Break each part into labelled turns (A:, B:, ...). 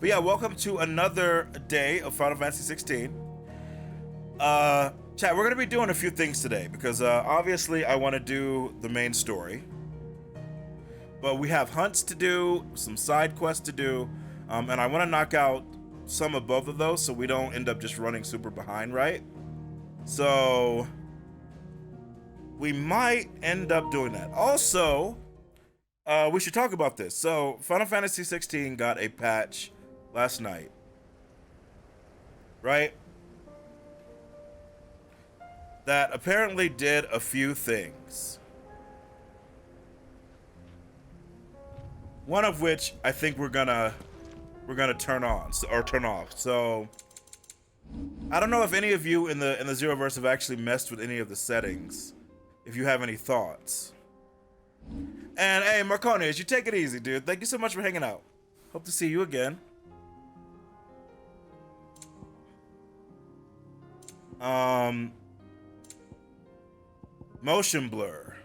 A: But yeah, welcome to another day of Final Fantasy 16. Chat, we're gonna be doing a few things today because obviously I want to do the main story, but we have hunts to do, some side quests to do, and I want to knock out some of both of those so we don't end up just running super behind, right? So we might end up doing that. Also, we should talk about this. So Final Fantasy 16 got a patch last night, right? That apparently did a few things. One of which I think we're gonna turn on or turn off. So I don't know if any of you in the Zeroverse have actually messed with any of the settings. If you have any thoughts. And hey, Marconius, you take it easy, dude. Thank you so much for hanging out. Hope to see you again. Motion blur.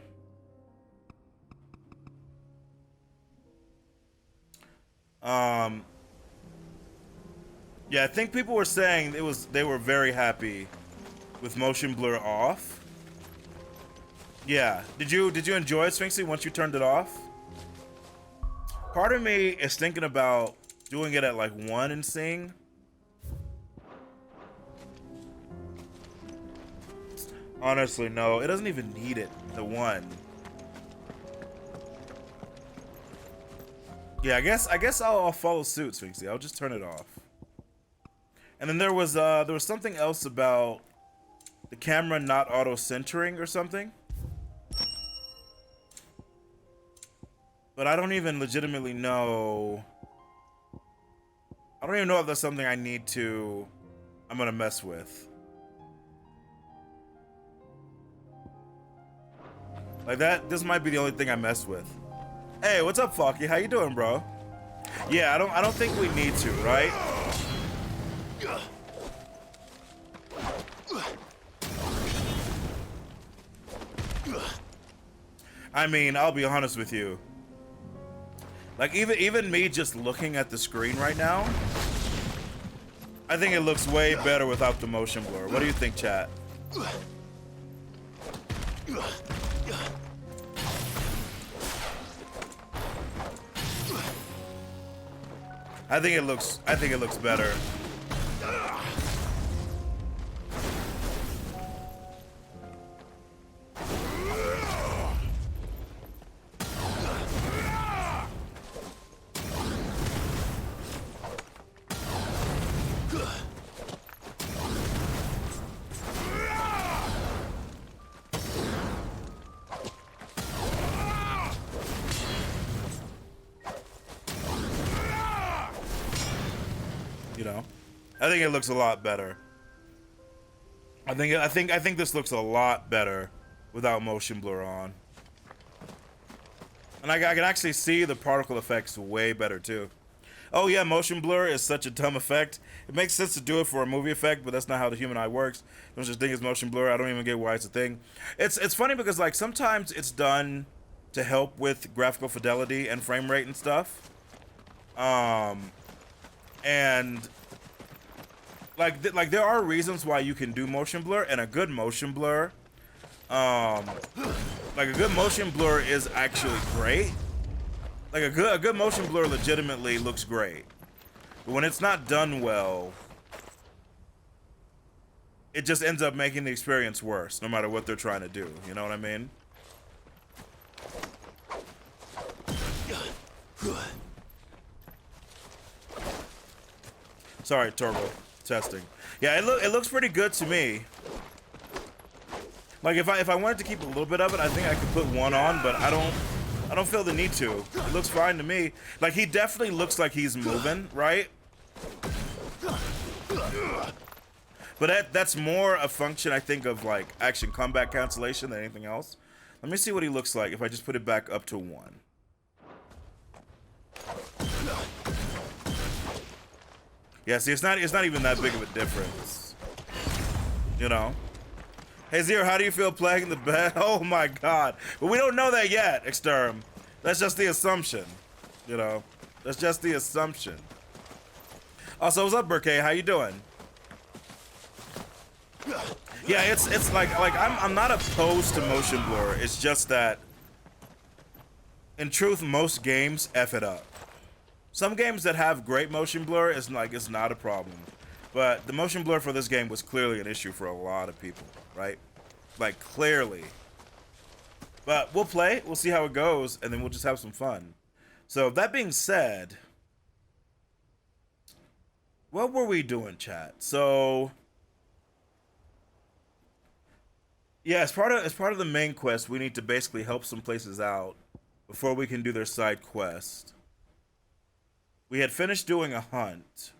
A: Yeah, I think people were saying they were very happy with motion blur off. Yeah. Did you enjoy it, Sphinxy, once you turned it off? Part of me is thinking about doing it at like 1 and seeing. Honestly, no. It doesn't even need it. The 1. Yeah, I guess I'll follow suit, Sphinxy. I'll just turn it off. And then there was something else about the camera not auto-centering or something. But I don't even legitimately know. I don't even know if that's something I'm gonna mess with. Like that, this might be the only thing I mess with. Hey, what's up, Falky? How you doing, bro? Yeah, I don't think we need to, right? I mean, I'll be honest with you. Like even me just looking at the screen right now, I think it looks way better without the motion blur. What do you think, chat? I think it looks better. I think it looks a lot better. I think this looks a lot better without motion blur on. And I can actually see the particle effects way better too. Oh yeah, motion blur is such a dumb effect. It makes sense to do it for a movie effect, but that's not how the human eye works. There's such thing as motion blur. I don't even get why it's a thing. It's funny because like sometimes it's done to help with graphical fidelity and frame rate and stuff. And like there are reasons why you can do motion blur, and a good motion blur, like a good motion blur is actually great. Like a good motion blur legitimately looks great, but when it's not done well, it just ends up making the experience worse, no matter what they're trying to do. You know what I mean? Sorry, Turbo. Testing. Yeah, it looks pretty good to me. Like if I wanted to keep a little bit of it, I think I could put 1 on, but I don't feel the need to. It looks fine to me. Like he definitely looks like he's moving, right? But that's more a function, I think, of like action combat cancellation than anything else. Let me see what he looks like if I just put it back up to 1. Yeah, see, it's not even that big of a difference. You know? Hey, Zero, how do you feel playing the bed? Oh my god. But we don't know that yet, Exterm. That's just the assumption. You know? That's just the assumption. Also, what's up, Brooke? How you doing? Yeah, it's like I'm not opposed to motion blur. It's just that, in truth, most games F it up. Some games that have great motion blur is like it's not a problem, but the motion blur for this game was clearly an issue for a lot of people, right? Like clearly. But we'll play, we'll see how it goes, and then we'll just have some fun. So that being said, what were we doing, chat? So yeah, as part of the main quest, we need to basically help some places out before we can do their side quest. We had finished doing a hunt.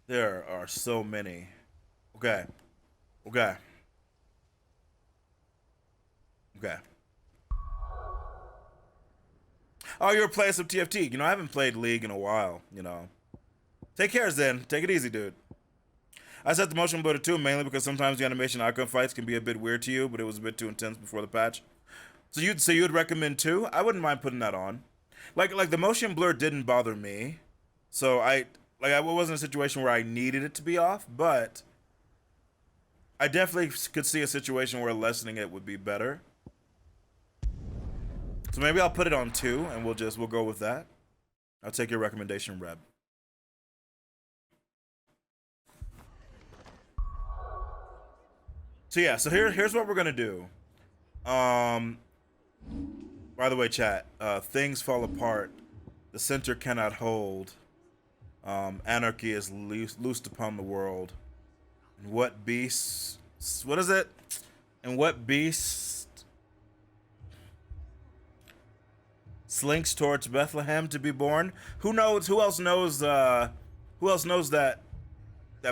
A: There are so many. Okay. Okay. Okay. Oh, you're playing some TFT. You know, I haven't played League in a while, you know. Take care, Zen. Take it easy, dude. I set the motion blur to 2 mainly because sometimes the animation outcome fights can be a bit weird to you, but it was a bit too intense before the patch. So you'd recommend 2? I wouldn't mind putting that on. Like the motion blur didn't bother me. So I wasn't in a situation where I needed it to be off, but I definitely could see a situation where lessening it would be better. So maybe I'll put it on 2 and we'll go with that. I'll take your recommendation, Reb. So yeah, so here's what we're gonna do. By the way, chat, things fall apart. The center cannot hold. Anarchy is loosed upon the world. And what beast? What is it? And what beast slinks towards Bethlehem to be born? Who knows? Who else knows? Who else knows that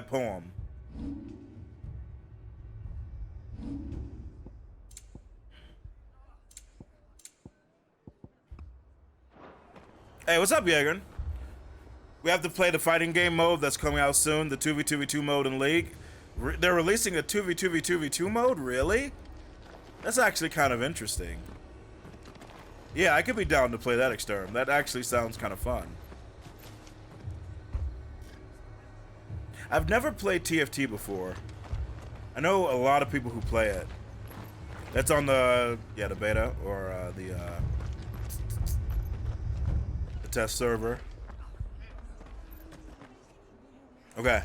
A: poem? Hey, what's up, Jaeger? We have to play the fighting game mode that's coming out soon, the 2v2v2 mode in League. They're releasing a 2v2v2v2 mode? Really? That's actually kind of interesting. Yeah, I could be down to play that extern. That actually sounds kind of fun. I've never played TFT before. I know a lot of people who play it. That's on the beta or the test server. Okay.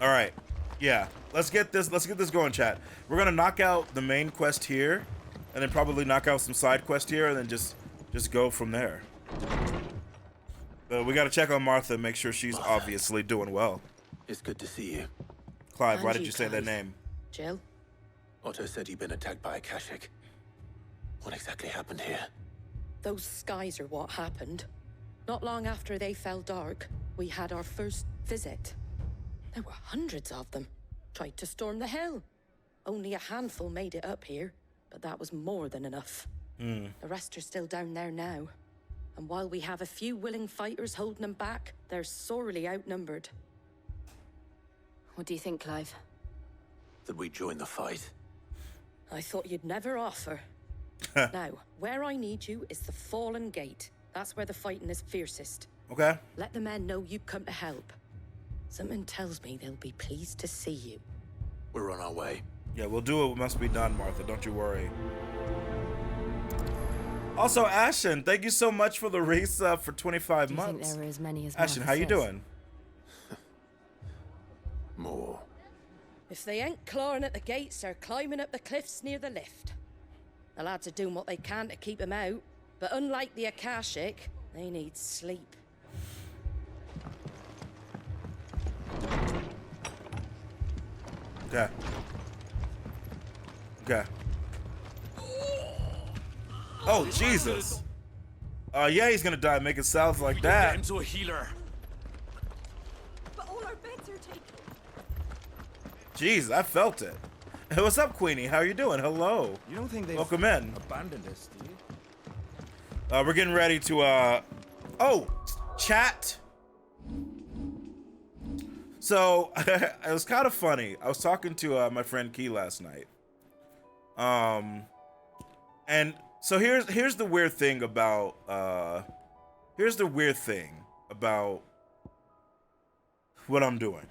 A: All right. Yeah. Let's get this going, chat. We're gonna knock out the main quest here, and then probably knock out some side quest here, and then just go from there. But we gotta check on Martha and make sure she's obviously doing well.
B: It's good to see you.
A: Clive, why did you say that name?
C: Jill?
B: Otto said you'd been attacked by Akashic. What exactly happened here?
C: Those skies are what happened. Not long after they fell dark, we had our first visit. There were hundreds of them. Tried to storm the hill. Only a handful made it up here, but that was more than enough. The rest are still down there now. And while we have a few willing fighters holding them back, they're sorely outnumbered.
D: What do you think, Clive?
B: That we join the fight?
C: I thought you'd never offer. Now, where I need you is the Fallen Gate. That's where the fighting is fiercest.
A: Okay.
C: Let the men know you've come to help. Something tells me they'll be pleased to see you.
B: We're on our way.
A: Yeah, we'll do what must be done, Martha. Don't you worry. Also, Ashen, thank you so much for the resub for 25
D: Do you
A: months.
D: think there were as many as
A: Ashen,
D: Martha
A: how you
D: says?
A: doing?
B: More.
C: If they ain't clawing at the gates, they're climbing up the cliffs near the lift. The lads are doing what they can to keep them out, but unlike the Akashic, they need sleep.
A: Okay. Okay. Oh, Jesus. Yeah, he's gonna die making sounds like that.
B: Into a healer.
E: But all our beds are taken.
A: Jeez, I felt it. Hey, what's up, Queenie? How you doing? Hello.
F: You don't think they've
A: Welcome in.
F: abandoned us, do you?
A: We're getting ready to, oh, chat. So, it was kind of funny. I was talking to my friend Key last night. And So here's the weird thing about what I'm doing.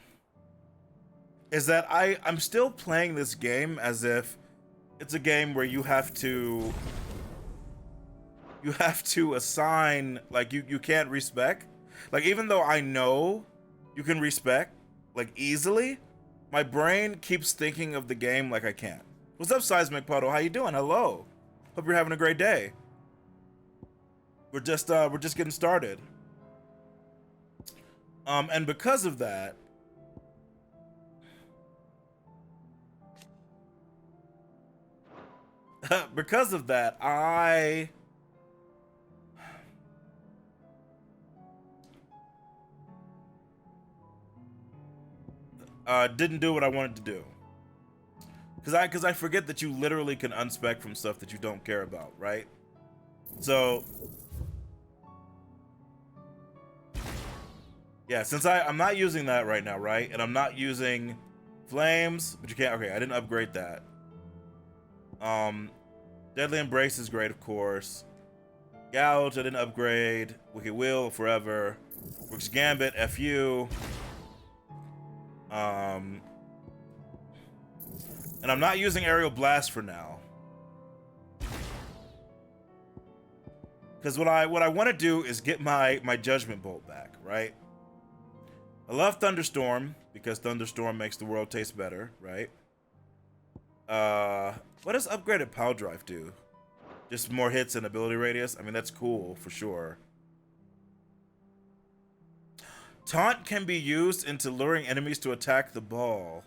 A: Is that I'm still playing this game as if it's a game where you have to assign, like, you can't respec. Like, even though I know you can respec, like, easily, my brain keeps thinking of the game like I can't. What's up, Seismic Puddle? How you doing? Hello. Hope you're having a great day. We're just getting started. And because of that, I didn't do what I wanted to do. Because I forget that you literally can unspec from stuff that you don't care about, right? So, yeah, since I'm not using that right now, right? And I'm not using flames, but you can't. Okay, I didn't upgrade that. Deadly Embrace is great, of course. Gouge, I didn't upgrade. Wicked Will, forever. Brooke's Gambit, FU. And I'm not using Aerial Blast for now. Because what I want to do is get my Judgment Bolt back, right? I love Thunderstorm, because Thunderstorm makes the world taste better, right? What does upgraded Power Drive do? Just more hits and ability radius? I mean, that's cool, for sure. Taunt can be used into luring enemies to attack the ball.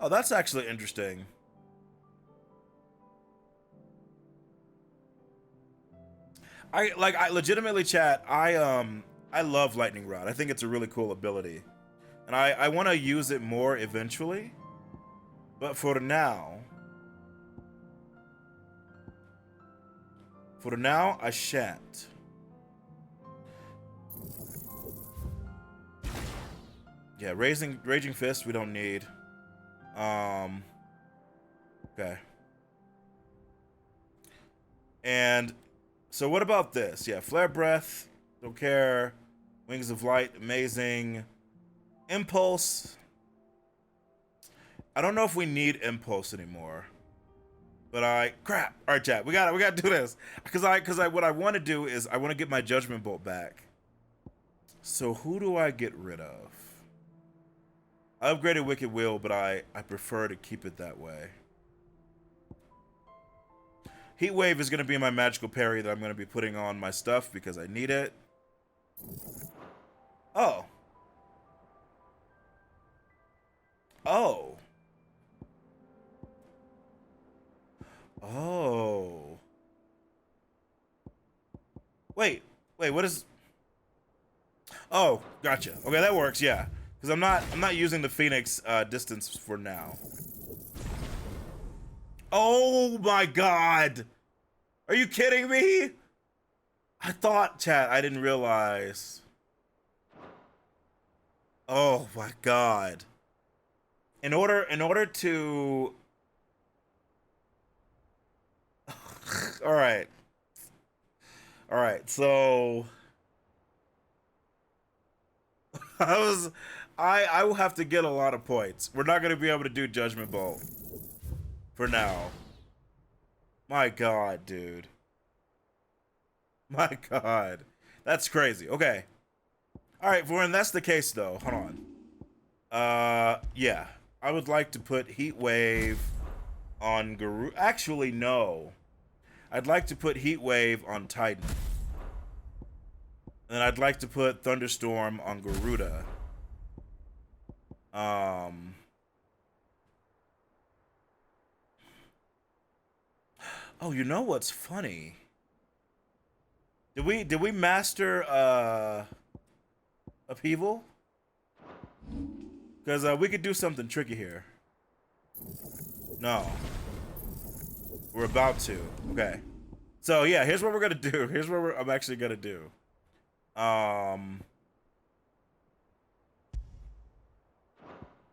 A: Oh, that's actually interesting. I legitimately, chat, I love Lightning Rod. I think it's a really cool ability. And I want to use it more eventually. But for now, I shan't. Yeah, Raging Fist we don't need. Okay. And so what about this? Yeah, Flare Breath, don't care. Wings of Light, amazing. Impulse. I don't know if we need Impulse anymore. But crap. All right, chat. We got to do this. Because what I want to do is I want to get my Judgment Bolt back. So who do I get rid of? I upgraded Wicked Will, but I prefer to keep it that way. Heat Wave is going to be my magical parry that I'm going to be putting on my stuff because I need it. Oh. Oh. Oh. Wait, what is... Oh, gotcha. Okay, that works, yeah. Because I'm not using the Phoenix distance for now. Oh my god! Are you kidding me? I thought, chat, I didn't realize. Oh my god. In order to Alright, so I will have to get a lot of points. We're not going to be able to do Judgment Bolt for now. My god, dude. My god. That's crazy. Okay. Alright, when that's the case, though, hold on. Yeah. I would like to put Heat Wave on Guru. Actually, no. I'd like to put Heat Wave on Titan. And I'd like to put Thunderstorm on Garuda. Oh, you know what's funny? Did we master Upheaval? Because we could do something tricky here. No. We're about to. Okay. So yeah, here's what we're gonna do. Here's what I'm actually gonna do.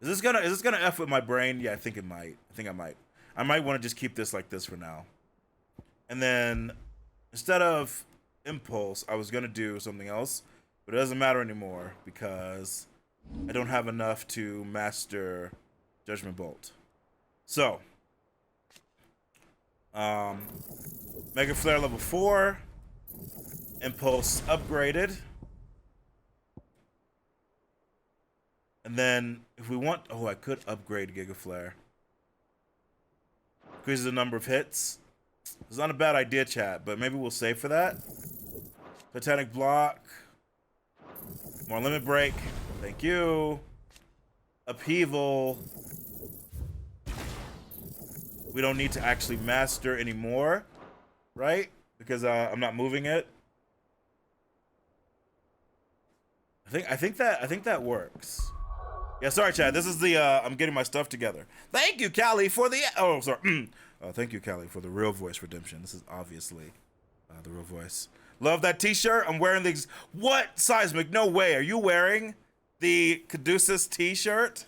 A: Is this gonna F with my brain? Yeah, I think it might. I might want to just keep this like this for now. And then instead of impulse, I was gonna do something else, but it doesn't matter anymore because I don't have enough to master Judgment Bolt. So, Mega Flare level 4, Impulse upgraded. And then if we want, I could upgrade Giga Flare. Increases the number of hits. It's not a bad idea, chat, but maybe we'll save for that. Titanic Block. More Limit Break. Thank you. Upheaval. We don't need to actually master anymore, right? Because I'm not moving it. I think that works. Yeah, sorry, Chad. This is the I'm getting my stuff together. Thank you, Cali, for the thank you, Cali, for the real voice redemption. This is obviously the real voice. Love that T-shirt. I'm wearing these. What, Seismic? No way. Are you wearing the Caduceus T-shirt?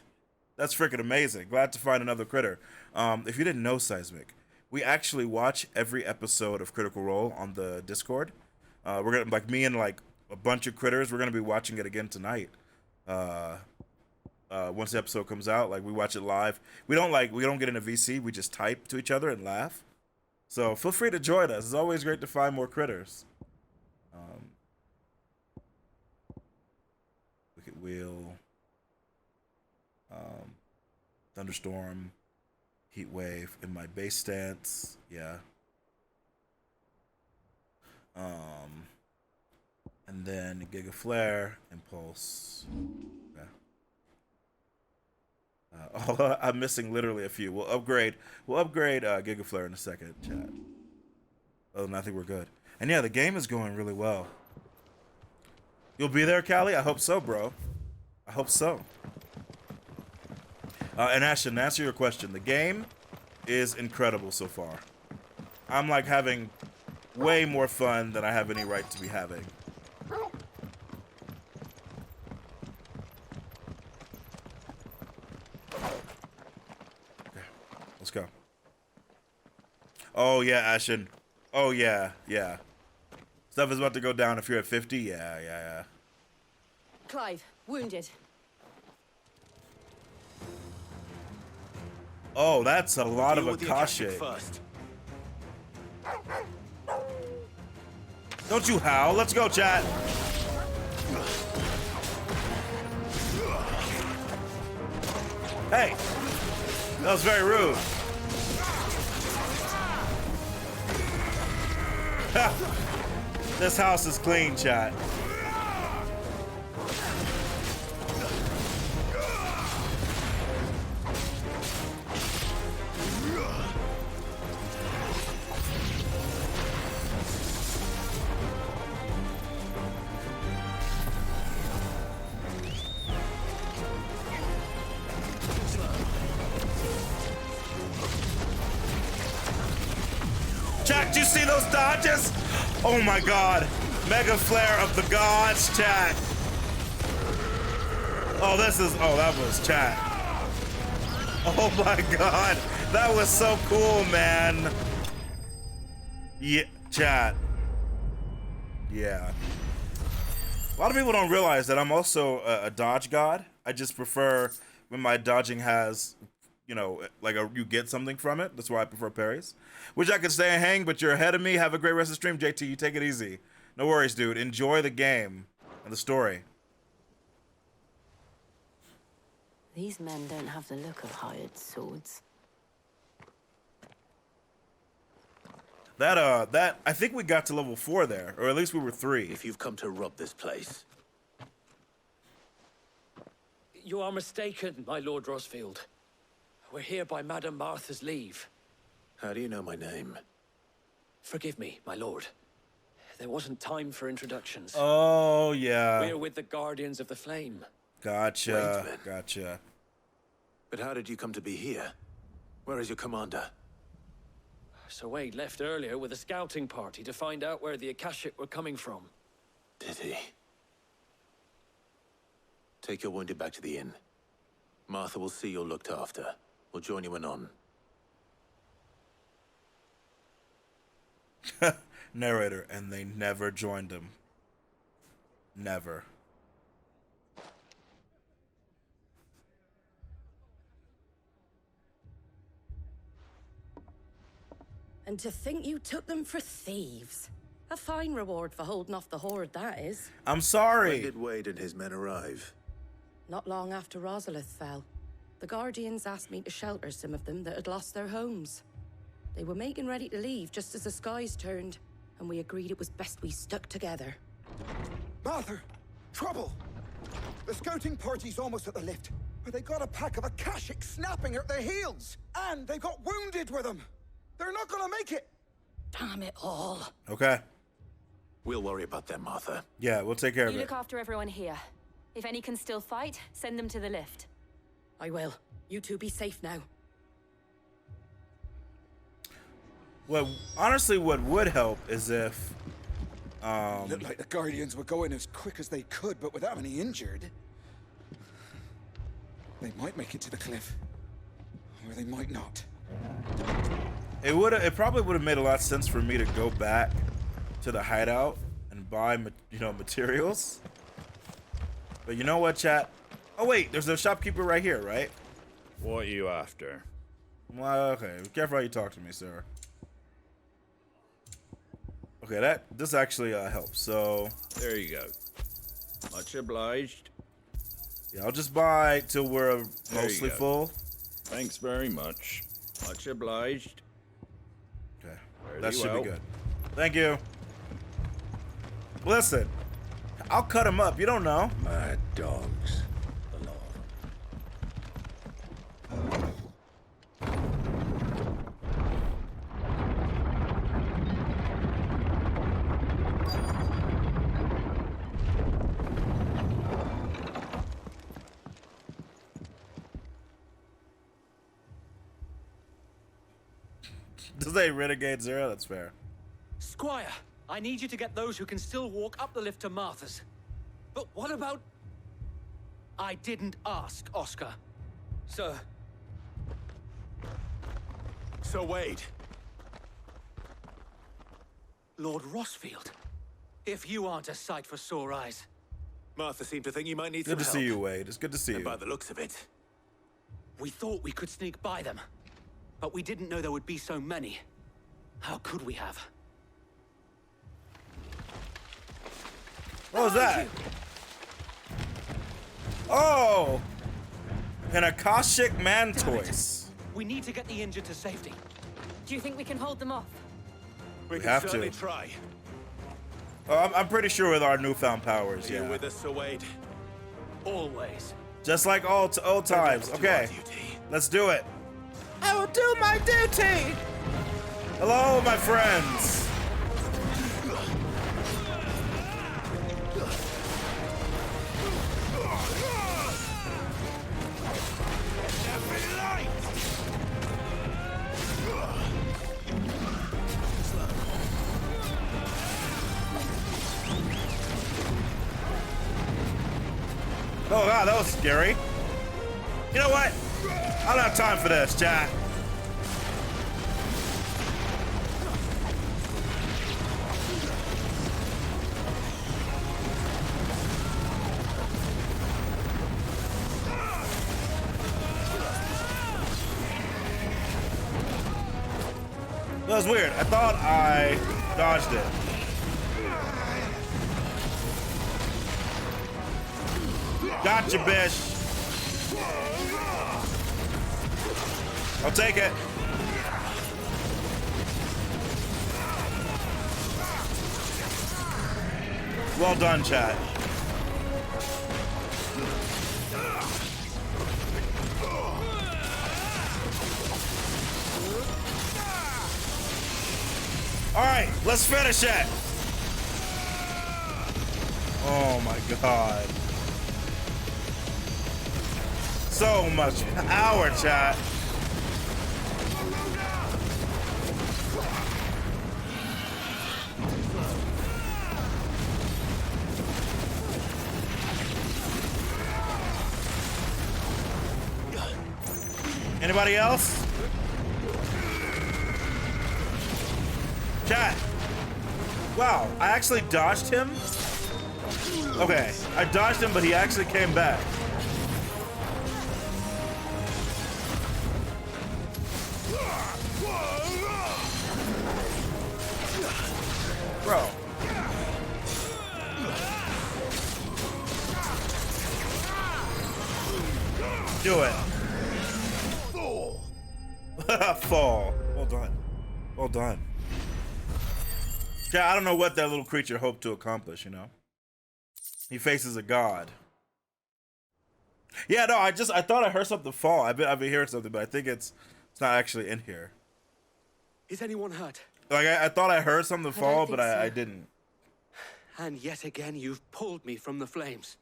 A: That's freaking amazing. Glad to find another critter. If you didn't know, Seismic, we actually watch every episode of Critical Role on the Discord. We're gonna, like, me and like a bunch of critters. We're gonna be watching it again tonight. Once the episode comes out, like, we watch it live. We don't get in a VC. We just type to each other and laugh. So feel free to join us. It's always great to find more critters. Wicked Wheel, Thunderstorm, Heat Wave in my base stance. Yeah. And then Giga Flare, Impulse. Okay. I'm missing literally a few. We'll upgrade Giga Flare in a second, chat. Other than that, I think we're good. And yeah, the game is going really well. You'll be there, Cali? I hope so, bro. I hope so. And Ashton, to answer your question, the game is incredible so far. I'm like having way more fun than I have any right to be having. Okay, let's go. Oh yeah, Ashton. Oh yeah, yeah. Stuff is about to go down if you're at 50. Yeah.
D: Clive, wounded.
A: Oh, that's a lot of
B: Deal with the akashic
A: akashic.
B: first.
A: Don't you howl. Let's go, chat. Hey, that was very rude. This house is clean, chat. Chat, do you see those dodges? Oh my god. Mega Flare of the gods, chat. Oh, that was chat. Oh my god. That was so cool, man. Yeah, chat. Yeah. A lot of people don't realize that I'm also a dodge god. I just prefer when my dodging has, you know, like you get something from it. That's why I prefer parries. Wish I could stay and hang, but you're ahead of me. Have a great rest of the stream, JT. You take it easy. No worries, dude. Enjoy the game and the story.
D: These men don't have the look of hired swords.
A: That I think we got to level 4 there, or at least we were 3.
B: If you've come to rob this place,
F: You are mistaken, my Lord Rosfield. We're here by Madame Martha's leave.
B: how do you know my name?
F: Forgive me, my lord. There wasn't time for introductions.
A: Oh yeah.
F: We're with the Guardians of the Flame.
A: Gotcha.
B: Wait a minute.
A: Gotcha.
B: But how did you come to be here? Where is your commander?
F: Sir Wade left earlier with a scouting party to find out where the Akashic were coming from.
B: Did he? Take your wounded back to the inn. Martha will see you're looked after. We'll join you anon.
A: Narrator, and they never joined him. Never.
C: And to think you took them for thieves. A fine reward for holding off the horde, that is.
A: I'm
B: When
A: sorry.
B: did Wade and his men arrive?
C: Not long after Rosalith fell, the Guardians asked me to shelter some of them that had lost their homes. They were making ready to leave just as the skies turned, and we agreed it was best we stuck together.
G: Martha! Trouble! The scouting party's almost at the lift, but they got a pack of akashic snapping at their heels! And they got wounded with them! They're not gonna make it!
C: Damn it all.
A: Okay.
B: We'll worry about them, Martha.
A: Yeah, we'll take care of
H: You
A: it.
H: look after everyone here. If any can still fight, send them to the lift.
C: I will. You two be safe now.
A: Well, honestly, what would help is if
G: Looked like the Guardians were going as quick as they could, but without any injured. They might make it to the cliff. Or they might not.
A: it probably would have made a lot of sense for me to go back to the hideout and buy materials. But you know what, chat? Oh wait, there's a shopkeeper right here, right?
I: What are you after?
A: Well, okay. Be careful how you talk to me, sir. Okay, this actually helps. So
I: There you go. Much obliged.
A: yeah, I'll just buy till we're
I: There you
A: mostly
I: go.
A: full.
I: Thanks very much. Much obliged.
A: Okay,
I: Very
A: that should
I: well.
A: be good. Thank you. Listen, I'll cut him up. You don't know.
B: Mad dogs.
A: Does they renegade Zero? That's fair.
F: Squire, I need you to get those who can still walk up the lift to Martha's. But what about... I didn't ask, Oscar. Sir.
B: So Wade.
F: Lord Rossfield. If you aren't a sight for sore eyes.
B: Martha seemed to think you might need
A: Good
B: some
A: to
B: help.
A: see you, Wade. It's good to see
B: And
A: you.
B: by the looks of it,
F: We thought we could sneak by them. But we didn't know there would be so many. How could we have?
A: What was that? Oh! An Akashic Mantoise.
F: We need to get the injured to safety.
H: Do you think we can hold them off?
B: we
A: have
B: can certainly
A: to.
B: try.
A: Oh, I'm pretty sure with our newfound powers,
B: Are you
A: yeah.
B: with us, Sir Wade?
F: Always.
A: Just like old times.
B: Let's do our
A: Okay,
B: duty.
A: let's do it. I will do my duty. Hello, my friends. Oh god, that was scary. You know what? I don't have time for this, chat. That was weird. I thought I dodged it. Gotcha, bitch. I'll take it. Well done, chat. All right, let's finish it. Oh my god. So much power, chat. Anybody else? Chat. Wow, I actually dodged him. Okay, I dodged him, but he actually came back. Bro. Do it. Fall. Well done. Well done. Yeah, I don't know what that little creature hoped to accomplish, you know? He faces a god. Yeah, no, I thought I heard something fall. I've been hearing something, but I think it's not actually in here.
F: Is anyone hurt?
A: Like, I thought I heard something fall, but
C: so.
A: I didn't.
F: And yet again, you've pulled me from the flames.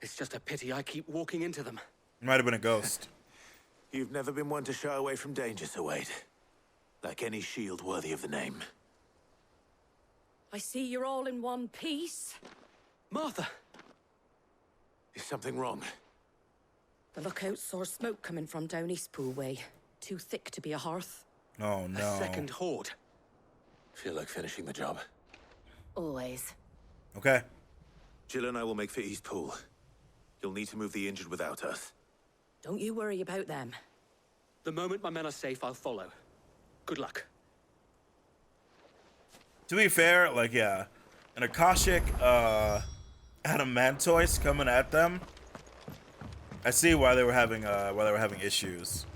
F: It's just a pity I keep walking into them.
A: It might have been a ghost.
B: You've never been one to shy away from danger, Sir Wade. Like any shield worthy of the name.
C: I see you're all in one piece.
F: Martha!
B: Is something wrong?
C: The lookout saw smoke coming from down East Pool way. Too thick to be a hearth.
A: Oh, no.
F: A second horde.
B: Feel like finishing the job.
D: Always.
A: Okay.
B: Jill and I will make for East Pool. You'll need to move the injured without us.
C: Don't you worry about them.
F: The moment my men are safe, I'll follow. Good luck.
A: To be fair, like, yeah, an akashic adamantoise coming at them. I see why they were having issues.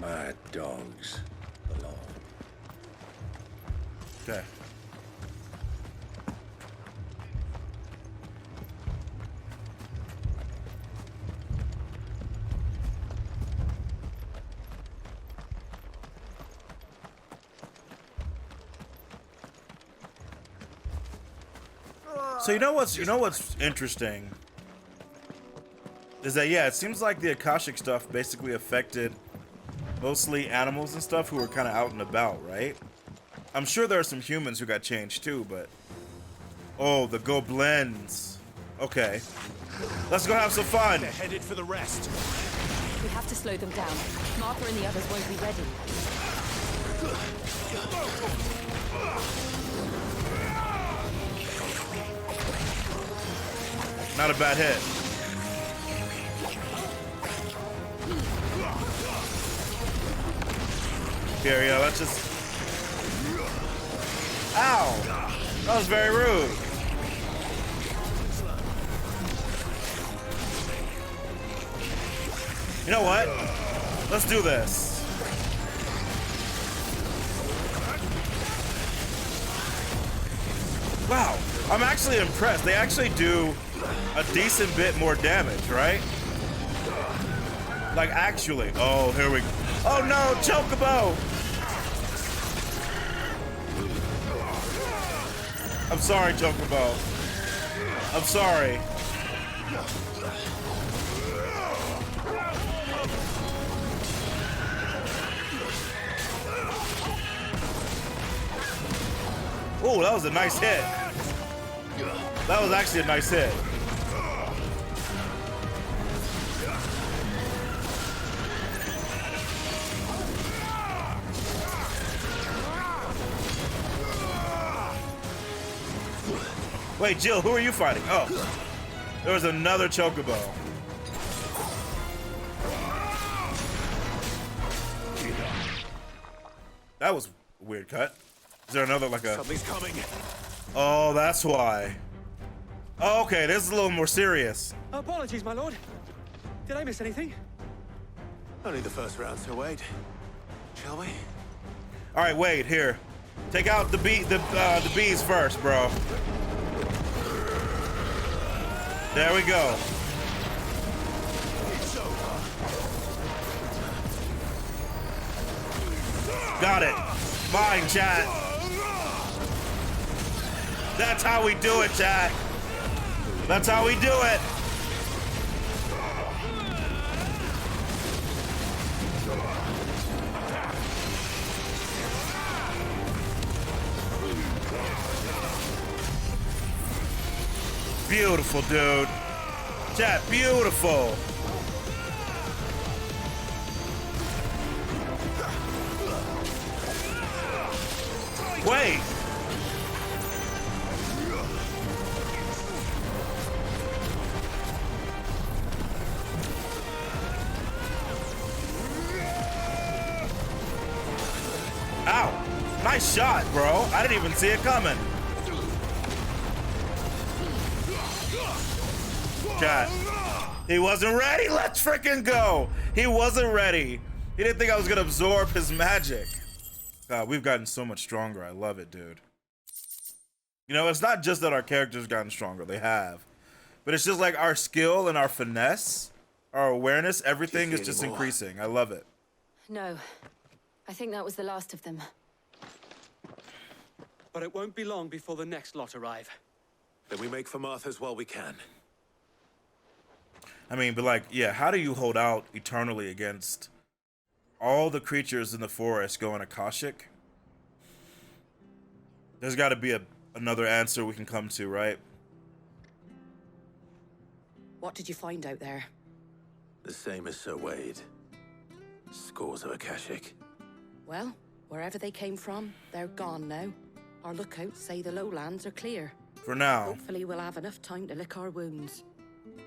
I: My dogs belong.
A: Okay. So you know what's interesting is that, yeah, it seems like the akashic stuff basically affected mostly animals and stuff who were kind of out and about, right? I'm sure there are some humans who got changed too, but oh, the goblins. Okay, let's go have some fun.
B: They're headed for the rest.
H: We have to slow them down. Martha and the others won't be ready.
A: Not a bad hit. Here, yeah, let's just... Ow! That was very rude. You know what? Let's do this. Wow, I'm actually impressed. They actually do a decent bit more damage, right? Like, actually. Oh, here we go. Oh no, Chocobo! I'm sorry, Chocobo. I'm sorry. Oh, that was a nice hit. That was actually a nice hit. Wait, Jill, who are you fighting? Oh, there was another Chocobo. That was a weird cut. Is there another, like a...
B: Something's coming.
A: Oh, that's why. Oh, okay, this is a little more serious.
F: Apologies, my lord. Did I miss anything?
B: Only the first round, Sir Wade. Shall we?
A: All right, Wade, here. Take out the bees first, bro. There we go. Got it. Fine, chat. That's how we do it, chat. That's how we do it. Beautiful, dude. Chat, beautiful. Wait. Ow. Nice shot, bro. I didn't even see it coming. Chat. He wasn't ready. Let's freaking go. He wasn't ready. He didn't think I was going to absorb his magic. God, we've gotten so much stronger. I love it, dude. You know, it's not just that our characters gotten stronger. They have. But it's just like our skill and our finesse, our awareness, everything is just increasing. I love it.
D: No. I think that was the last of them.
F: But it won't be long before the next lot arrive.
B: Then we make for Martha's while we can.
A: I mean, but like, yeah, how do you hold out eternally against all the creatures in the forest going akashic? There's got to be another answer we can come to, right?
C: What did you find out there?
B: The same as Sir Wade. Scores of akashic.
C: Well, wherever they came from, they're gone now. Our lookouts say the lowlands are clear.
A: For now.
C: Hopefully we'll have enough time to lick our wounds.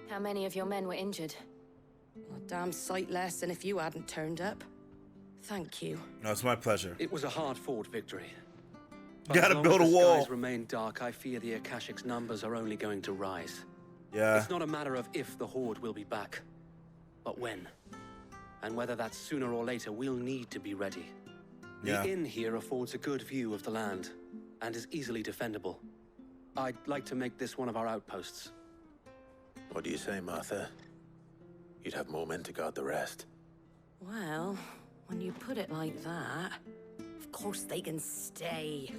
D: How many of your men were injured?
C: A damn sight less than if you hadn't turned up. Thank you.
A: No, it's my pleasure.
F: It was a hard-fought victory.
A: You gotta build a wall.
F: As the skies remain dark, I fear the Akashic's numbers are only going to rise.
A: Yeah.
F: It's not a matter of if the Horde will be back, but when. And whether that's sooner or later, we'll need to be ready.
A: Yeah.
F: The inn here affords a good view of the land, and is easily defendable. I'd like to make this one of our outposts.
B: What do you say, Martha? You'd have more men to guard the rest.
C: Well, when you put it like that, of course they can stay.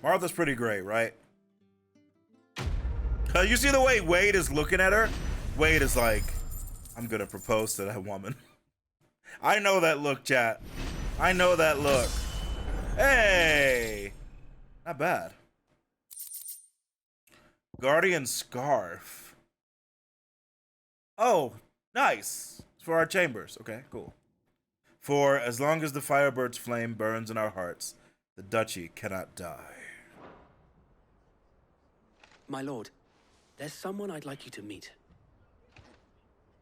A: Martha's pretty great, right? You see the way Wade is looking at her? Wade is like, I'm gonna propose to that woman. I know that look, chat. I know that look. Hey! Not bad. Guardian Scarf. Oh, nice. It's for our chambers. Okay, cool. For as long as the Firebird's flame burns in our hearts, the duchy cannot die.
F: My lord, there's someone I'd like you to meet.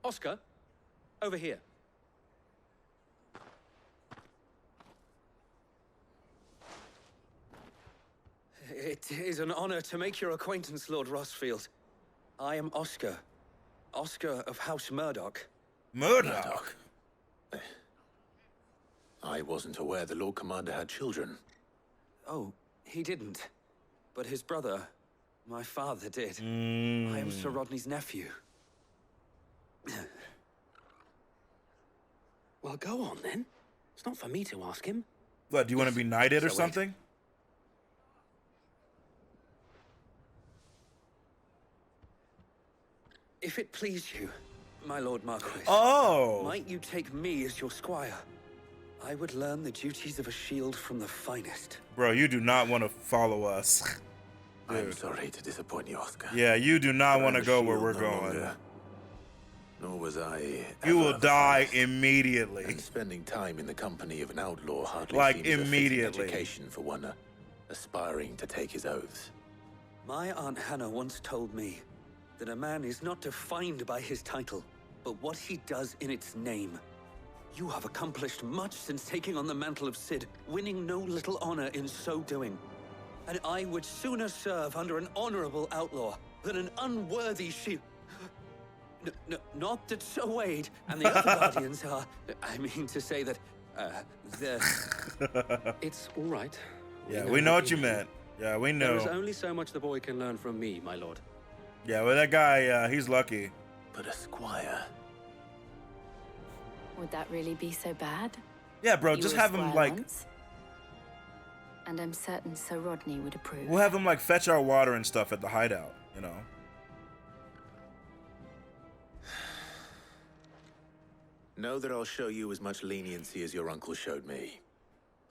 F: Oscar, over here. It is an honor to make your acquaintance, Lord Rossfield. I am Oscar. Oscar of House Murdoch.
A: Murdoch?
B: I wasn't aware the Lord Commander had children.
F: Oh, he didn't. But his brother, my father, did. I am Sir Rodney's nephew. Well, go on then. It's not for me to ask him.
A: What, do you want to be knighted or
F: So wait.
A: something?
F: If it please you, my Lord Marquis.
A: Oh!
F: Might you take me as your squire? I would learn the duties of a shield from the finest.
A: Bro, you do not want to follow us.
B: I'm sorry to disappoint you, Oscar.
A: Yeah, you do not
B: But
A: want to
B: I'm a
A: go where
B: shield
A: we're
B: no
A: going.
B: longer. Nor was I.
A: You will
B: ever
A: die
B: otherwise.
A: immediately.
B: And spending time in the company of an outlaw hardly
A: Like,
B: seems a fitting
A: immediately.
B: education for one aspiring to take his oaths.
F: My Aunt Hannah once told me that a man is not defined by his title, but what he does in its name. You have accomplished much since taking on the mantle of Cid, winning no little honor in so doing. And I would sooner serve under an honorable outlaw than an unworthy shield. Not that Sir Wade and the other guardians are. I mean to say that it's all right.
A: Yeah, we know what you meant. Yeah, we
F: There is
A: know.
F: only so much the boy can learn from me, my lord.
A: Yeah, well, that guy, he's lucky.
B: But a squire.
D: Would that really be so bad?
A: Yeah, bro,
D: You
A: just
D: were a
A: have him,
D: squire
A: like,
D: once, and I'm certain Sir Rodney would approve.
A: we'll have him, like, fetch our water and stuff at the hideout, you know?
B: Know that I'll show you as much leniency as your uncle showed me.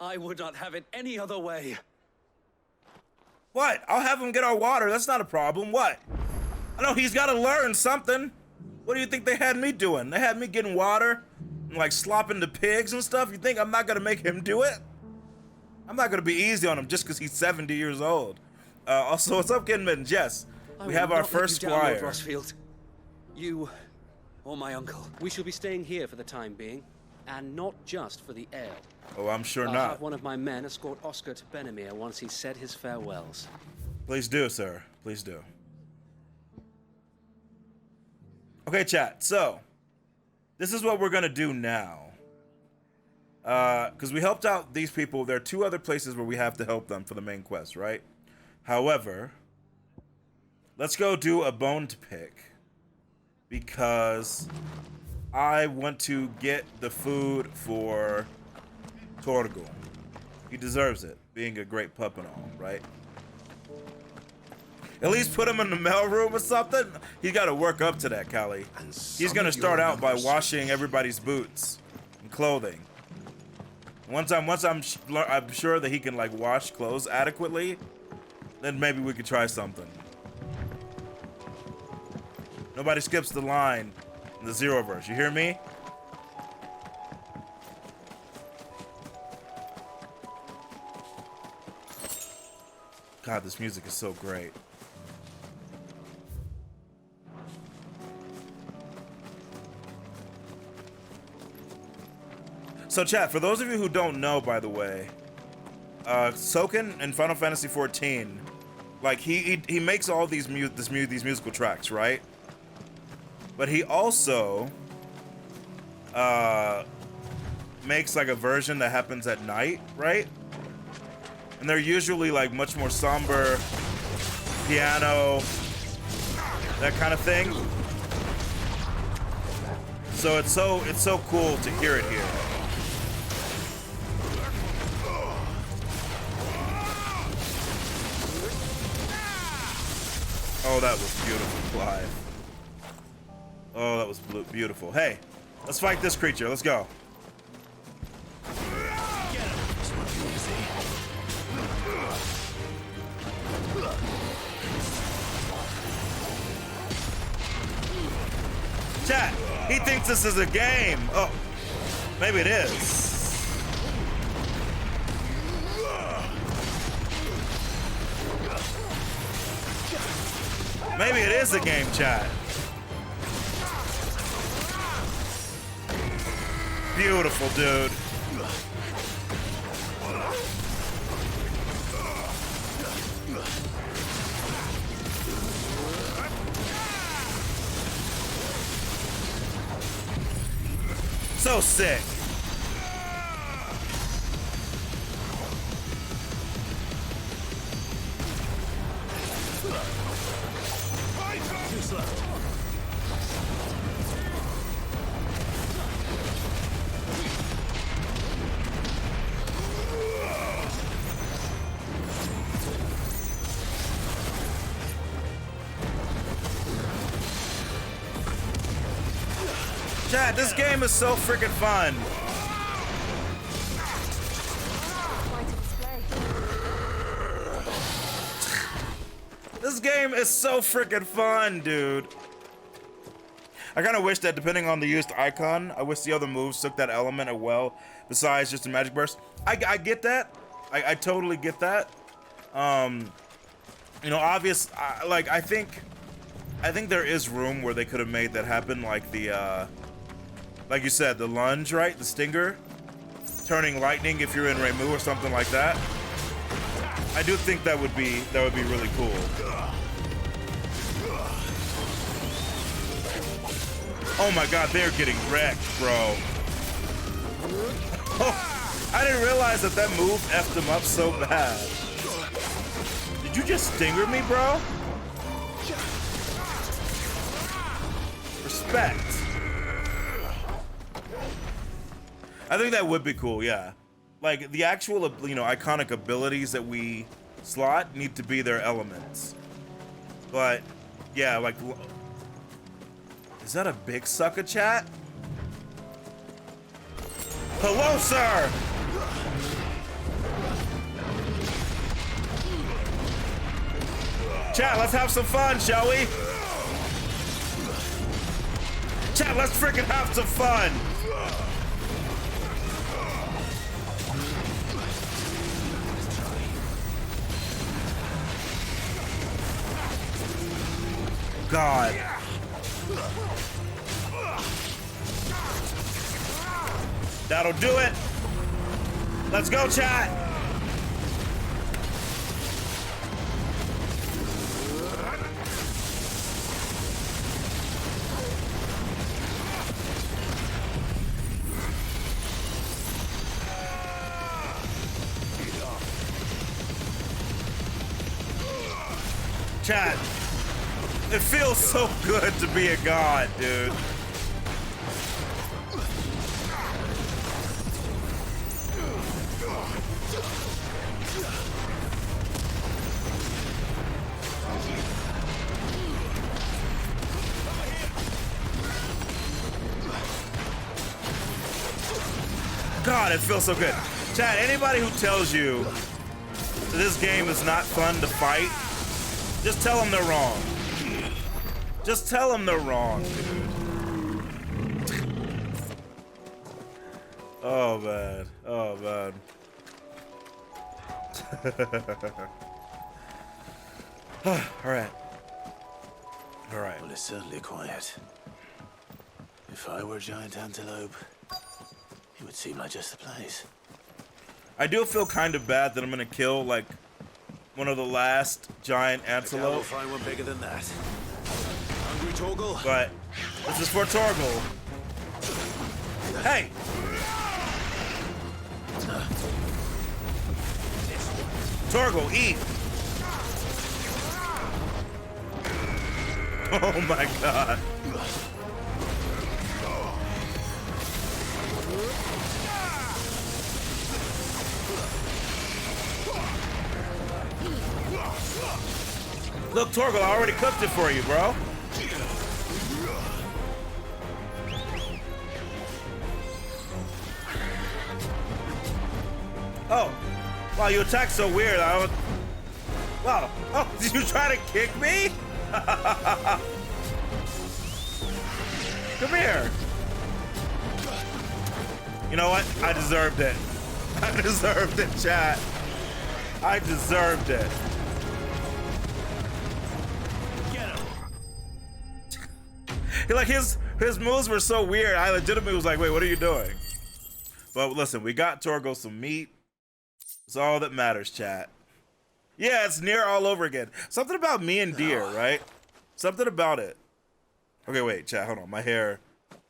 F: I would not have it any other way.
A: What? I'll have him get our water. That's not a problem. What? I know he's got to learn something. What do you think they had me doing? They had me getting water and like slopping the pigs and stuff. You think I'm not gonna make him do it? I'm not gonna be easy on him just because he's 70 years old. Also, what's up, Kidman? Jess, we have our first squire.
F: Rossfield. You or my uncle.
J: We shall be staying here for the time being, and not just for the ale.
A: Oh, I'm sure
J: I'll
A: not.
J: have one of my men escort Oscar to Benamir once he's said his farewells.
A: Please do, sir. Please do. Okay, chat. So, this is what we're gonna do now. Because we helped out these people. There are 2 other places where we have to help them for the main quest, right? However, let's go do a bone to pick. Because I want to get the food for Torgal. He deserves it, being a great pup and all, right? At least put him in the mail room or something. He's got to work up to that, Cali. He's gonna start out by washing everybody's boots and clothing. Once I'm sure that he can like wash clothes adequately, then maybe we could try something. Nobody skips the line in the Zeroverse. You hear me? God, this music is so great. So chat, for those of you who don't know, by the way, Soken in Final Fantasy XIV, like he makes all these musical tracks, right? But he also makes like a version that happens at night, right? And they're usually like much more somber, piano, that kind of thing. So it's so cool to hear it here. Oh, that was beautiful, Clive. Oh, that was beautiful. Hey, let's fight this creature. Let's go. Chat, he thinks this is a game. Oh, maybe it is. Maybe it is a game, chat. Beautiful, dude. So sick. Chat, this game is so freaking fun. This game is so freaking fun, dude. I kind of wish that depending on the used icon, I wish the other moves took that element as well, besides just a magic burst. I get that. I totally get that. You know, I think there is room where they could have made that happen, like the, like you said, the lunge, right? The stinger, turning lightning if you're in Reimu or something like that. I do think that would be really cool. Oh my God, they're getting wrecked, bro. Oh, I didn't realize that move effed them up so bad. Did you just stinger me, bro? Respect. I think that would be cool, yeah. Like, the actual, you know, iconic abilities that we slot need to be their elements. But, yeah, like... Is that a big sucker, chat? Hello, sir! Chat, let's have some fun, shall we? Chat, let's freaking have some fun. God. That'll do it. Let's go, chat. Chat. It feels so good to be a god, dude. God, it feels so good. Chat, anybody who tells you this game is not fun to fight, just tell them they're wrong. Just tell them they're wrong, dude. Oh, man. Oh, man. All right. All right.
B: Well, it's certainly quiet. If I were a giant antelope, it would seem like just the place.
A: I do feel kind of bad that I'm gonna kill like one of the last giant antelope.
B: We'll find one bigger than that. Hungry, Torgal?
A: But this is for Torgal. Hey! Torgal, eat! Oh my god. Look, Torgal, I already cooked it for you, bro. Oh, wow, you attacked so weird. Wow. Oh, did you try to kick me? Come here. You know what? I deserved it. I deserved it, chat. I deserved it. Like his moves were so weird. I legitimately was like, wait, what are you doing? But listen, we got Torgal some meat. It's all that matters, chat. Yeah, it's near all over again. Something about me and deer, right? Something about it. Okay, wait, chat, hold on. My hair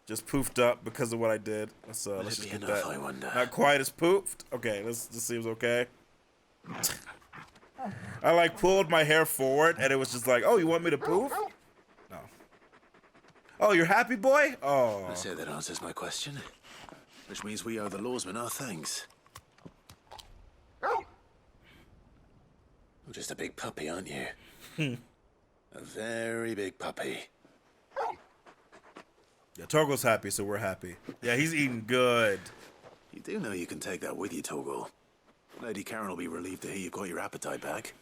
A: just poofed up because of what I did. Let's just get that.
B: I wonder.
A: Not quite as poofed. Okay, this seems okay. I like pulled my hair forward and it was just like, oh, you want me to poof? No. Oh, you're happy, boy? Oh.
B: I say that answers my question. Which means we owe the lawsmen our thanks. You're just a big puppy, aren't you? A very big puppy.
A: Yeah, Torgal's happy, so we're happy. Yeah, he's eating good.
B: You do know you can take that with you, Torgal. Lady Karen will be relieved to hear you got your appetite back.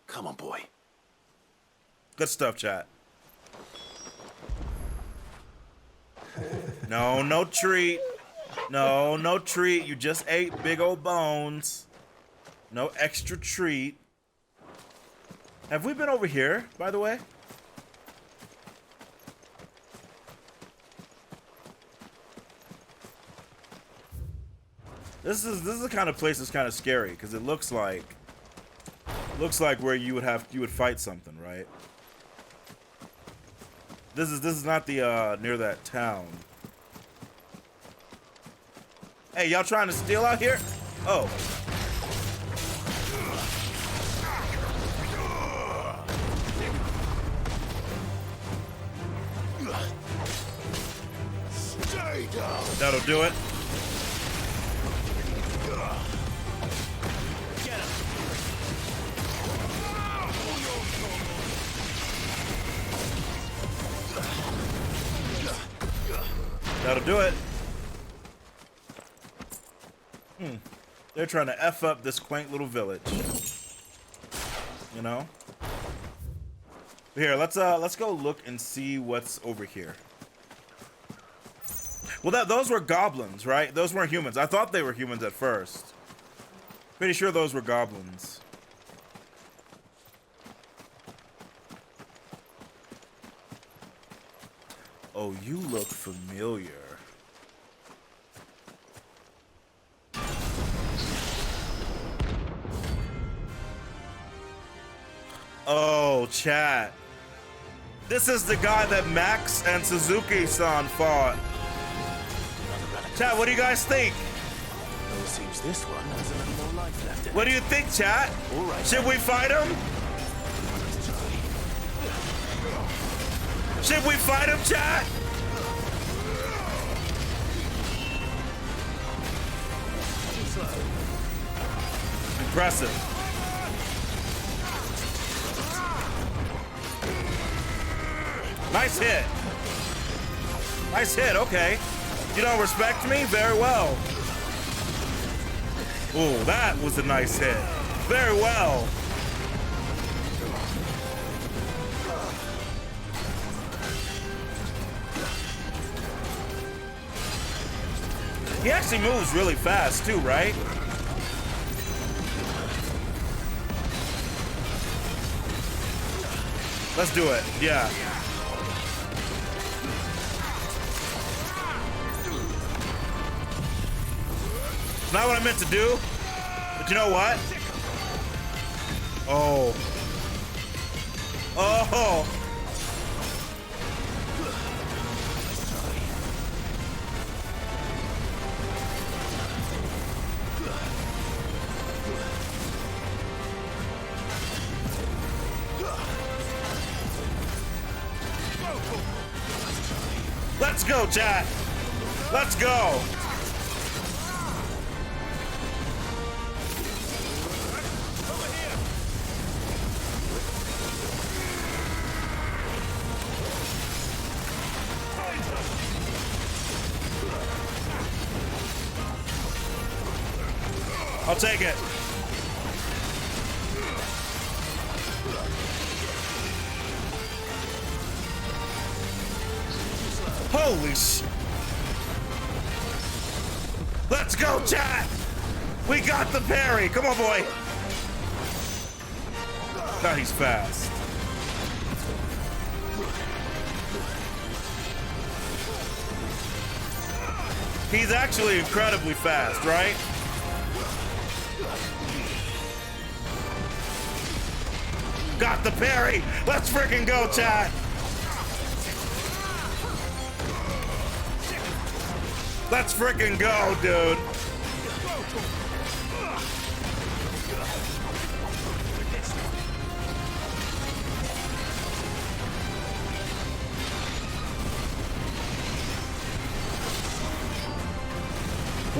B: Come on, boy.
A: Good stuff, chat. No, no treat. No, no treat. You just ate big old bones. No extra treat. Have we been over here, by the way? This is the kind of place that's kind of scary because it looks like where you would fight something, right? This is not the near that town. Hey, y'all trying to steal out here? Oh.
B: Stay down.
A: That'll do it. That'll do it. They're trying to F up this quaint little village. You know? Here, let's go look and see what's over here. Well, those were goblins, right? Those weren't humans. I thought they were humans at first. Pretty sure those were goblins. Oh, you look familiar. Oh, chat. This is the guy that Max and Suzuki-san fought. Chat, what do you guys think?
B: Well, it seems this one has a little more life left in it.
A: What do you think, chat?
B: All right.
A: Should we fight him? Should we fight him, chat? Impressive. Nice hit. Nice hit, okay. You don't respect me? Very well. Ooh, that was a nice hit. Very well. He actually moves really fast too, right? Let's do it, yeah. It's not what I meant to do, but you know what? Oh. Oh. Let's go, chat. Let's go. I'll take it. Holy sh! Let's go, chat! We got the parry! Come on, boy! Now he's fast. He's actually incredibly fast, right? Got the parry! Let's freaking go, chat! Let's freaking go, dude!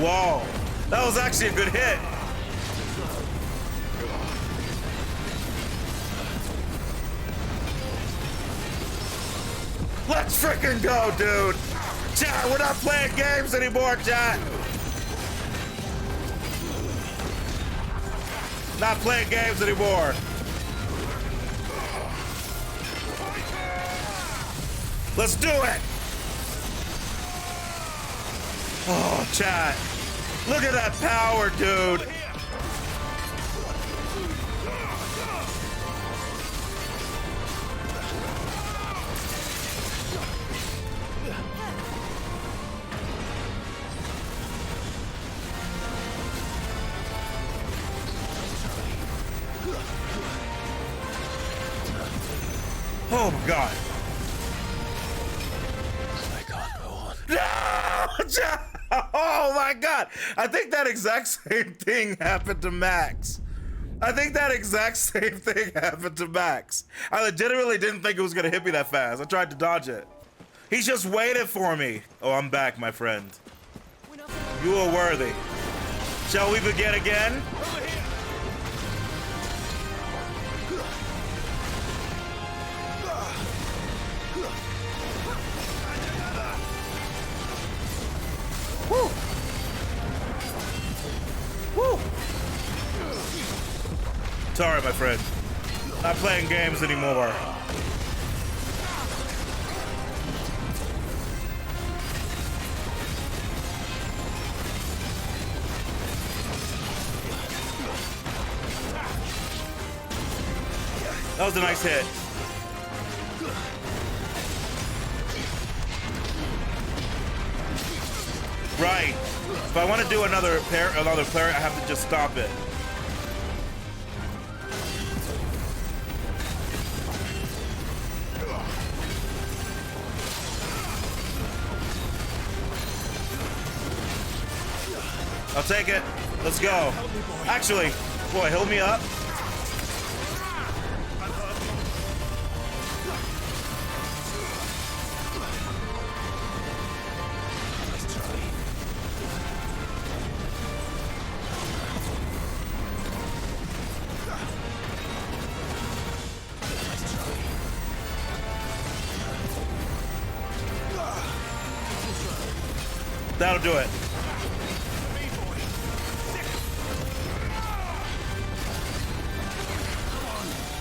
A: Whoa, that was actually a good hit. Let's freaking go, dude! Chat, we're not playing games anymore, chat! Not playing games anymore. Let's do it! Oh, chat. Look at that power, dude. Oh my God.
B: I can't go on.
A: No! Oh my God. I think that exact same thing happened to Max. I think that exact same thing happened to Max. I legitimately didn't think it was gonna hit me that fast. I tried to dodge it. He's just waited for me. Oh, I'm back, my friend. You are worthy. Shall we begin again? Woo! Woo! Sorry, my friend. Not playing games anymore. That was a nice hit. Right. If I want to do another player, I have to just stop it. I'll take it. Let's go. Actually, boy, heal me up. That'll do it.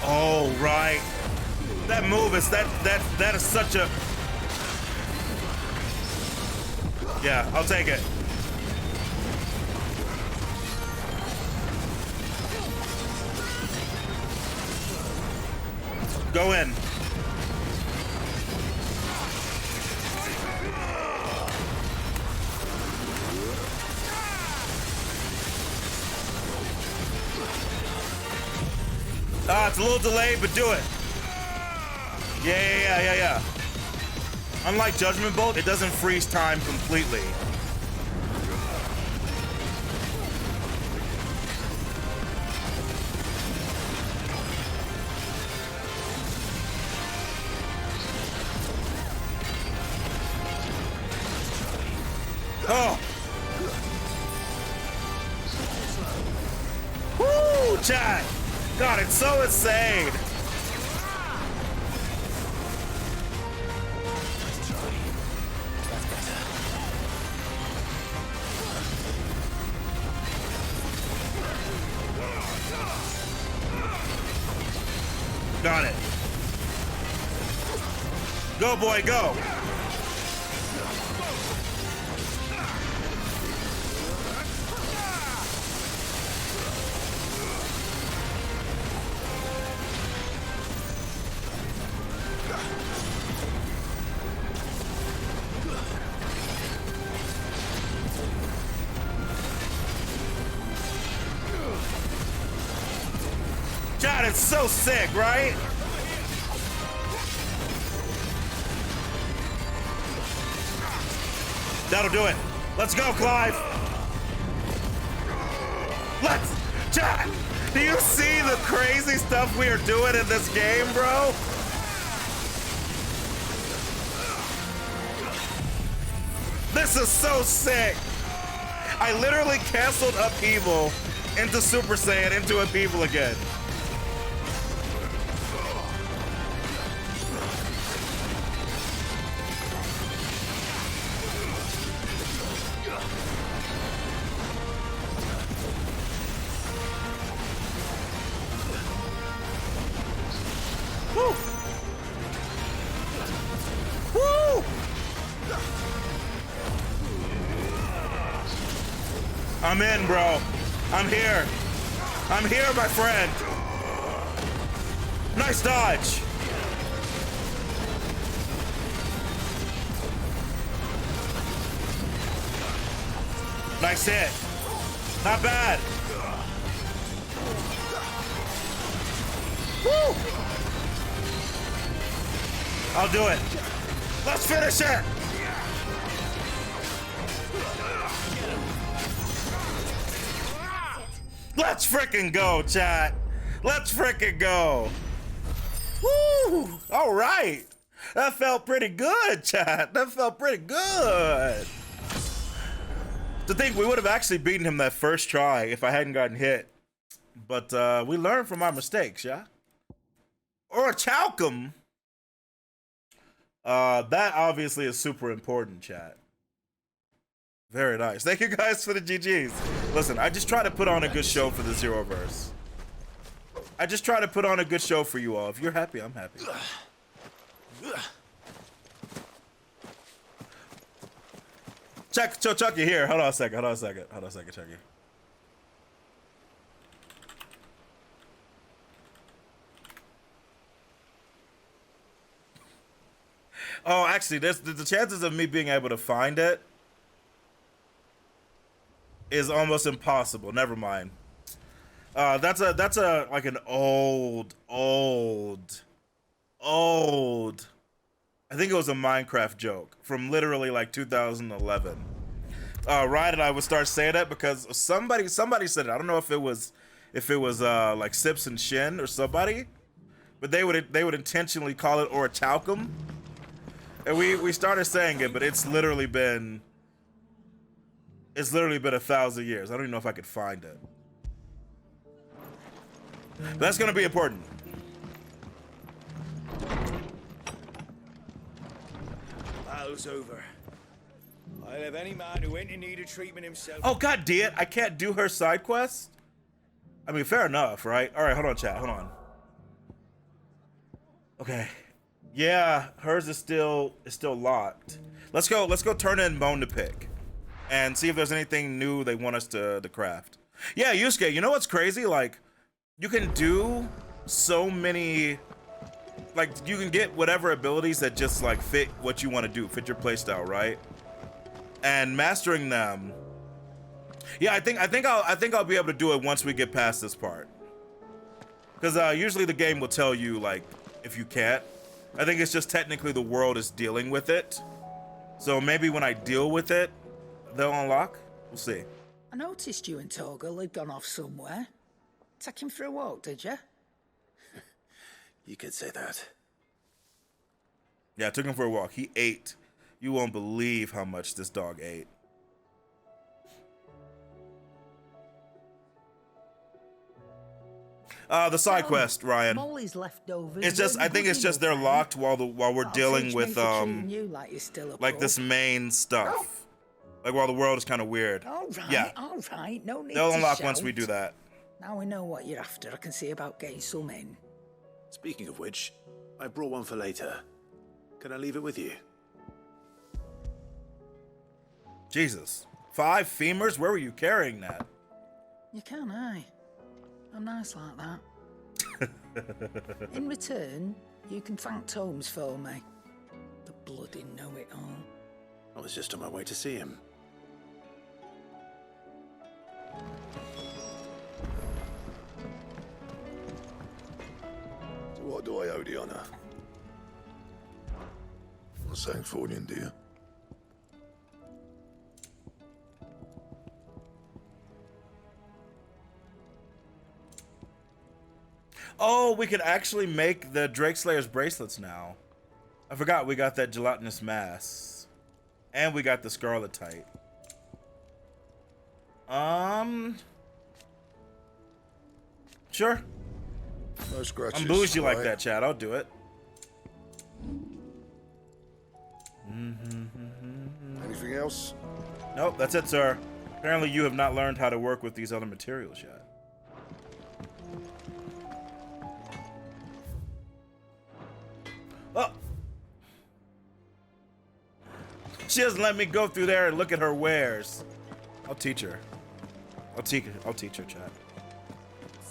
A: Oh, right. That move is that is such a... Yeah, I'll take it. Go in. Ah, it's a little delayed, but do it. Yeah. Unlike Judgment Bolt, it doesn't freeze time completely. Oh. Woo, chat. God, it's so insane. Got it. Go, boy, go. God, it's so sick, right? That'll do it. Let's go, Clive. Let's chat. Do you see the crazy stuff we are doing in this game, bro? This is so sick. I literally canceled Upheaval into Super Saiyan into Upheaval again. I'm in, bro. I'm here. I'm here, my friend. Nice dodge. Nice hit. Not bad. Woo! I'll do it. Let's finish it. Let's frickin' go, chat. Let's frickin' go. Woo! All right. That felt pretty good, chat. That felt pretty good. To think we would have actually beaten him that first try if I hadn't gotten hit. But we learned from our mistakes, yeah? Or a Chalcom. That obviously is super important, chat. Very nice. Thank you guys for the GGs. Listen, I just try to put on a good show for the Zeroverse. I just try to put on a good show for you all. If you're happy, I'm happy. Chucky, here. Hold on a second, Chucky. Oh, actually, the chances of me being able to find it is almost impossible. Never mind. That's a like an old. I think it was a Minecraft joke from literally like 2011. Ryan and I would start saying that because somebody said it. I don't know if it was like Sips and Shin or somebody, but they would intentionally call it Orichalcum, and we started saying it, but it's literally been 1,000 years. I don't even know if I could find it. But that's gonna be important.
K: Battle's over. I'll have any man who ain't in need of treatment himself.
A: Oh god damn it! I can't do her side quest. I mean, fair enough, right? All right, hold on, chat. Hold on. Okay. Yeah, hers is still locked. Let's go turn in Bone to Pick and see if there's anything new they want us to craft. Yeah, Yusuke, you know what's crazy? Like, you can do so many, like, you can get whatever abilities that just like fit what you want to do, fit your playstyle, right? And mastering them. Yeah, I think I'll be able to do it once we get past this part. Because usually the game will tell you like if you can't. I think it's just technically the world is dealing with it. So maybe when I deal with it, they'll unlock. We'll see.
L: I noticed you and Torgal had gone off somewhere. Take him for a walk, did you?
B: You could say that.
A: Yeah, I took him for a walk. He ate. You won't believe how much this dog ate. The side quest, Ryan.
L: Molly's leftovers.
A: It's just, I think it's just they're locked while we're dealing with like this main stuff. Like while the world is kind of weird.
L: All right,
A: yeah.
L: all right. No need
A: They'll
L: to
A: unlock
L: shout.
A: once we do that.
L: Now we know what you're after. I can see about getting some in.
B: Speaking of which, I brought one for later. Can I leave it with you?
A: Jesus. 5 femurs? Where were you carrying that?
L: You can, aye. I'm nice like that. In return, you can thank Tomes for me. The bloody know-it-all.
B: I was just on my way to see him.
M: So what do I owe the honor? Well, thanks for you, dear.
A: Oh, we can actually make the Drake Slayer's bracelets now. I forgot we got that gelatinous mass. And we got the Scarletite. Sure.
M: No scratches.
A: I'm bougie like
M: right?
A: that, Chad. I'll do it.
M: Anything else?
A: Nope, that's it, sir. Apparently you have not learned how to work with these other materials yet. Oh! She doesn't let me go through there and look at her wares. I'll teach her. I'll teach her, chat.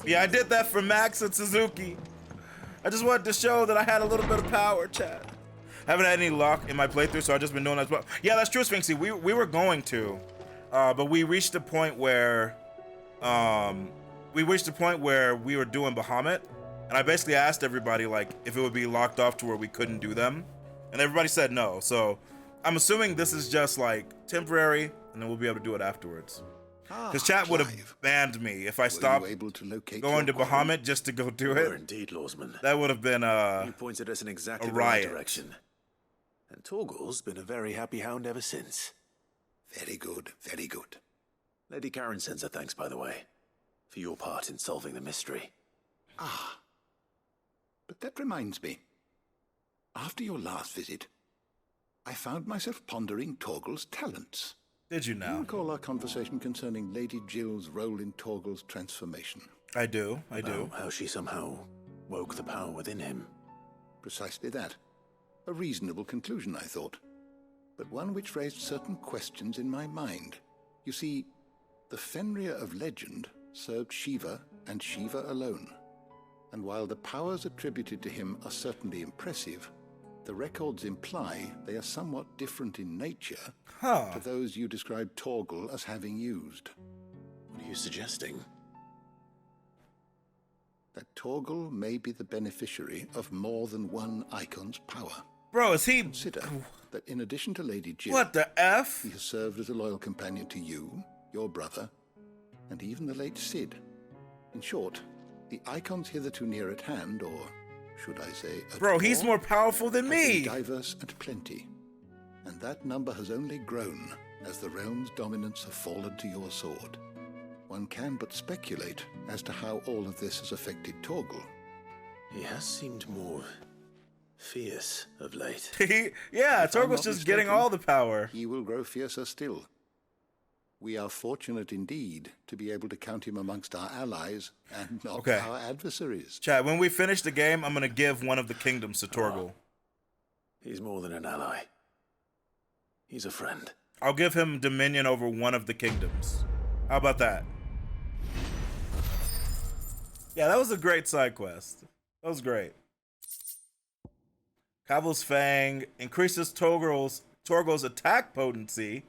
A: Yeah, I did that for Max and Suzuki. I just wanted to show that I had a little bit of power, chat. Haven't had any luck in my playthrough, so I've just been doing that as well. Yeah, that's true, Sphinxy. We were going to, but we reached a point where, we were doing Bahamut, and I basically asked everybody like if it would be locked off to where we couldn't do them, and everybody said no. So I'm assuming this is just like temporary, and then we'll be able to do it afterwards. Because chat would have banned me if I stopped going to Bahamut just to go do it.
B: Indeed, Lawsman.
A: That would have been
B: You pointed us in exactly
A: a
B: the right
A: riot.
B: direction. And Torgal's been a very happy hound ever since.
M: Very good, very good.
B: Lady Karen sends her thanks, by the way, for your part in solving the mystery.
M: Ah. But that reminds me. After your last visit, I found myself pondering Torgal's talents.
A: Did you
M: Do
A: now?
M: you recall our conversation concerning Lady Jill's role in Torgal's transformation?
A: I do. I do.
B: How she somehow woke the power within him.
M: Precisely that. A reasonable conclusion, I thought, but one which raised certain questions in my mind. You see, the Fenrir of legend served Shiva and Shiva alone. And while the powers attributed to him are certainly impressive, the records imply they are somewhat different in nature
A: Huh.
M: to those you described Torgal as having used.
B: What are you suggesting?
M: That Torgal may be the beneficiary of more than one icon's power.
A: Bro, is he...
M: Consider that in addition to Lady Jill...
A: What the F?
M: He has served as a loyal companion to you, your brother, and even the late Cid. In short, the icons hitherto near at hand, or should I say...
A: Bro, he's more powerful than me!
M: Diverse and plenty. And that number has only grown as the realm's dominance have fallen to your sword. One can but speculate as to how all of this has affected Torgal.
B: He has seemed more fierce of late.
A: Yeah, Torgal's just getting all the power.
M: He will grow fiercer still. We are fortunate indeed to be able to count him amongst our allies and not our adversaries.
A: Chat, when we finish the game, I'm going to give one of the kingdoms to Torgal.
B: He's more than an ally. He's a friend.
A: I'll give him dominion over one of the kingdoms. How about that? Yeah, that was a great side quest. That was great. Caval's Fang increases Torgal's attack potency.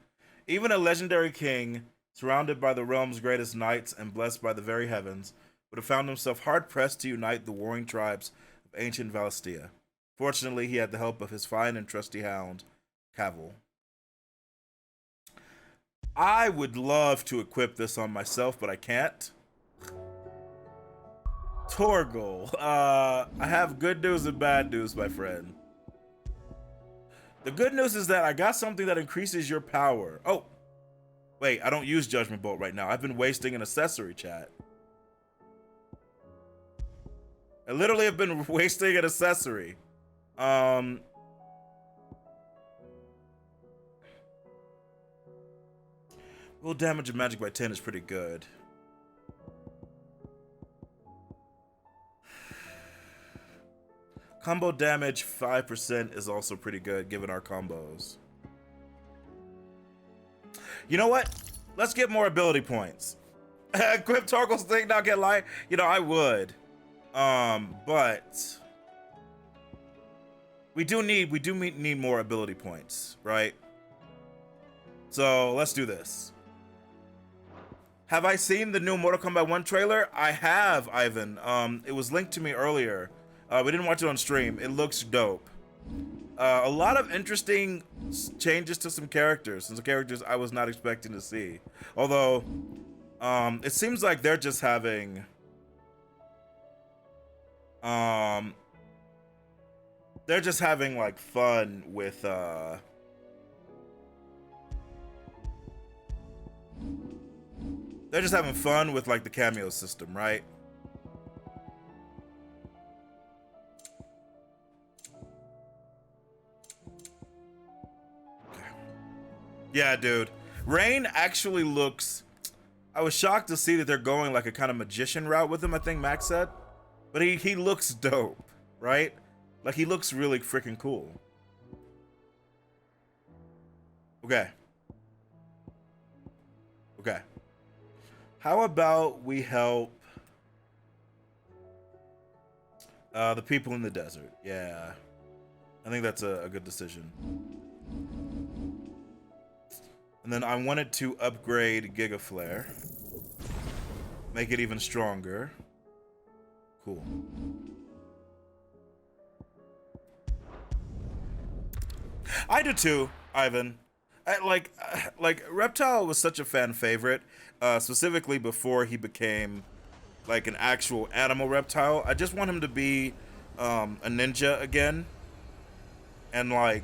A: Even a legendary king, surrounded by the realm's greatest knights and blessed by the very heavens, would have found himself hard-pressed to unite the warring tribes of ancient Valistia. Fortunately, he had the help of his fine and trusty hound, Caval. I would love to equip this on myself, but I can't. Torgal. I have good news and bad news, my friend. The good news is that I got something that increases your power. Oh, wait, I don't use Judgment Bolt right now. I've been wasting an accessory, chat. I literally have been wasting an accessory. Will damage of magic by 10 is pretty good. Combo damage 5% is also pretty good given our combos. You know what? Let's get more ability points. Equip Torgal's thing, not get light. You know, I would. But we do need more ability points, right? So let's do this. Have I seen the new Mortal Kombat 1 trailer? I have, Ivan. It was linked to me earlier. We didn't watch it on stream. It looks dope. A lot of interesting changes to some characters. Some characters I was not expecting to see. Although, it seems like they're just having... they're just having, like, fun with, they're just having fun with, like, the cameo system, right? Yeah, dude. Rain actually looks... I was shocked to see that they're going like a kind of magician route with him, I think Max said. But he looks dope, right? Like, he looks really freaking cool. Okay. Okay. How about we help the people in the desert? Yeah. I think that's a good decision. And then I wanted to upgrade Giga Flare. Make it even stronger. Cool. I do too, Ivan. Like Reptile was such a fan favorite, specifically before he became like an actual animal reptile. I just want him to be a ninja again, and like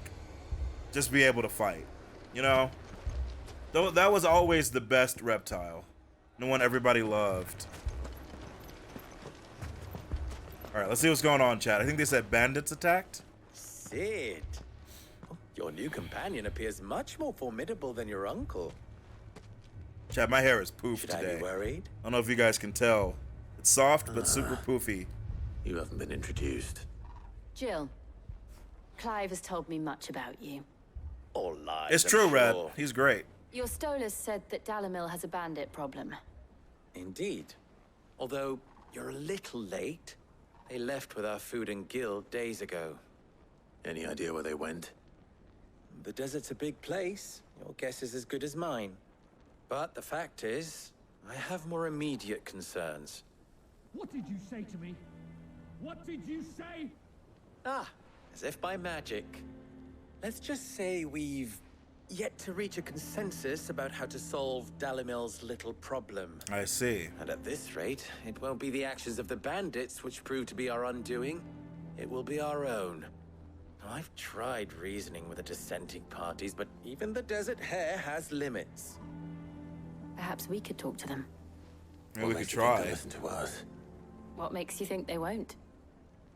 A: just be able to fight, you know? Though that was always the best reptile, the one everybody loved. All right, let's see what's going on, chat. I think they said bandits attacked.
N: Cid, your new companion appears much more formidable than your uncle.
A: Chat, my hair is poofed
N: Should
A: today.
N: I be worried?
A: I don't know if you guys can tell. It's soft, but super poofy.
B: You haven't been introduced.
D: Jill, Clive has told me much about you.
N: All lies.
A: It's
N: I'm
A: true,
N: sure.
A: Red. He's great.
D: Your Stolas said that Dalamil has a bandit problem.
N: Indeed. Although you're a little late. They left with our food and guild days ago.
B: Any idea where they went?
N: The desert's a big place. Your guess is as good as mine. But the fact is, I have more immediate concerns.
O: What did you say to me? What did you say?
N: Ah, as if by magic. Let's just say we've yet to reach a consensus about how to solve Dalimil's little problem.
A: I see.
N: And at this rate, it won't be the actions of the bandits which prove to be our undoing. It will be our own. I've tried reasoning with the dissenting parties, but even the Desert Hare has limits.
D: Perhaps we could talk to them.
A: Maybe we could try.
B: Listen to us.
D: What makes you think they won't?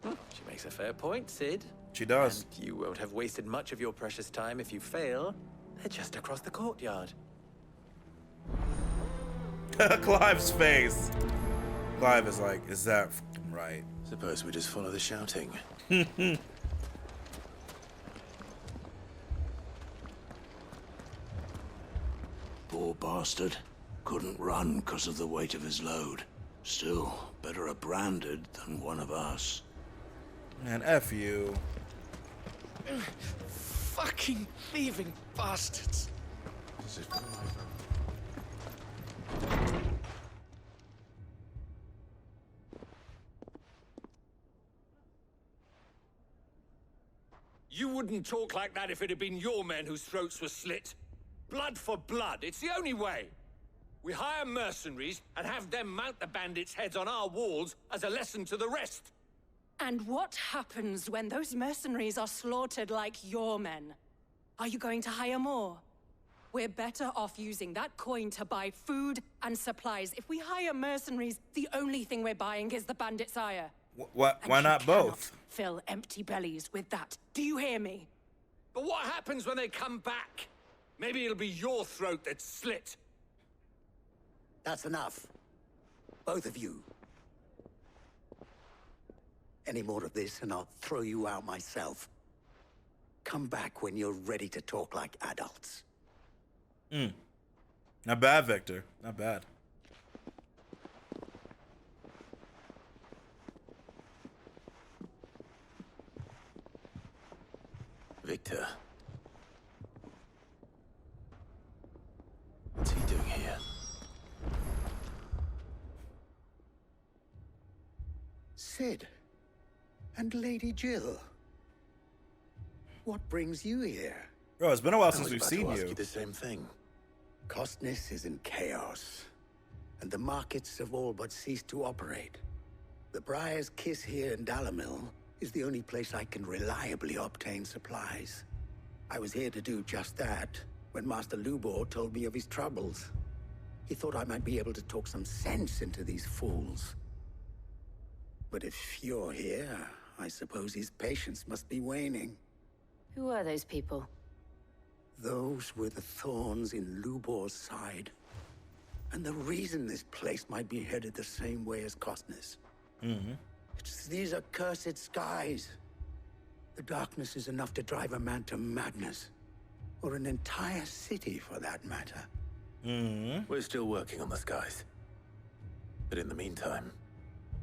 N: She makes a fair point, Sid.
A: She does.
N: And you won't have wasted much of your precious time if you fail. They're just across the courtyard.
A: Clive's face. Clive is like, is that right?
B: Suppose we just follow the shouting.
P: Poor bastard. Couldn't run because of the weight of his load. Still, better a branded than one of us.
A: Man, F you.
O: Fucking thieving bastards.
Q: You wouldn't talk like that if it had been your men whose throats were slit. Blood for blood, it's the only way. We hire mercenaries and have them mount the bandits' heads on our walls as a lesson to the rest.
H: And what happens when those mercenaries are slaughtered like your men? Are you going to hire more? We're better off using that coin to buy food and supplies. If we hire mercenaries, the only thing we're buying is the bandits' ire.
A: Why not both?
H: Fill empty bellies with that. Do you hear me?
Q: But what happens when they come back? Maybe it'll be your throat that's slit.
R: That's enough. Both of you. Any more of this and I'll throw you out myself. Come back when you're ready to talk like adults.
A: Not bad, Victor. Not bad.
B: Victor. What's he doing here?
R: Sid. And Lady Jill. What brings you here?
A: Bro, it's been a while since we've seen
B: ask
A: you.
B: The same thing.
R: Costness is in chaos, and the markets have all but ceased to operate. The Briar's Kiss here in Dalimil is the only place I can reliably obtain supplies. I was here to do just that when Master Lubor told me of his troubles. He thought I might be able to talk some sense into these fools. But if you're here, I suppose his patience must be waning.
D: Who are those people?
R: Those were the thorns in Lubor's side. And the reason this place might be headed the same way as Costness. It's these accursed skies. The darkness is enough to drive a man to madness. Or an entire city, for that matter.
B: We're still working on the skies. But in the meantime,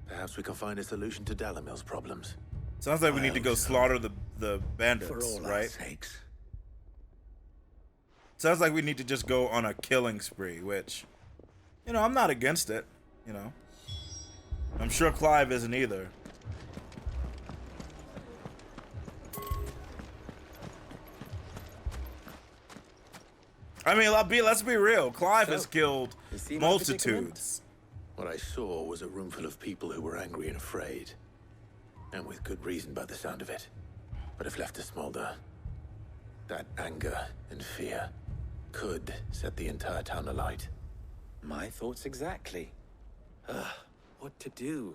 B: perhaps we can find a solution to Dalimil's problems.
A: Sounds like we need to go slaughter the bandits,
R: For all our
A: right?
R: sakes.
A: Sounds like we need to just go on a killing spree, which, you know, I'm not against it, you know. I'm sure Clive isn't either. I mean, let's be real. Clive has killed multitudes.
B: What I saw was a room full of people who were angry and afraid. And with good reason by the sound of it. But if left to smolder, that anger and fear could set the entire town alight.
N: My thoughts exactly. What to do?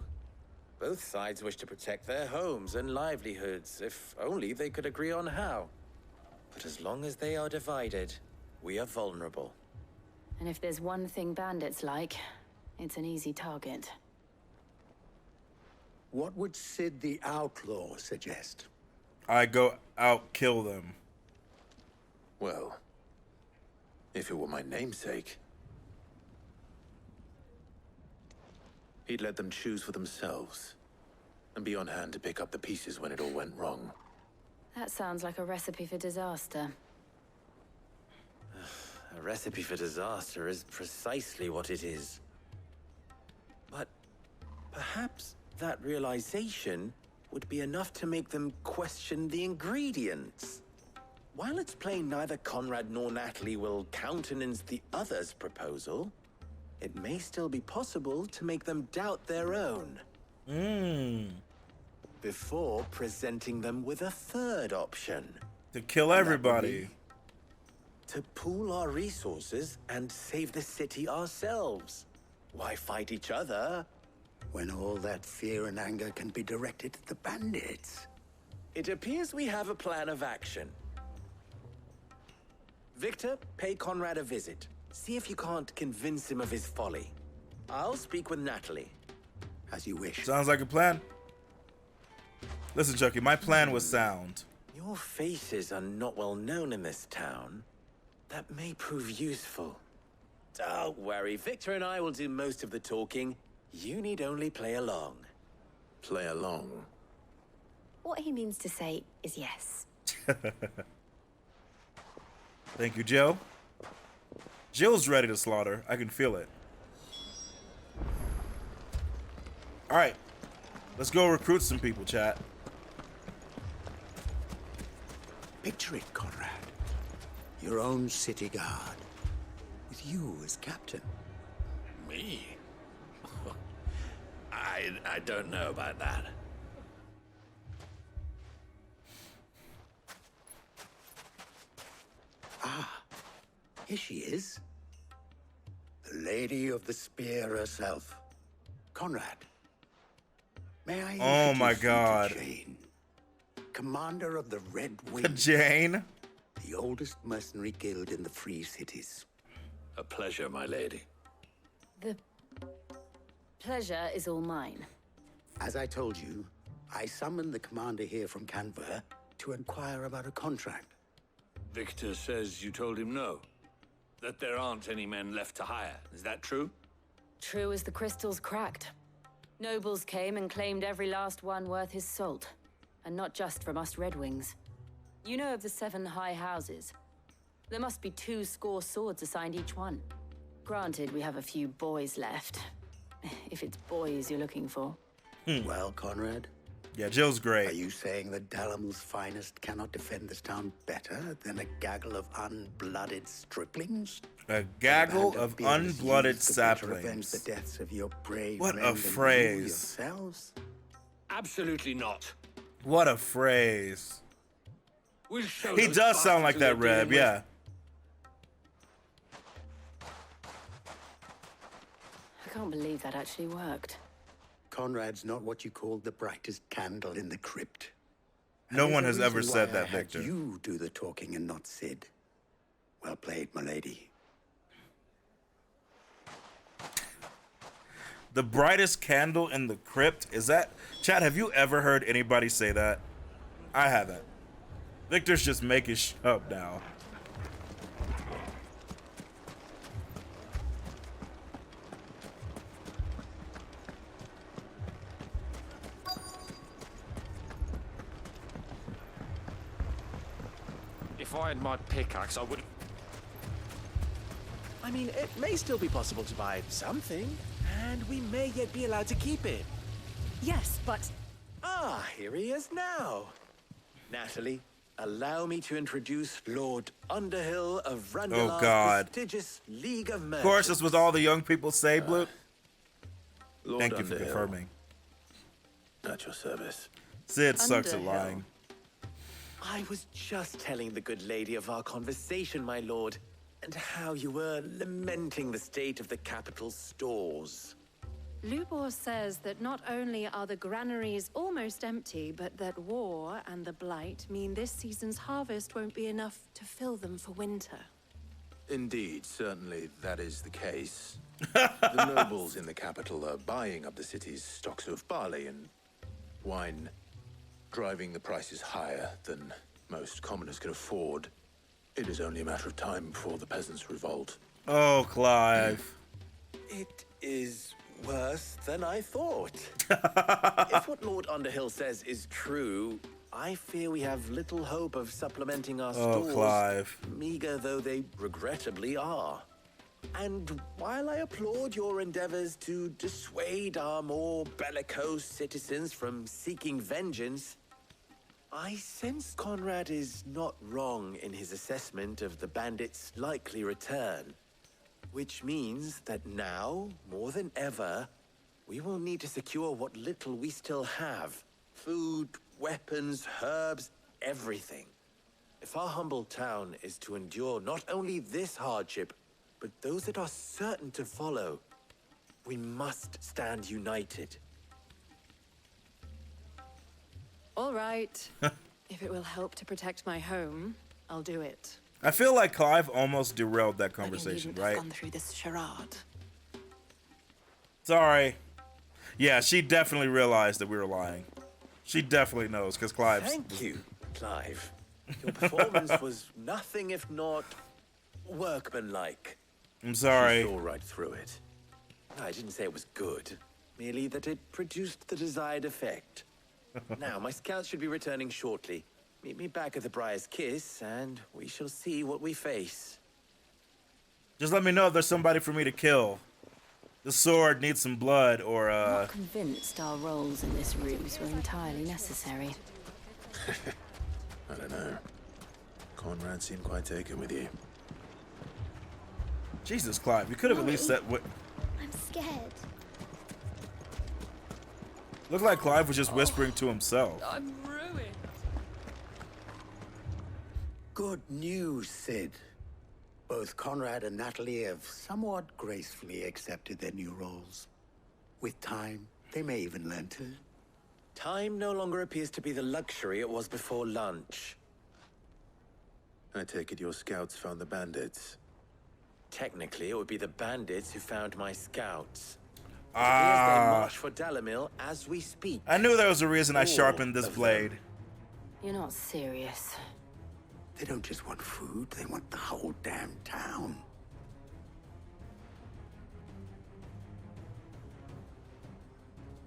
N: Both sides wish to protect their homes and livelihoods, if only they could agree on how. But as long as they are divided, we are vulnerable.
D: And if there's one thing bandits like, it's an easy target.
R: What would Sid the Outlaw suggest?
A: I go out, kill them.
B: Well, if it were my namesake, he'd let them choose for themselves and be on hand to pick up the pieces when it all went wrong.
D: That sounds like a recipe for disaster.
N: A recipe for disaster is precisely what it is. But perhaps that realization would be enough to make them question the ingredients. While it's plain neither Conrad nor Natalie will countenance the other's proposal, it may still be possible to make them doubt their own. Before presenting them with a third option.
A: To kill everybody.
N: To pool our resources and save the city ourselves. Why fight each other
R: when all that fear and anger can be directed at the bandits?
N: It appears we have a plan of action. Victor, pay Conrad a visit. See if you can't convince him of his folly. I'll speak with Natalie.
R: As you wish.
A: Sounds like a plan. Listen, Chucky, my plan was sound.
N: Your faces are not well known in this town. That may prove useful. Don't worry, Victor and I will do most of the talking. You need only play along.
B: Play along?
D: What he means to say is yes.
A: Thank you, Jill. Jill's ready to slaughter. I can feel it. All right. Let's go recruit some people, chat.
R: Picture it, Conrad. Your own city guard. With you as captain.
P: Me? I don't know about that.
R: Ah, here she is. The Lady of the Spear herself. Conrad. May I
A: Oh my
R: introduce you to
A: God.
R: Jane, commander of the Red Wings.
A: Jane?
R: The oldest mercenary guild in the Free Cities.
P: A pleasure, my lady.
D: The pleasure is all mine.
R: As I told you, I summoned the commander here from Canver to inquire about a contract.
P: Victor says you told him no. That there aren't any men left to hire. Is that true?
D: True as the crystals cracked. Nobles came and claimed every last one worth his salt. And not just from us Red Wings. You know of the 7 high houses. There must be 2 swords assigned each one. Granted, we have a few boys left. If it's boys you're looking for.
R: Well, Conrad?
A: Yeah, Jill's great.
R: Are you saying that Dalamel's finest cannot defend this town better than a gaggle of unblooded striplings?
A: A gaggle of unblooded
R: To
A: saplings.
R: avenge the deaths of your brave
A: What
R: men
A: a
R: and you
A: phrase.
R: yourselves?
Q: Absolutely not.
A: What a phrase.
Q: We'll show
A: He
Q: those
A: does sound like
Q: bastards
A: that,
Q: who they're
A: Reb,
Q: dealing
A: yeah.
D: I can't believe that actually worked.
R: Conrad's not what you called the brightest candle in the crypt.
A: No
R: And
A: one
R: there's
A: has
R: a
A: ever
R: reason
A: said
R: why I
A: that,
R: had
A: Victor.
R: You do the talking and not Sid. Well played, my lady.
A: The brightest candle in the crypt? Is that... Chad, have you ever heard anybody say that? I haven't. Victor's just making shit up now.
Q: If I had my pickaxe, I would...
J: I mean, it may still be possible to buy something, and we may yet be allowed to keep it.
H: Yes, but...
N: Ah, here he is now. Natalie, allow me to introduce Lord Underhill of Randall's
A: God.
N: prestigious League of
A: Of
N: Merchants.
A: course, this was all the young people say, Blue.
B: Lord
A: Thank you for
B: Underhill.
A: confirming.
B: At your service.
A: Sid sucks at
N: Underhill.
A: lying.
N: I was just telling the good lady of our conversation, my lord, and how you were lamenting the state of the capital's stores.
H: Lubor says that not only are the granaries almost empty, but that war and the blight mean this season's harvest won't be enough to fill them for winter.
B: Indeed, certainly that is the case. The nobles in the capital are buying up the city's stocks of barley and wine, driving the prices higher than most commoners can afford. It is only a matter of time before the peasants revolt.
A: Oh, Clive.
N: It is worse than I thought. If what Lord Underhill says is true, I fear we have little hope of supplementing our
A: Oh,
N: stores,
A: Clive.
N: meager though they regrettably are. And while I applaud your endeavors to dissuade our more bellicose citizens from seeking vengeance, I sense Conrad is not wrong in his assessment of the bandits' likely return. Which means that now, more than ever, we will need to secure what little we still have. Food, weapons, herbs, everything. If our humble town is to endure not only this hardship, but those that are certain to follow, we must stand united.
H: All right. If it will help to protect my home, I'll do it.
A: I feel like Clive almost derailed that conversation,
H: But you needn't
A: right?
H: have gone through this charade.
A: Sorry. Yeah, she definitely realized that we were lying. She definitely knows, because Clive...
N: Thank you, Clive. Your performance was nothing if not workmanlike.
A: I'm sorry.
N: You saw right through it. I didn't say it was good, merely that it produced the desired effect. Now, my scouts should be returning shortly. Meet me back at the Briar's Kiss, and we shall see what we face.
A: Just let me know if there's somebody for me to kill. The sword needs some blood, or
D: Not convinced our roles in this ruse were entirely necessary.
B: I don't know. Conrad seemed quite taken with you.
A: Jesus, Clive, you could have at least said what...
S: I'm scared.
A: Looked like Clive was just whispering to himself.
H: I'm ruined.
R: Good news, Sid. Both Conrad and Natalie have somewhat gracefully accepted their new roles. With time, they may even learn to.
N: Time no longer appears to be the luxury it was before lunch.
B: I take it your scouts found the bandits.
N: Technically, it would be the bandits who found my scouts. It appears they march for Dalamil as we speak.
A: I knew there was a reason I sharpened this blade.
D: You're not serious.
R: They don't just want food, they want the whole damn town.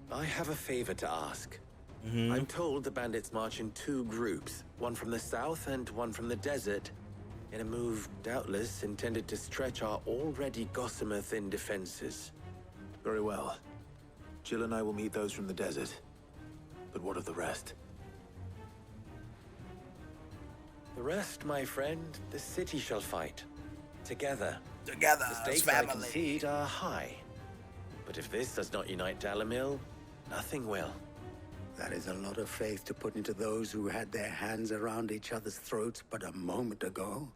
N: I have a favor to ask. I'm told the bandits march in two groups, one from the south and one from the desert, in a move doubtless intended to stretch our already gossamer-thin defenses.
B: Very well. Jill and I will meet those from the desert. But what of the rest?
N: The rest, my friend, the city shall fight. Together.
A: Together,
N: The stakes, I concede, are high. But if this does not unite Dalamil, nothing will.
R: That is a lot of faith to put into those who had their hands around each other's throats but a moment ago.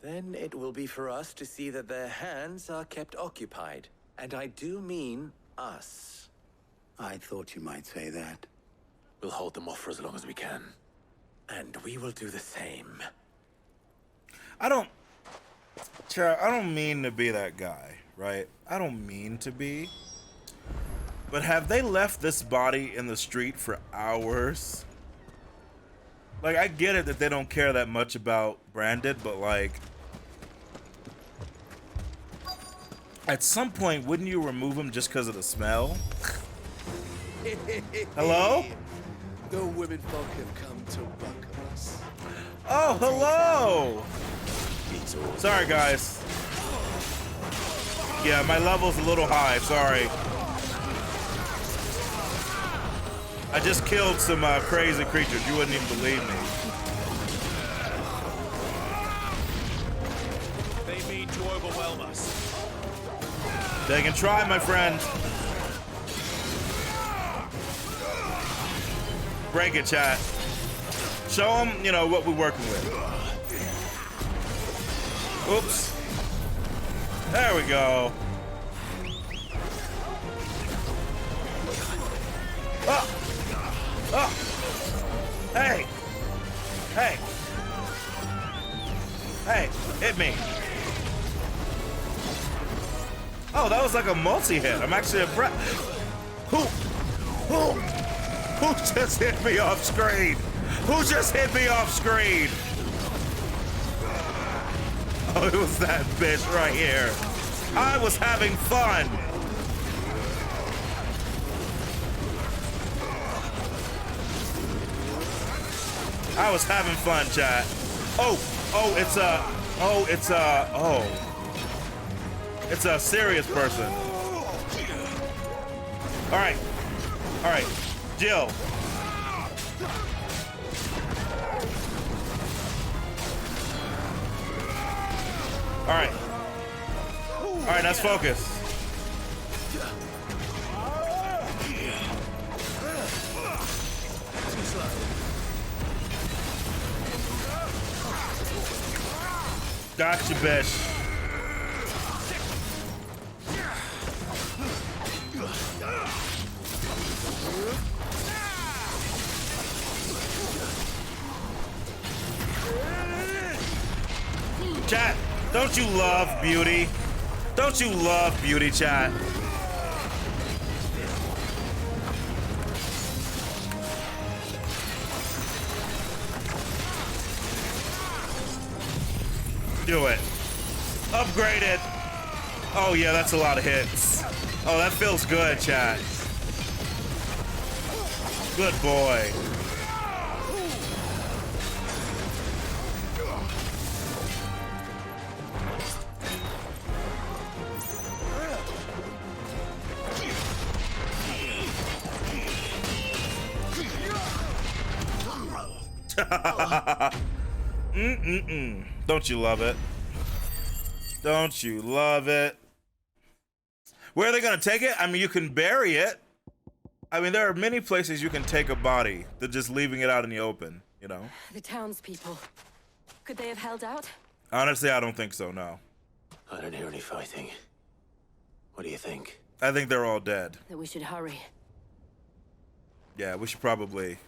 N: Then it will be for us to see that their hands are kept occupied. And I do mean us.
R: I thought you might say that.
B: We'll hold them off for as long as we can.
N: And we will do the same.
A: I don't mean to be that guy, right? I don't mean to be. But have they left this body in the street for hours? Like, I get it that they don't care that much about Branded, but like... At some point, wouldn't you remove him just because of the smell? Hello?
J: The women folk have come to welcome us.
A: Oh, hello! Sorry, guys. Yeah, my level's a little high, sorry. I just killed some crazy creatures. You wouldn't even believe me.
J: They mean to overwhelm us.
A: They can try, my friend. Break it, chat. Show them, you know, what we're working with. Oops. There we go. Oh. Oh. Hey. Hey. Hey, hit me. Oh, that was like a multi-hit. I'm actually impressed. Who just hit me off screen? Who just hit me off screen? Oh, it was that bitch right here. I was having fun. I was having fun, chat. It's a serious person. All right, Jill. All right, let's focus. Gotcha, Bish. Chat, don't you love beauty? Don't you love beauty, chat? Do it. Upgrade it. Oh yeah, that's a lot of hits. Oh, that feels good, chat. Good boy. Don't you love it? Don't you love it? Where are they gonna take it? I mean, you can bury it. I mean, there are many places you can take a body than just leaving it out in the open, you know?
D: The townspeople. Could they have held out?
A: Honestly, I don't think so, no.
B: I don't hear any fighting. What do you think?
A: I think they're all dead.
D: That we should hurry.
A: Yeah, we should probably...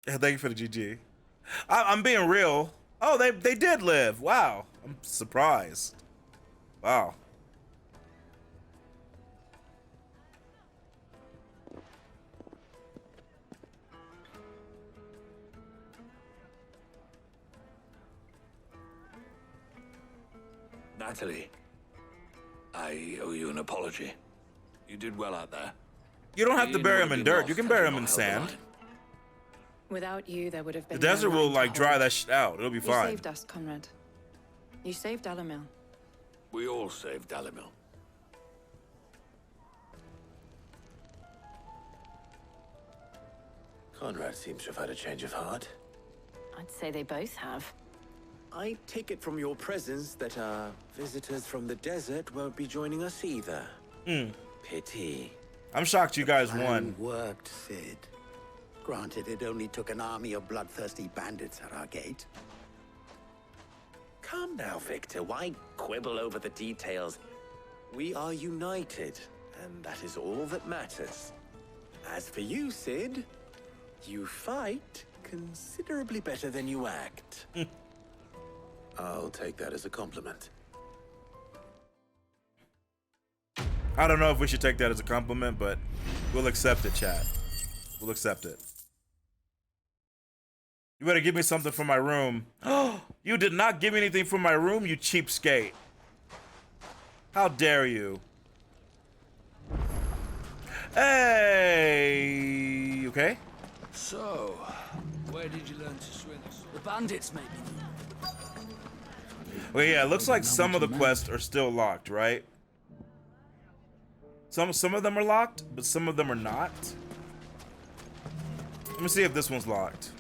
A: Yeah, thank you for the GG. I'm being real. Oh, they did live. Wow. I'm surprised. Wow.
P: Natalie, I owe you an apology. You did well out there.
A: You don't have to bury them in dirt. You can bury them in sand.
C: Without you, there would have been
A: The desert
C: no
A: will,
C: line to
A: like, dry
C: hold.
A: that shit out. It'll be
C: You
A: fine.
C: saved us, Conrad. You saved Alamil.
P: We all saved Alamil.
B: Conrad seems to have had a change of heart.
D: I'd say they both have.
N: I take it from your presence that our visitors from the desert won't be joining us either. Pity.
A: I'm shocked you guys
R: Plan
A: won.
R: worked, Sid. Granted, it only took an army of bloodthirsty bandits at our gate.
N: Come now, Victor. Why quibble over the details? We are united, and that is all that matters. As for you, Sid, you fight considerably better than you act.
B: I'll take that as a compliment.
A: I don't know if we should take that as a compliment, but we'll accept it, chat. We'll accept it. You better give me something from my room. Oh, you did not give me anything from my room, you cheapskate. How dare you? Hey, okay?
O: So, where did you learn to swing a sword? The bandits, maybe.
A: Well, yeah, it looks like some of the quests are still locked, right? Some of them are locked, but some of them are not. Let me see if this one's locked.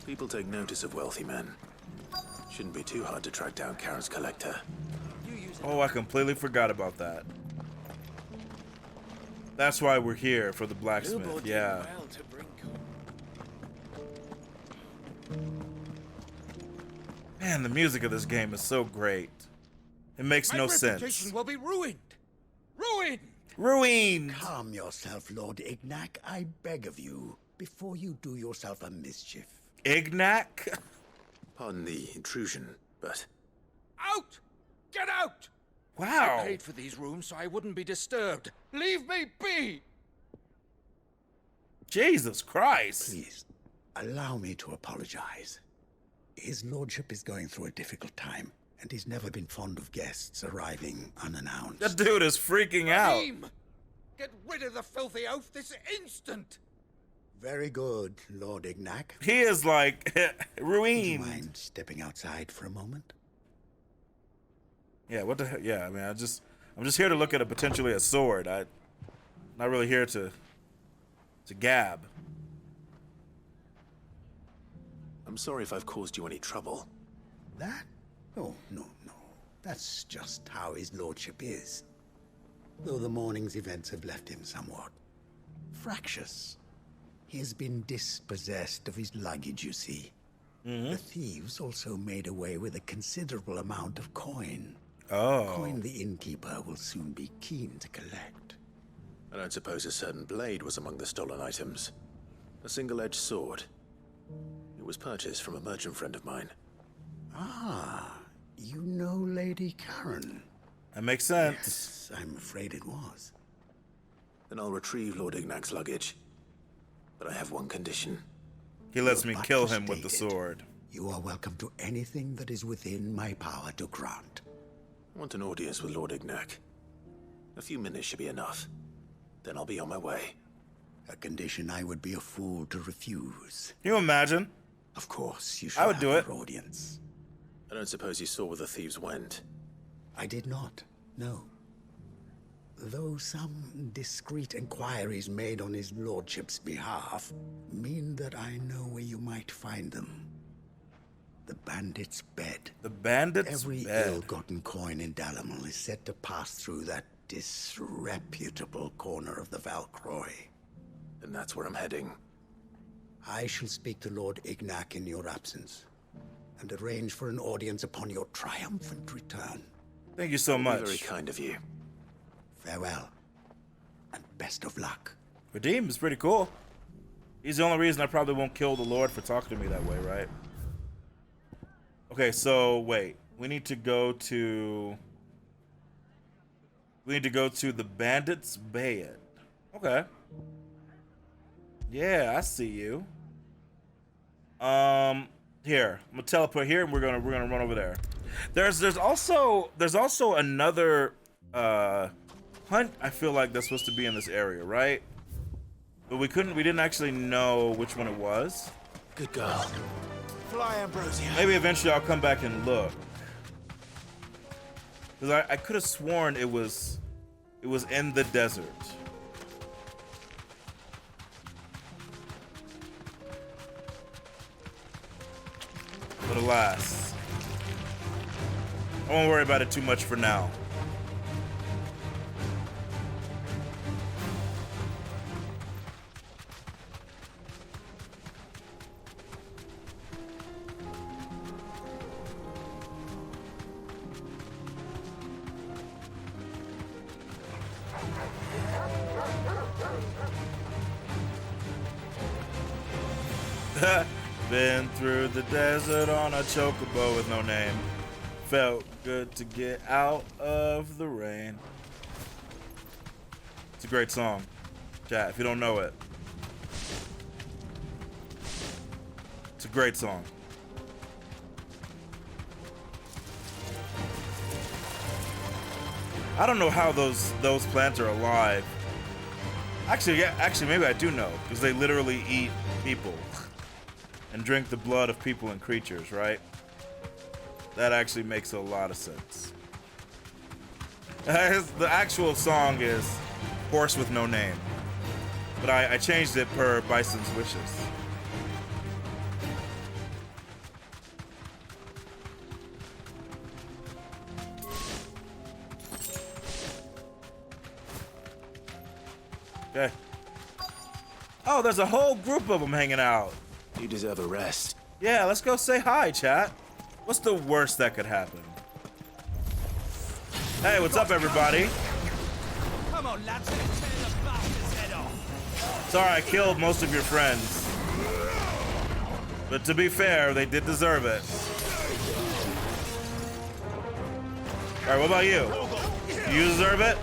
B: People take notice of wealthy men. Shouldn't be too hard to track down Karen's collector.
A: Oh, I completely forgot about that. That's why we're here, for the blacksmith, yeah. Man, the music of this game is so great. It makes no sense.
K: My reputation will be ruined. Ruined!
A: Ruined!
R: Calm yourself, Lord Ignac, I beg of you, before you do yourself a mischief.
A: Ignac?
B: Pardon the intrusion, but...
K: Out! Get out!
A: Wow.
K: I paid for these rooms so I wouldn't be disturbed. Leave me be!
A: Jesus Christ.
R: Please, allow me to apologize. His lordship is going through a difficult time, and he's never been fond of guests arriving unannounced.
A: That dude is freaking out.
K: Rahim!
R: Get rid of the filthy oaf this instant! Very good, Lord Ignac.
A: He is like ruined.
R: Would you mind stepping outside for a moment?
A: Yeah, what the hell? Yeah, I mean, I'm just here to look at potentially a sword. I'm not really here to gab.
B: I'm sorry if I've caused you any trouble.
R: That? Oh, no. That's just how his lordship is. Though the morning's events have left him somewhat fractious. He has been dispossessed of his luggage, you see. The thieves also made away with a considerable amount of coin.
A: Oh.
R: Coin the innkeeper will soon be keen to collect.
B: I don't suppose a certain blade was among the stolen items. A single-edged sword. It was purchased from a merchant friend of mine.
R: Ah, you know Lady Karen.
A: That makes sense.
R: Yes, I'm afraid it was.
B: Then I'll retrieve Lord Ignac's luggage. But I have one condition.
A: He lets me kill him with the sword.
R: You are welcome to anything that is within my power to grant.
B: I want an audience with Lord Ignac. A few minutes should be enough. Then I'll be on my way.
R: A condition I would be a fool to refuse.
A: Can you imagine?
R: Of course, you should
A: I would do it.
R: Your audience.
B: I don't suppose you saw where the thieves went.
R: I did not, no. Though some discreet inquiries made on his lordship's behalf mean that I know where you might find them. The bandit's bed.
A: The bandit's
R: Every
A: bed.
R: ill-gotten coin in Dalamil is said to pass through that disreputable corner of the Valcroy.
B: And that's where I'm heading.
R: I shall speak to Lord Ignac in your absence, and arrange for an audience upon your triumphant return.
A: Thank you so much.
B: Very kind of you.
R: Farewell, and best of luck.
A: Redeem is pretty cool. He's the only reason I probably won't kill the Lord for talking to me that way, right? Okay, so wait. We need to go to the bandit's bed. Okay. Yeah, I see you. Here, I'm gonna teleport here, and we're gonna run over there. There's also another hunt. I feel like that's supposed to be in this area, right? But we didn't actually know which one it was.
B: Good girl.
K: Fly, Ambrosia.
A: Maybe eventually I'll come back and look. Because I could have sworn it was in the desert. But alas, I won't worry about it too much for now. Been through the desert on a chocobo with no name. Felt good to get out of the rain. It's a great song. Chat, if you don't know it. It's a great song. I don't know how those plants are alive. Actually, maybe I do know, because they literally eat people and drink the blood of people and creatures, right? That actually makes a lot of sense. The actual song is Horse with No Name, but I changed it per Bison's wishes. Okay. Oh, there's a whole group of them hanging out.
B: You deserve a rest.
A: Yeah, let's go say hi, chat. What's the worst that could happen? Hey, what's up, everybody?
O: Come on, lads, let's tear the bastard's head off.
A: Sorry I killed most of your friends. But to be fair, they did deserve it. Alright, what about you? You deserve it?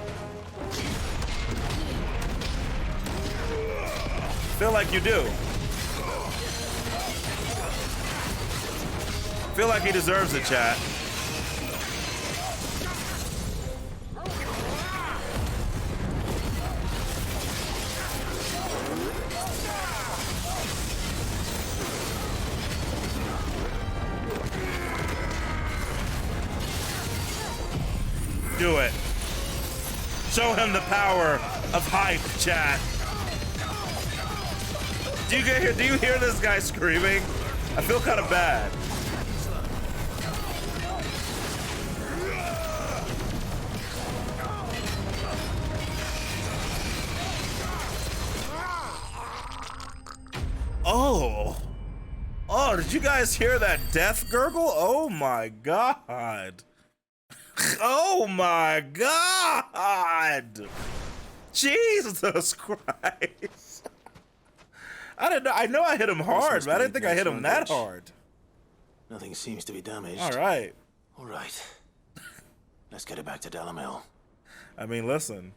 A: Feel like you do. Feel like he deserves it, chat. do it. Show him the power of hype, chat. Do you hear this guy screaming? I feel kind of bad. Oh, did you guys hear that death gurgle? Oh my god. Oh my god. Jesus Christ. I didn't know. I know I hit him hard, but I didn't think I hit him that hard.
B: Nothing seems to be damaged.
A: All right.
B: All right. Let's get it back to Dalamil.
A: I mean, listen.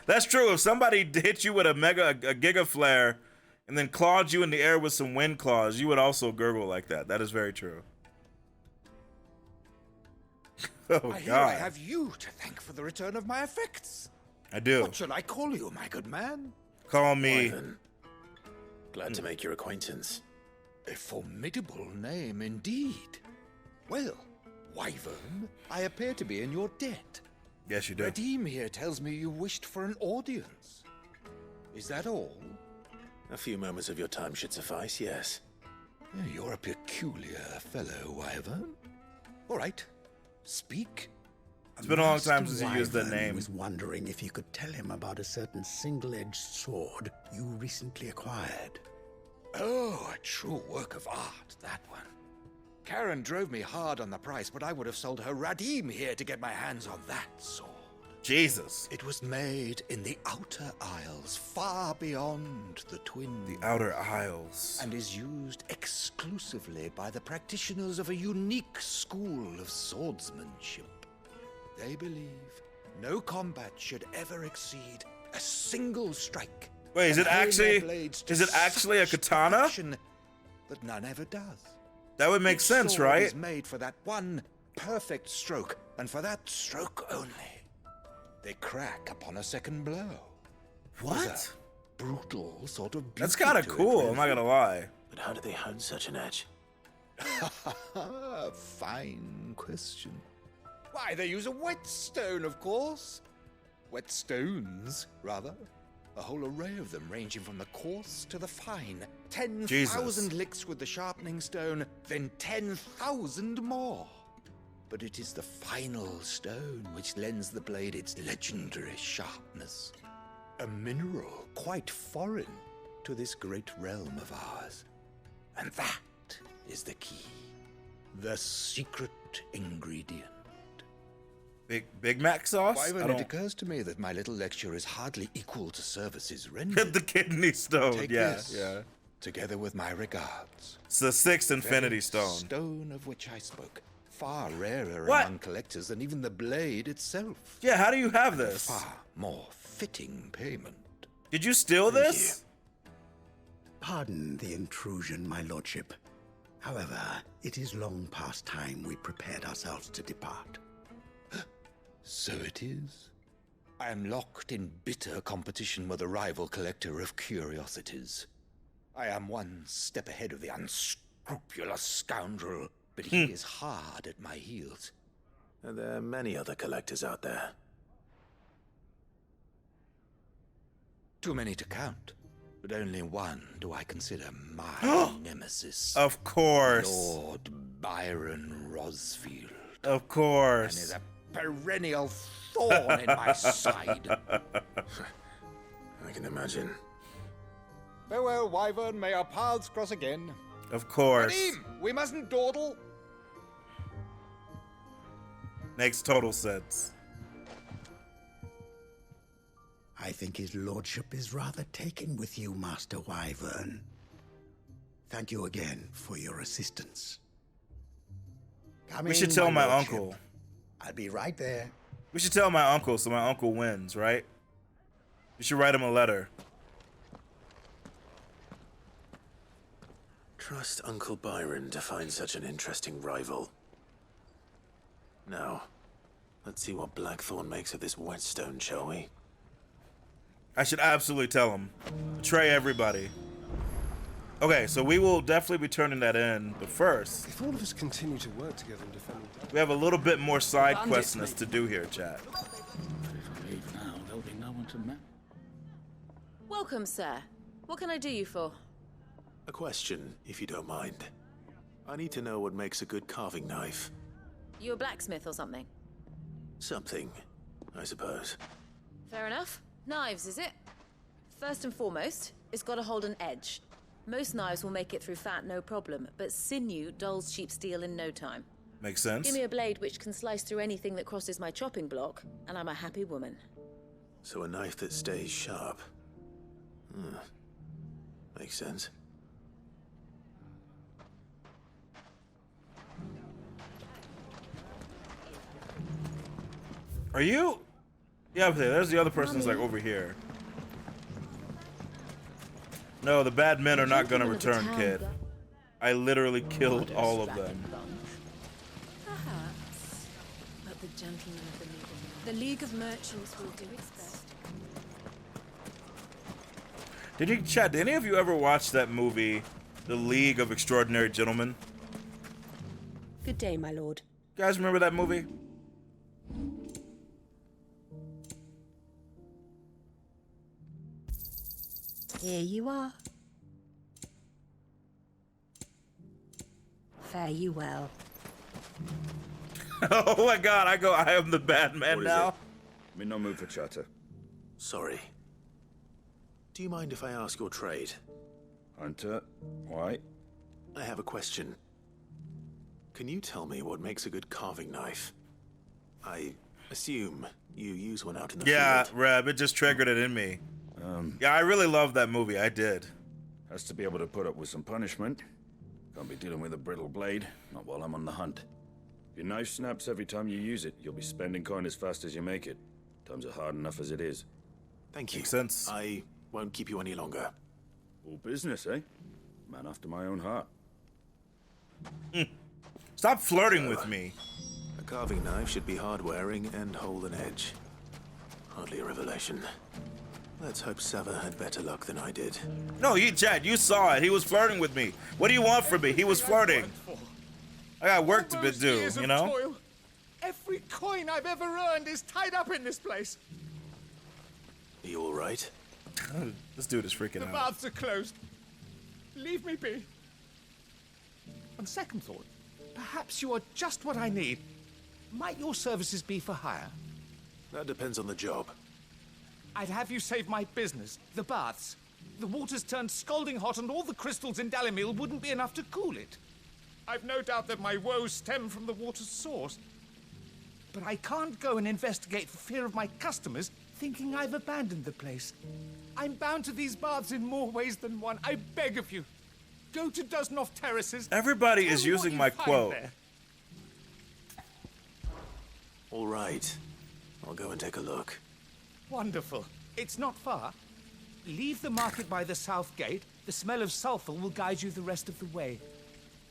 A: That's true. If somebody hit you with a giga flare and then clawed you in the air with some wind claws, you would also gurgle like that. That is very true. Oh,
K: I hear
A: God.
K: I have you to thank for the return of my effects.
A: I do.
K: What should I call you, my good man?
A: Call me.
B: Wyvern. Glad to make your acquaintance.
K: A formidable name indeed. Well, Wyvern, I appear to be in your debt.
A: Yes, you do.
K: Redeem here tells me you wished for an audience. Is that all?
B: A few moments of your time should suffice, yes.
K: You're a peculiar fellow, Wyvern. All right, speak.
A: It's been a long time since you used that
R: Wyvern
A: name.
R: was wondering if you could tell him about a certain single-edged sword you recently acquired.
K: Oh, a true work of art, that one. Karen drove me hard on the price, but I would have sold her Radim here to get my hands on that sword.
A: Jesus.
K: It was made in the Outer Isles, far beyond the Twin.
A: The Outer Isles.
K: And is used exclusively by the practitioners of a unique school of swordsmanship. They believe no combat should ever exceed a single strike.
A: Wait, is it
K: and hone
A: actually
K: their blades to
A: is it actually a
K: such
A: katana?
K: perfection that none ever does.
A: That would make
K: Each
A: sense,
K: sword
A: right?
K: is made for that one perfect stroke, and for that stroke only. They crack upon a second blow.
A: What?
K: There's a brutal sort of
A: That's
K: beauty
A: kind of
K: to it,
A: cool.
K: really.
A: I'm not gonna lie.
B: But how do they hone such an edge?
K: Fine question. Why, they use a whetstone, of course. Whetstones, rather. A whole array of them, ranging from the coarse to the fine. 10,000 licks with the sharpening stone, then 10,000 more. But it is the final stone which lends the blade its legendary sharpness. A mineral quite foreign to this great realm of ours. And that is the key. The secret ingredient.
A: Big Mac sauce?
K: Wyvern, it occurs to me that my little lecture is hardly equal to services rendered.
A: Get the kidney stone.
K: Take
A: Yeah,
K: this,
A: yeah.
K: together with my regards.
A: It's the 6th Infinity
K: Very
A: Stone.
K: Stone of which I spoke. Far rarer
A: What?
K: among collectors than even the blade itself.
A: Yeah, how do you have
K: And a
A: this?
K: far more fitting payment.
A: Did you steal this?
R: Pardon the intrusion, my lordship. However, it is long past time we prepared ourselves to depart.
K: So it is. I am locked in bitter competition with a rival collector of curiosities. I am one step ahead of the unscrupulous scoundrel, but he is hard at my heels.
B: And there are many other collectors out there.
K: Too many to count, but only one do I consider my nemesis.
A: Of course.
K: Lord Byron Rosfield.
A: Of course.
K: And is a perennial thorn in my side.
B: I can imagine.
K: Farewell, Wyvern. May our paths cross again.
A: Of course.
K: Radim, we mustn't dawdle.
A: Makes total sense.
R: I think his lordship is rather taken with you, Master Wyvern. Thank you again for your assistance. Come
A: We should
R: in,
A: tell my
R: lordship.
A: uncle.
R: I'll be right there.
A: We should tell my uncle so my uncle wins, right? We should write him a letter.
B: Trust Uncle Byron to find such an interesting rival. Now, let's see what Blackthorn makes of this whetstone, shall we?
A: I should absolutely tell him. Betray everybody. Okay, so we will definitely be turning that in, but first,
S: If all of us continue to work together and defend...
A: we have a little bit more side questness to do here, chat.
O: But if I leave now, there'll be no one to mess.
D: Welcome, sir. What can I do you for?
B: A question, if you don't mind. I need to know what makes a good carving knife.
D: You a blacksmith or something?
B: Something, I suppose.
D: Fair enough. Knives, is it? First and foremost, it's got to hold an edge. Most knives will make it through fat no problem, but sinew dulls cheap steel in no time.
A: Makes sense.
D: Give me a blade which can slice through anything that crosses my chopping block, and I'm a happy woman.
B: So a knife that stays sharp. Makes sense.
A: Are you? Yeah, there's the other person's like over here. No, the bad men are not gonna return, kid. I literally killed all of them.
H: Perhaps. But the gentlemen of the League of Merchants will do its best.
A: Did you, chat, did any of you ever watch that movie, The League of Extraordinary Gentlemen?
T: Good day, my lord.
A: You guys remember that movie?
T: Here you are. Fare you well.
A: Oh my god, I am the bad man
I: What is
A: now.
I: it? I'm in no mood for chatter.
B: Sorry. Do you mind if I ask your trade?
I: Hunter, why?
B: I have a question. Can you tell me what makes a good carving knife? I assume you use one out in the
A: Yeah,
B: field.
A: Reb, it just triggered it in me. Yeah, I really love that movie. I did.
I: Has to be able to put up with some punishment. Can't be dealing with a brittle blade, not while I'm on the hunt. If your knife snaps every time you use it, you'll be spending coin as fast as you make it. Times are hard enough as it is.
B: Thank you.
A: Makes sense.
B: I won't keep you any longer.
I: All business, eh? Man after my own heart.
A: Stop flirting with me.
B: A carving knife should be hard-wearing and hold an edge. Hardly a revelation. Let's hope Sava had better luck than I did.
A: No, Chad, you saw it. He was flirting with me. What do you want from me? He was flirting. I got work to do, you know?
K: Toil. Every coin I've ever earned is tied up in this place.
B: Are you all right?
A: This dude is freaking
K: The
A: out.
K: baths are closed. Leave me be. On second thought, perhaps you are just what I need. Might your services be for hire?
B: That depends on the job.
K: I'd have you save my business, the baths. The water's turned scalding hot and all the crystals in Dalimil wouldn't be enough to cool it. I've no doubt that my woes stem from the water's source. But I can't go and investigate for fear of my customers thinking I've abandoned the place. I'm bound to these baths in more ways than one. I beg of you. Go to Dusnoff Terraces.
A: Everybody
K: Tell
A: is
K: me what
A: using
K: you
A: my
K: find
A: quote.
K: there.
B: All right. I'll go and take a look.
K: Wonderful. It's not far. Leave the market by the south gate. The smell of sulfur will guide you the rest of the way.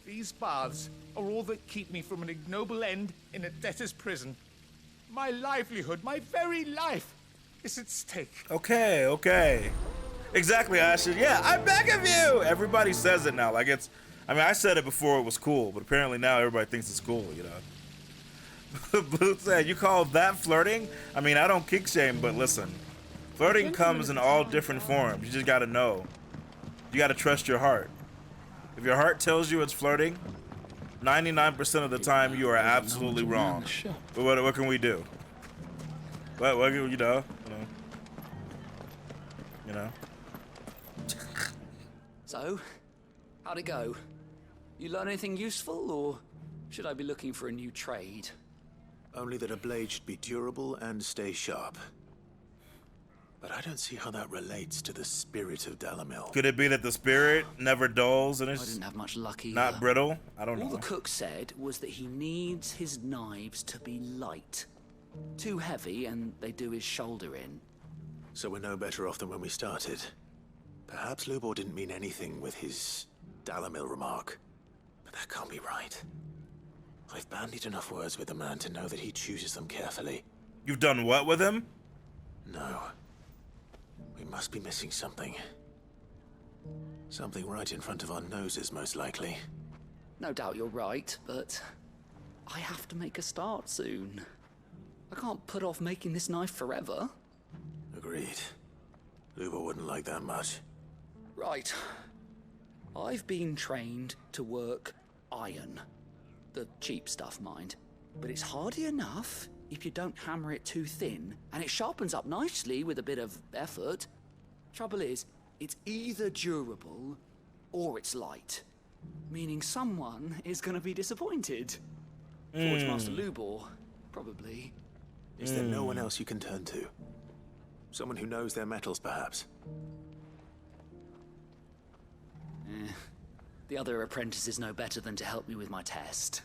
K: These baths are all that keep me from an ignoble end in a debtor's prison. My livelihood, my very life, is at stake.
A: Okay, okay. Exactly, Ashton. Yeah, I beg of you. Everybody says it now. Like it's, I mean, I said it before it was cool, but apparently now everybody thinks it's cool, you know? Blue said, you call that flirting? I mean, I don't kick shame, but listen. Flirting comes in all different forms. You just gotta know. You gotta trust your heart. If your heart tells you it's flirting, 99% of the time you are absolutely wrong. But what can we do? What you know? You know?
O: So, how'd it go? You learn anything useful, or should I be looking for a new trade?
B: Only that a blade should be durable and stay sharp. But I don't see how that relates to the spirit of Dalimil.
A: Could it be that the spirit never dulls and
O: I
A: it's
O: didn't have much luck either.
A: not brittle? I don't know.
O: All the cook said was that he needs his knives to be light. Too heavy, and they do his shoulder in.
B: So we're no better off than when we started. Perhaps Lubor didn't mean anything with his Dalimil remark. But that can't be right. I've bandied enough words with the man to know that he chooses them carefully.
A: You've done what with him?
B: No. We must be missing something. Something right in front of our noses, most likely.
O: No doubt you're right, but I have to make a start soon. I can't put off making this knife forever.
B: Agreed. Luba wouldn't like that much.
O: Right. I've been trained to work iron. The cheap stuff, mind. But it's hardy enough if you don't hammer it too thin, and it sharpens up nicely with a bit of effort. Trouble is, it's either durable or it's light. Meaning someone is going to be disappointed. Forge Master Lubor, probably.
B: Is there no one else you can turn to? Someone who knows their metals, perhaps?
O: The other apprentices know better than to help me with my test.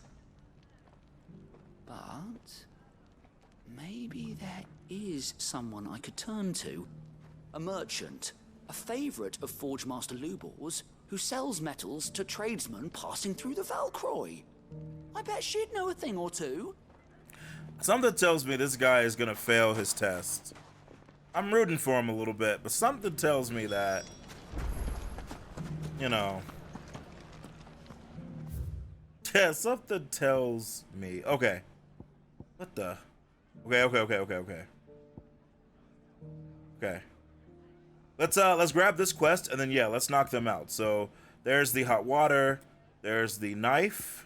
O: But maybe there is someone I could turn to. A merchant, a favorite of Forge Master Lubor's, who sells metals to tradesmen passing through the Valcroy. I bet she'd know a thing or two.
A: Something tells me this guy is gonna fail his test. I'm rooting for him a little bit, but something tells me that, you know. Yeah, something tells me. Okay. What the? Okay. Okay. Let's grab this quest and then yeah, let's knock them out. So there's the hot water, there's the knife.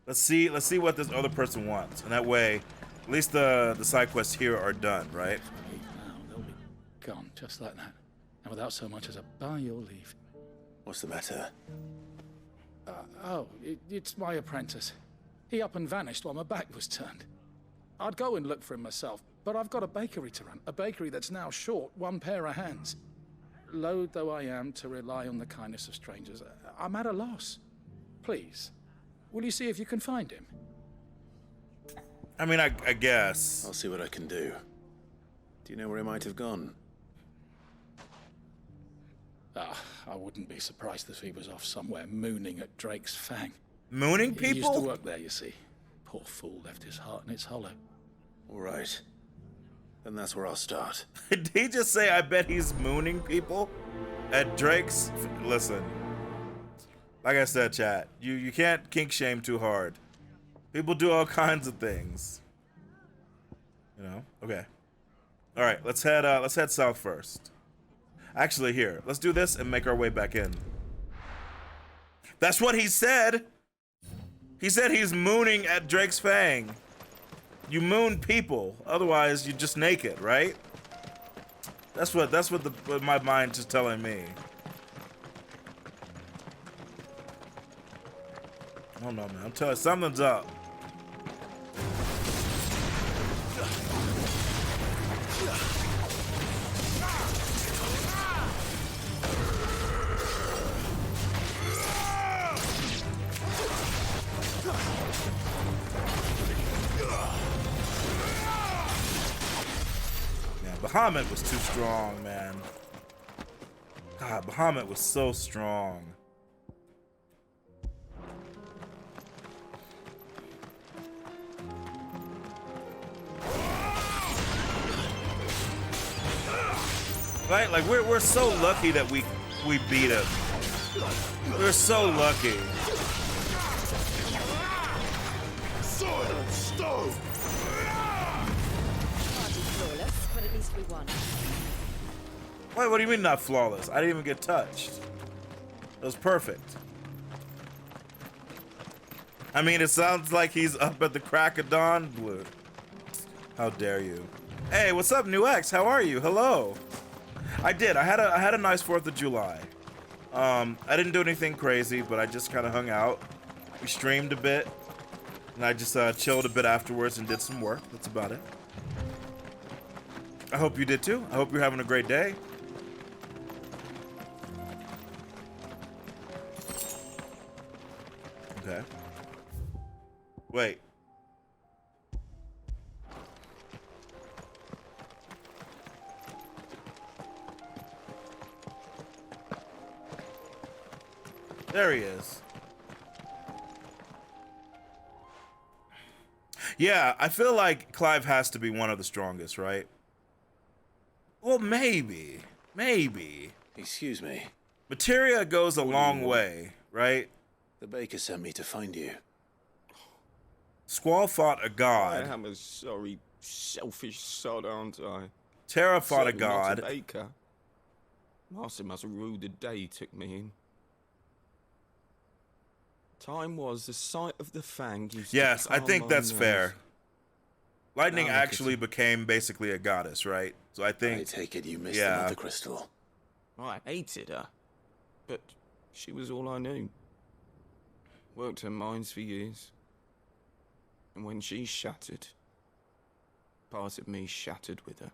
A: Let's see what this other person wants, and that way, at least the side quests here are done, right?
U: Now they'll be gone just like that, and without so much as a by your leave.
B: What's the matter?
U: It's my apprentice. He up and vanished while my back was turned. I'd go and look for him myself, but I've got a bakery to run, a bakery that's now short one pair of hands. Loath though I am to rely on the kindness of strangers, I'm at a loss. Please, will you see if you can find him?
A: I mean, I guess.
B: I'll see what I can do. Do you know where he might have gone?
U: I wouldn't be surprised if he was off somewhere mooning at Drake's Fang.
A: Mooning people?
U: He used to work there, you see. Poor fool left his heart in its hollow.
B: All right. Then that's where I'll start.
A: Did he just say, I bet he's mooning people? At Drake's? Listen. Like I said, chat, you can't kink shame too hard. People do all kinds of things. You know? Okay. All right, let's head south first. Actually, here, let's do this and make our way back in. That's what he said. He said he's mooning at Drake's Fang. You moon people, otherwise you're just naked, right? That's what my mind is telling me. I don't know, man. I'm telling you, something's up. Bahamut was too strong, man. God, Bahamut was so strong. Right? Like we're so lucky that we beat him. We're so lucky.
E: Sword and stone.
C: But at least we won.
A: Wait, what do you mean not flawless? I didn't even get touched. It was perfect. I mean, it sounds like he's up at the crack of dawn, Blue. How dare you? Hey, what's up, New X? How are you? Hello. I did. I had a nice 4th of July. I didn't do anything crazy, but I just kind of hung out. We streamed a bit, and I just chilled a bit afterwards and did some work. That's about it. I hope you did too. I hope you're having a great day. Okay. Wait. There he is. Yeah, I feel like Clive has to be one of the strongest, right? Well, maybe.
B: Excuse me.
A: Materia goes a long way, right?
B: The baker sent me to find you.
A: Squall fought a god.
G: I am a sorry, selfish sod, aren't I?
A: Terra fought a
G: Certainly not
A: god.
G: a baker. Master must have ruled the day he took me in. Time was the sight of the fang used
A: Yes,
G: to
A: I
G: calm
A: think
G: my
A: that's
G: nerves.
A: fair. Lightning
G: Now look at
A: actually
G: you.
A: became basically a goddess, right? So I think.
B: I take it you missed the Mother Crystal.
G: I hated her, but she was all I knew. Worked her mines for years. And when she shattered, part of me shattered with her.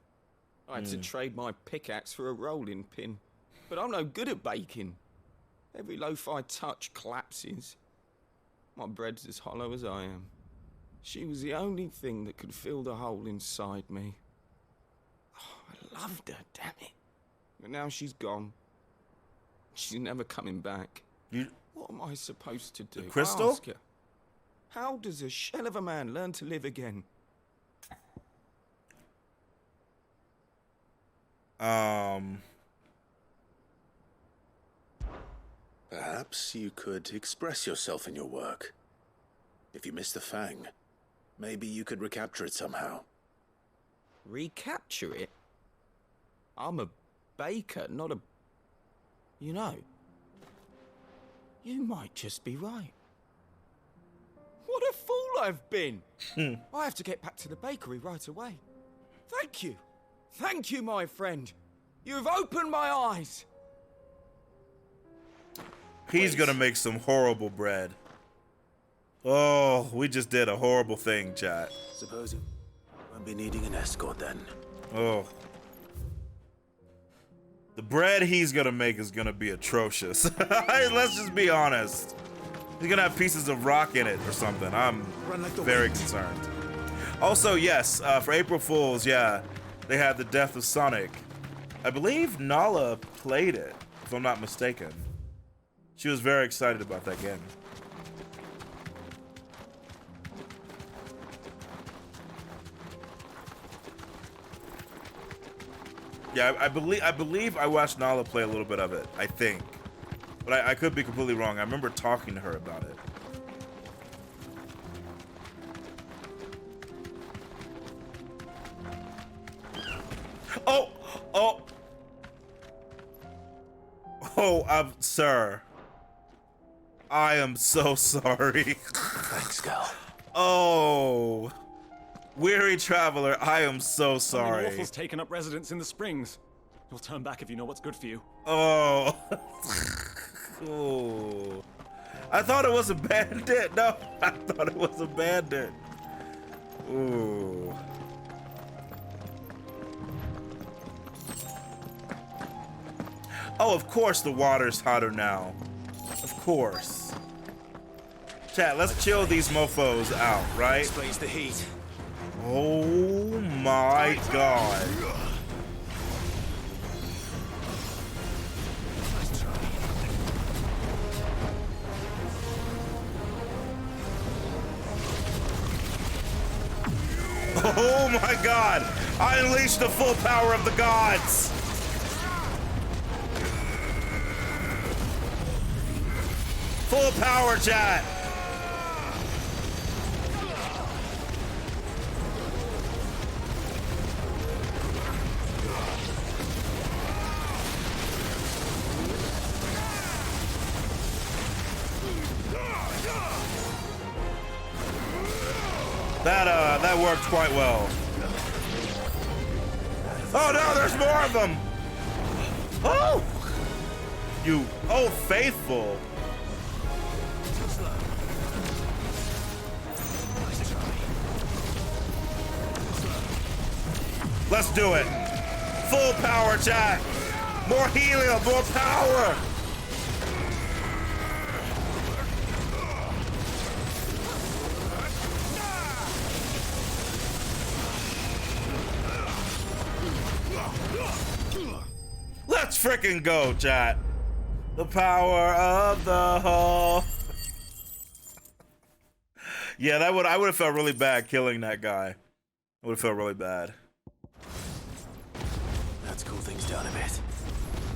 G: I had to trade my pickaxe for a rolling pin, but I'm no good at baking. Every loaf I touch collapses. My bread's as hollow as I am. She was the only thing that could fill the hole inside me. Oh, I loved her, damn it. But now she's gone. She's never coming back. What am I supposed to do?
A: Crystal?
G: I ask her, how does a shell of a man learn to live again?
B: Perhaps you could express yourself in your work. If you miss the fang, maybe you could recapture it somehow.
G: Recapture it? I'm a baker, not a... You know, you might just be right. What a fool I've been! I have to get back to the bakery right away. Thank you. Thank you, my friend. You've opened my eyes.
A: He's gonna make some horrible bread. Oh, we just did a horrible thing, chat.
B: Suppose you won't be needing an escort then.
A: Oh. The bread he's gonna make is gonna be atrocious. Let's just be honest. He's gonna have pieces of rock in it or something. I'm very concerned. Also, yes, for April Fools, yeah, they had the death of Sonic. I believe Nala played it, if I'm not mistaken. She was very excited about that game. Yeah, I believe I watched Nala play a little bit of it, I think. But I could be completely wrong. I remember talking to her about it. Oh! Oh! Oh, sir. I am so sorry.
B: Thanks, Cal.
A: Oh. Weary traveler, I am so sorry.
V: The Waffle's taken up residence in the Springs. You'll turn back if you know what's good for you.
A: Oh. Oh. I thought it was a bandit. No, I thought it was a bandit. Ooh. Oh, of course the water's hotter now. Of course. Chat, let's chill these mofos out, right?
V: Explains the heat.
A: Oh my god. Oh my god! I unleashed the full power of the gods! Full power, chat! That worked quite well. Oh no, there's more of them! Oh! Oh, faithful! Let's do it! Full power, chat! More helium, more power! Let's frickin' go, chat. The power of the hull. Yeah, I would have felt really bad killing that guy. I would have felt really bad.
B: Let's cool things down a bit.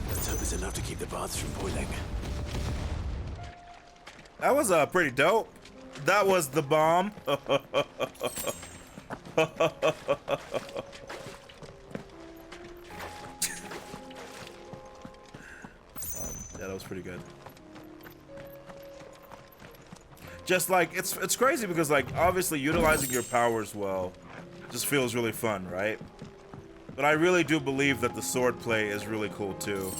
B: Let's hope this
P: Just enough to keep the baths from boiling.
A: That was pretty dope. That was the bomb. Yeah, that was pretty good. Just like it's crazy because like obviously utilizing your powers well just feels really fun, right? But I really do believe that the sword play is really cool too.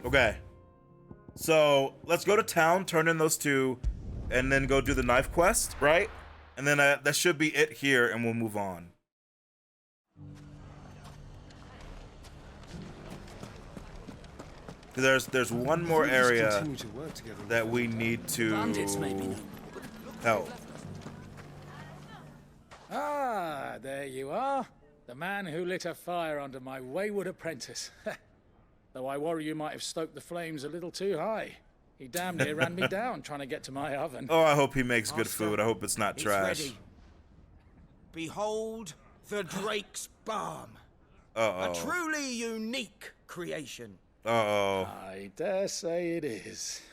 A: Okay. So let's go to town, turn in those two, and then go do the knife quest, right? And then that should be it here, and we'll move on. There's one more area that we need to help.
U: Ah, there you are. The man who lit a fire under my wayward apprentice. Though I worry you might have stoked the flames a little too high. He damn near ran me down trying to get to my oven.
A: Oh, I hope he makes good food. I hope it's not trash.
G: Ready. Behold the Drake's Balm.
A: Uh-oh.
G: A truly unique creation.
A: Uh-oh.
U: I dare say it is.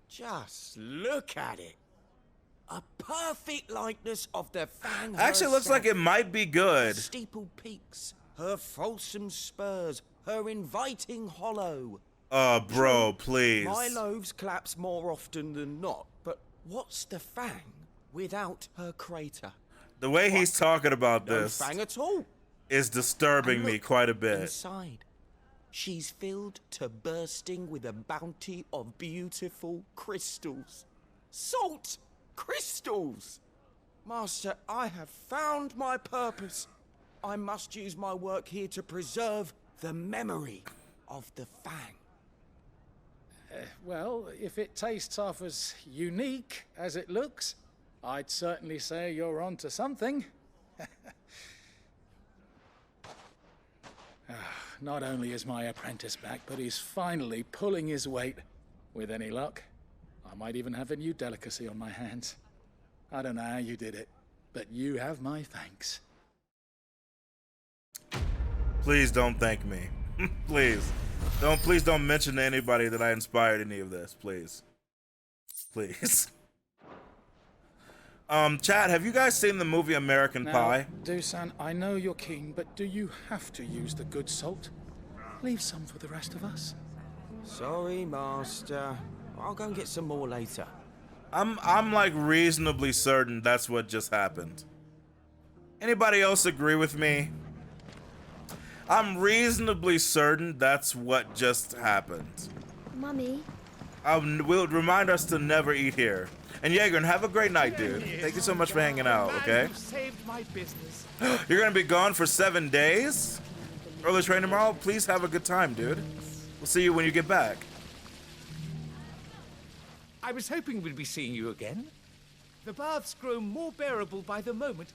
G: Just look at it. A perfect likeness of the Fang
A: Actually, it looks like it might be good.
G: Steeple peaks, her fulsome spurs, her inviting hollow.
A: Bro, please.
G: My loaves collapse more often than not, but what's the Fang without her crater?
A: The way he's talking about
G: No
A: this
G: Fang at all.
A: is disturbing me quite a bit.
G: Inside, she's filled to bursting with a bounty of beautiful crystals. Salt crystals! Master, I have found my purpose. I must use my work here to preserve the memory of the Fang.
U: Well, if it tastes half as unique as it looks, I'd certainly say you're onto something. Not only is my apprentice back, but he's finally pulling his weight. With any luck, I might even have a new delicacy on my hands. I don't know how you did it, but you have my thanks.
A: Please don't thank me. Please don't mention to anybody that I inspired any of this, please. Please. Chad, have you guys seen the movie American Pie?
U: Dusan, I know you're keen, but do you have to use the good salt? Leave some for the rest of us.
G: Sorry, Master. I'll go and get some more later.
A: I'm like reasonably certain that's what just happened. Anybody else agree with me? I'm reasonably certain that's what just happened.
T: Mummy.
A: Will remind us to never eat here. And Jaeger, have a great night, dude. Thank you so much for hanging out, okay?
J: Saved my business.
A: You're gonna be gone for 7 days? Early train tomorrow? Please have a good time, dude. We'll see you when you get back.
J: I was hoping we'd be seeing you again. The baths grow more bearable by the moment.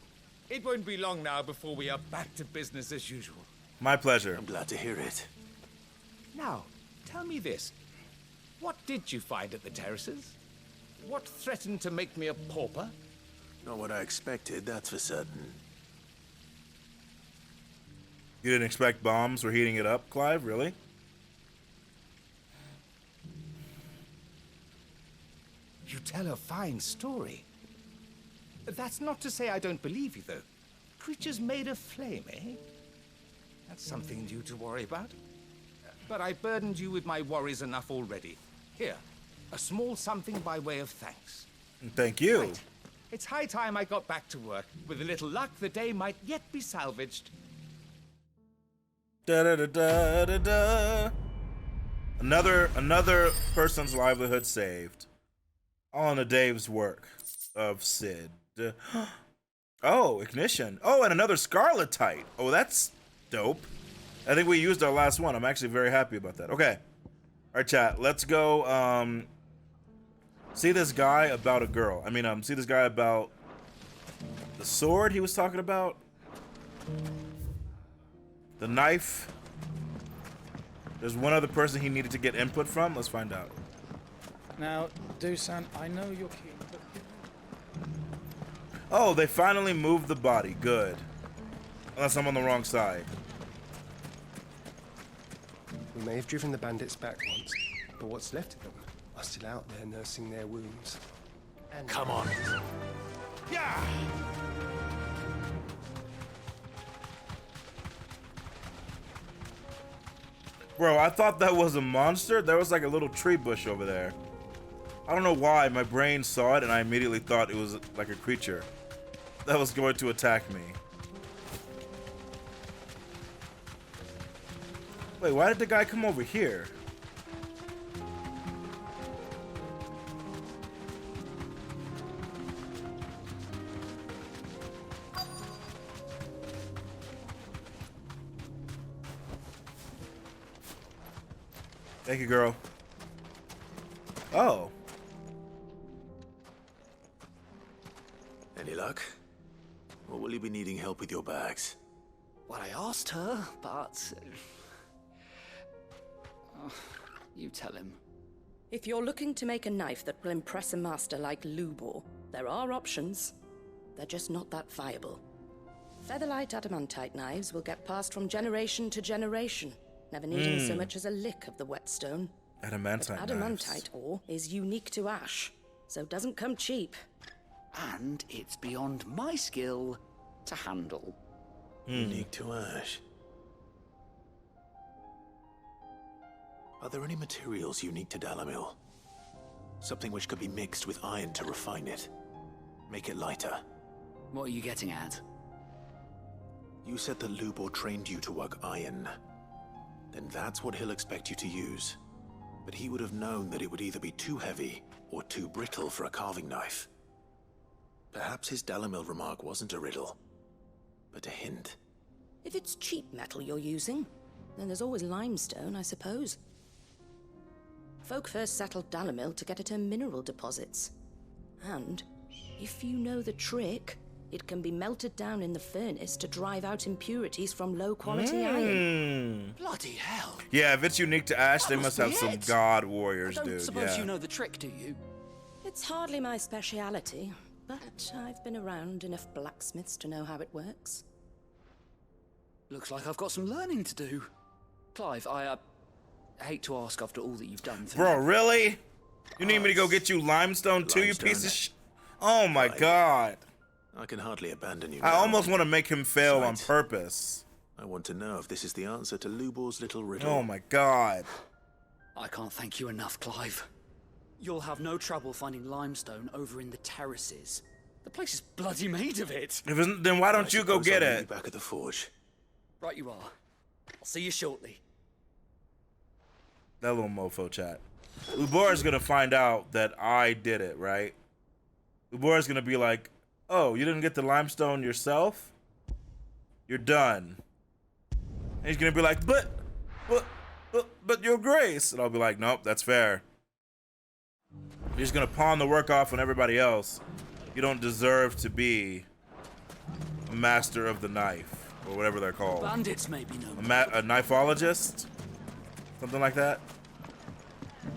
J: It won't be long now before we are back to business as usual.
A: My pleasure.
P: I'm glad to hear it.
J: Now, tell me this. What did you find at the terraces? What threatened to make me a pauper?
P: Not what I expected, that's for certain.
A: You didn't expect bombs were heating it up, Clive? Really?
J: You tell a fine story. That's not to say I don't believe you, though. Creatures made of flame, eh? That's something new to worry about. But I burdened you with my worries enough already. Here, a small something by way of thanks.
A: Thank you.
J: Right. It's high time I got back to work. With a little luck, the day might yet be salvaged.
A: Da da da da da da. Another person's livelihood saved. All in a day's work of Sid. Oh, ignition. Oh, and another Scarletite. Oh, that's dope. I think we used our last one. I'm actually very happy about that. Okay. All right, chat. Let's go see this guy about a girl. See this guy about the sword he was talking about. The knife. There's one other person he needed to get input from. Let's find out.
U: Now, Dusan, I know you're keen, but...
A: Oh, they finally moved the body. Good. Unless I'm on the wrong side.
S: We may have driven the bandits back once, but what's left of them are still out there nursing their wounds. And
B: Come on.
S: Yeah!
A: Bro, I thought that was a monster. There was like a little tree bush over there. I don't know why. My brain saw it and I immediately thought it was like a creature that was going to attack me. Wait, why did the guy come over here? Thank you, girl. Oh.
B: Any luck? Or will you be needing help with your bags?
O: Well, I asked her, but... you tell him.
C: If you're looking to make a knife that will impress a master like Lubor, there are options. They're just not that viable. Featherlight adamantite knives will get passed from generation to generation, never needing so much as a lick of the whetstone.
A: Adamantite
C: But adamantite ore is unique to ash, so doesn't come cheap.
O: And it's beyond my skill to handle.
B: Unique to ash. Are there any materials unique to Dalamil? Something which could be mixed with iron to refine it. Make it lighter.
O: What are you getting at?
B: You said that Lubor trained you to work iron. Then that's what he'll expect you to use. But he would have known that it would either be too heavy or too brittle for a carving knife. Perhaps his Dalamil remark wasn't a riddle, but a hint.
C: If it's cheap metal you're using, then there's always limestone, I suppose. Folk first settled Dalamil to get at her mineral deposits. And, if you know the trick, it can be melted down in the furnace to drive out impurities from low-quality iron.
O: Bloody hell.
A: Yeah, if it's unique to ash, they must have some god warriors,
O: I don't
A: dude.
O: suppose
A: Yeah.
O: you know the trick, do you?
C: It's hardly my speciality, but I've been around enough blacksmiths to know how it works.
O: Looks like I've got some learning to do. Clive, I hate to ask after all that you've done for
A: Bro,
O: me.
A: really? You need me to go get you limestone too, you piece of sh... Oh my god.
B: I can hardly abandon you
A: I
B: now.
A: almost want to make him fail on
B: Besides,
A: purpose.
B: I want to know if this is the answer to Lubor's little riddle.
A: Oh my god.
O: I can't thank you enough, Clive. You'll have no trouble finding limestone over in the terraces. The place is bloody made of it.
A: If it's, then why don't you go get
B: I'll meet you
A: it?
B: back at the forge.
O: Right you are. I'll see you shortly.
A: That little mofo chat. Lubor is gonna find out that I did it, right? Lubor is gonna be like, "Oh, you didn't get the limestone yourself? You're done." And he's gonna be like, "But, Your Grace," and I'll be like, "Nope, that's fair." You're just gonna pawn the work off on everybody else. You don't deserve to be a master of the knife, or whatever they're called.
O: Bandits maybe no.
A: A knifeologist? Something like that?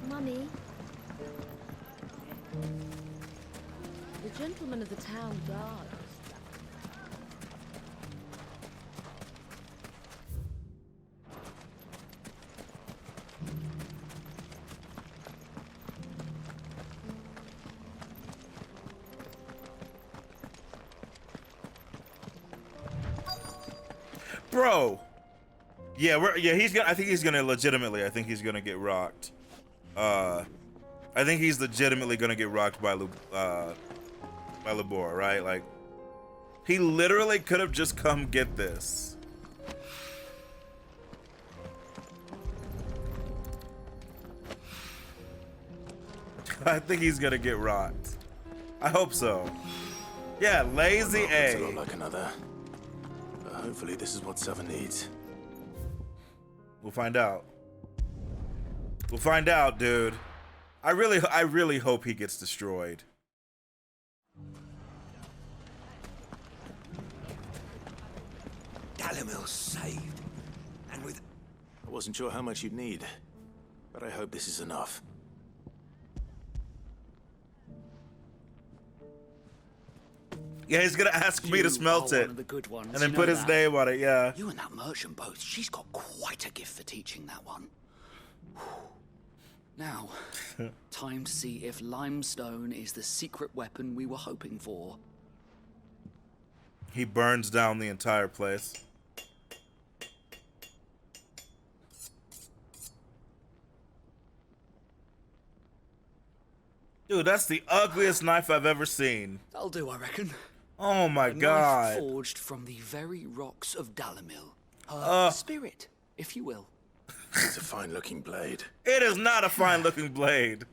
F: Mummy. The gentleman of the town guard.
A: Bro. Yeah, I think he's gonna get rocked. I think he's legitimately gonna get rocked by Lubor, right? Like, he literally could have just come get this. I think he's gonna get rocked. I hope so. Yeah, lazy
B: It's a
A: A.
B: lot like another. But hopefully this is what Seven needs.
A: We'll find out. We'll find out, dude. I really hope he gets destroyed.
B: Dalamil's saved. And with... I wasn't sure how much you'd need, but I hope this is enough.
A: Yeah, he's gonna ask me to smelt
O: are
A: it.
O: one of the good ones,
A: And then
O: you
A: put
O: know
A: his
O: that.
A: name on it, yeah.
O: You and that merchant both, she's got quite a gift for teaching that one. Now, time to see if limestone is the secret weapon we were hoping for.
A: He burns down the entire place. Dude, that's the ugliest knife I've ever seen.
O: That'll do, I reckon.
A: Oh my
O: A knife
A: god.
O: forged from the very rocks of Dalamil. Her spirit, if you will.
B: It's a fine-looking blade.
A: It is not a fine-looking blade.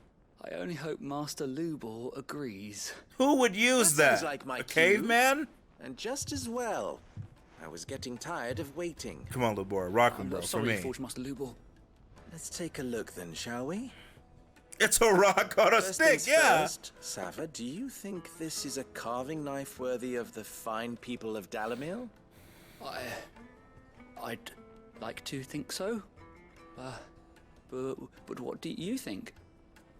O: I only hope Master Lubor agrees.
A: Who would use that?
N: Sounds like my
A: A
N: cue.
A: caveman?
N: And just as well. I was getting tired of waiting.
A: Come on, Lubor. Rock him, bro. For
O: Sorry,
A: me.
O: Forge Master Lubor.
N: Let's take a look then, shall we?
A: It's a rock on a
N: First
A: stick,
N: things
A: yeah.
N: First, Sava, do you think this is a carving knife worthy of the fine people of Dalamil?
O: I'd like to think so. But what do you think?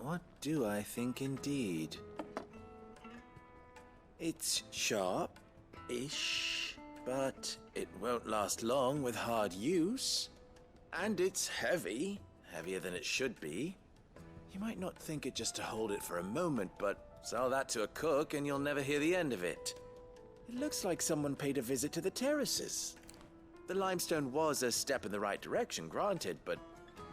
N: What do I think indeed? It's sharp-ish, but it won't last long with hard use. And it's heavy, heavier than it should be. You might not think it just to hold it for a moment, but sell that to a cook and you'll never hear the end of it. It looks like someone paid a visit to the terraces. The limestone was a step in the right direction, granted, but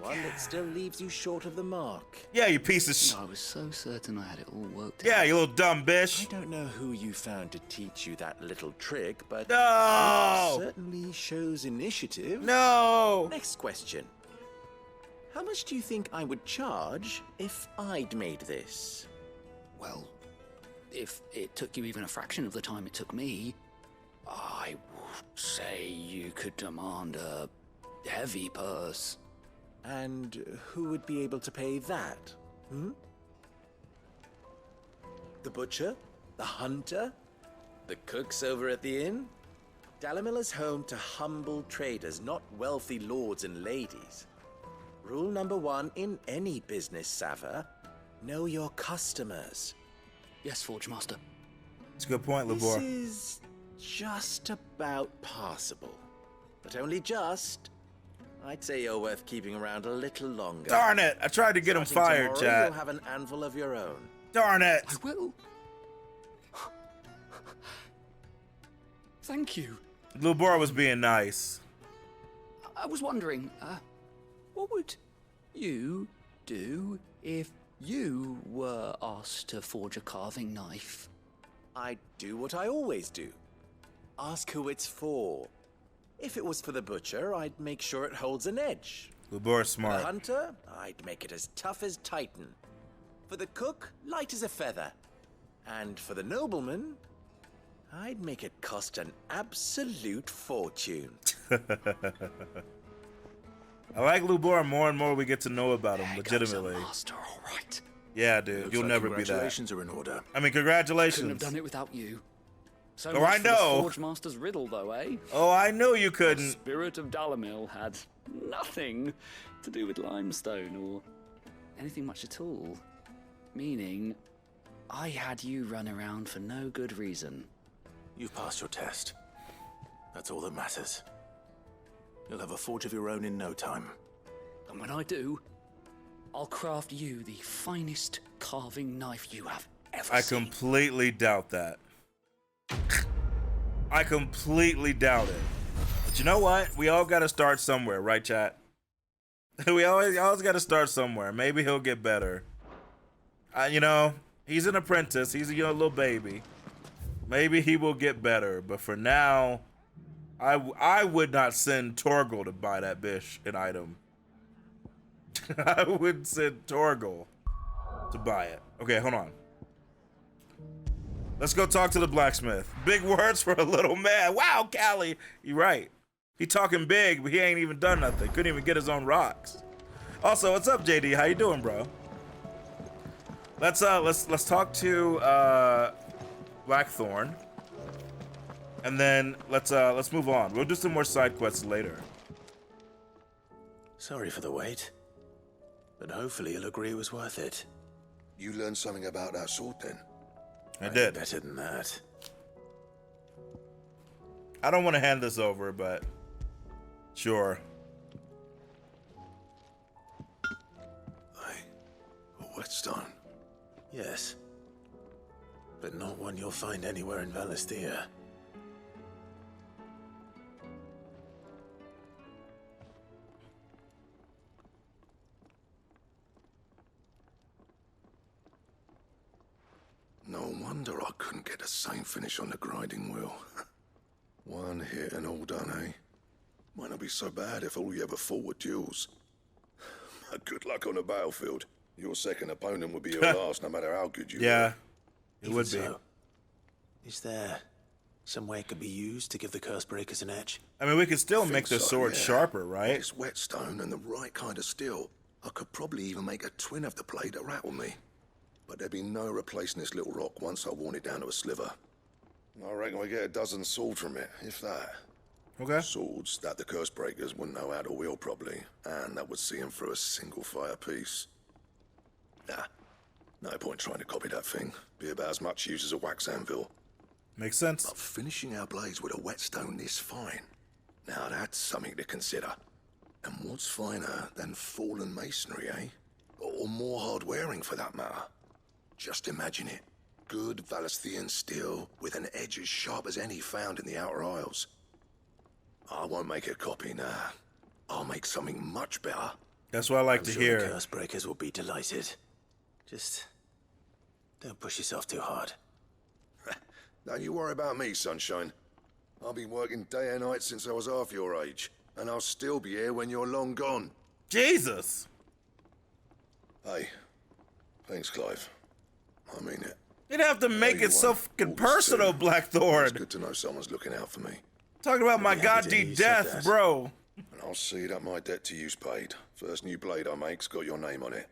N: one that still leaves you short of the mark.
A: Yeah, you piece of sh...
O: I was so certain I had it all worked out.
A: Yeah, you little dumb bitch.
N: I don't know who you found to teach you that little trick, but
A: No!
N: it certainly shows initiative.
A: No!
N: Next question. How much do you think I would charge if I'd made this?
O: Well, if it took you even a fraction of the time it took me, I would say you could demand a heavy purse.
N: And who would be able to pay that? The butcher? The hunter? The cooks over at the inn? Dalamil is home to humble traders, not wealthy lords and ladies. Rule number 1 in any business, Sava: know your customers.
O: Yes, Forge Master.
A: It's a good point,
N: This
A: Lubor.
N: is just about passable. But only just. I'd say you're worth keeping around a little longer.
A: Darn it! I tried to get him
N: Starting
A: fired,
N: tomorrow,
A: chat.
N: You'll have an anvil of your own.
A: Darn it!
O: I will. Thank you.
A: Lubor was being nice.
O: I was wondering, what would you do if you were asked to forge a carving knife?
N: I'd do what I always do. Ask who it's for. If it was for the butcher, I'd make sure it holds an edge.
A: Lubor's
N: For
A: smart.
N: the hunter, I'd make it as tough as Titan. For the cook, light as a feather. And for the nobleman, I'd make it cost an absolute fortune.
A: I like Lubor more and more we get to know about him, legitimately.
O: Master, all right.
A: Yeah, dude,
B: Looks
A: you'll
B: like
A: never be that.
B: congratulations are in order.
A: I mean, congratulations.
O: Couldn't have done it without you. So
A: Oh,
O: much
A: I
O: for the
A: know.
O: Forge Master's riddle, though, eh?
A: Oh, I knew you
O: The
A: couldn't.
O: spirit of Dalamil had nothing to do with limestone or anything much at all. Meaning, I had you run around for no good reason.
B: You've passed your test. That's all that matters. You'll have a forge of your own in no time.
O: And when I do, I'll craft you the finest carving knife you have ever
A: I
O: seen.
A: completely doubt that. I completely doubt it. But you know what? We all got to start somewhere, right, chat? We always got to start somewhere. Maybe he'll get better. You know, he's an apprentice. He's a young little baby. Maybe he will get better. But for now, I would not send Torgal to buy that bitch an item. I would send Torgal to buy it. Okay, hold on. Let's go talk to the blacksmith. Big words for a little man. Wow, Cali, you right. He talking big, but he ain't even done nothing. Couldn't even get his own rocks. Also, what's up, JD? How you doing, bro? Let's talk to Blackthorn, and then let's move on. We'll do some more side quests later.
B: Sorry for the wait, but hopefully you'll agree it was worth it.
L: You learned something about that sword then?
A: I did.
B: Better than that.
A: I don't want to hand this over, but sure.
B: A whetstone? Yes. But not one you'll find anywhere in Valisthea.
L: No wonder I couldn't get the same finish on the grinding wheel. One hit and all done, eh? Might not be so bad if all you ever fought were duels. Good luck on the battlefield. Your second opponent would be your last, no matter how good you were.
A: Yeah, it
B: Even
A: would be.
B: so, is there some way it could be used to give the curse breakers an edge?
A: I mean, we could still make the
L: so,
A: sword
L: yeah.
A: sharper, right?
L: This whetstone and the right kind of steel, I could probably even make a twin of the blade that rattled me. But there'd be no replacing this little rock once I worn it down to a sliver. I reckon we get a dozen swords from it, if that.
A: Okay.
L: Swords that the curse breakers wouldn't know how to wield properly, and that would see them through a single fire piece. Nah, no point trying to copy that thing. Be about as much use as a wax anvil.
A: Makes sense.
L: But finishing our blades with a whetstone this fine, now that's something to consider. And what's finer than fallen masonry, eh? Or more hard wearing, for that matter. Just imagine it. Good Valisthean steel with an edge as sharp as any found in the Outer Isles. I won't make a copy, nah. I'll make something much better.
A: That's what I like to
B: I'm sure
A: hear.
B: The curse breakers will be delighted. Just don't push yourself too hard.
L: Don't you worry about me, sunshine. I've been working day and night since I was half your age, and I'll still be here when you're long gone.
A: Jesus!
L: Hey, thanks, Clive. I mean it.
A: You'd have to make it so fucking personal, Blackthorn.
L: It's good to know someone's looking out for me.
A: Talking about my goddamn death, bro.
L: And I'll see that my debt to you's paid. First new blade I make's got your name on it.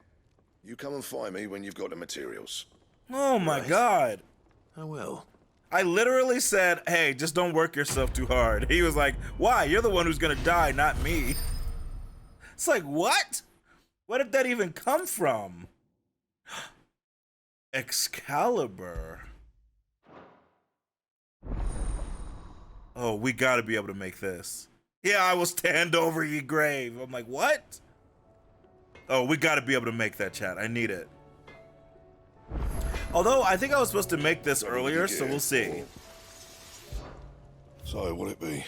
L: You come and find me when you've got the materials.
A: Oh my god.
B: I will.
A: I literally said, hey, just don't work yourself too hard. He was like, why? You're the one who's gonna die, not me. It's like, what? Where did that even come from? Excalibur. Oh, we gotta be able to make this. Yeah, I will stand over your grave. I'm like, what? Oh, we gotta be able to make that, chat. I need it. Although, I think I was supposed to make this earlier, so we'll see.
L: So, what'll it be?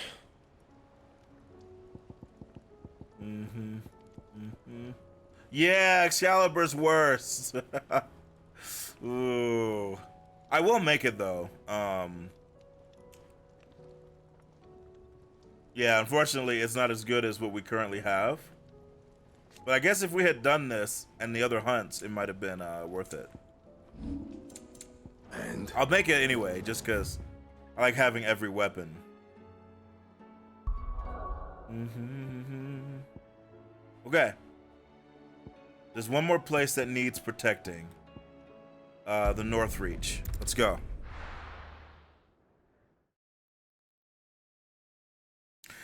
A: Yeah, Excalibur's worse. Ooh. I will make it, though. Yeah, unfortunately, it's not as good as what we currently have. But I guess if we had done this and the other hunts, it might have been worth it.
L: And
A: I'll make it anyway, just because I like having every weapon. Okay. There's one more place that needs protecting. The Northreach. Let's go.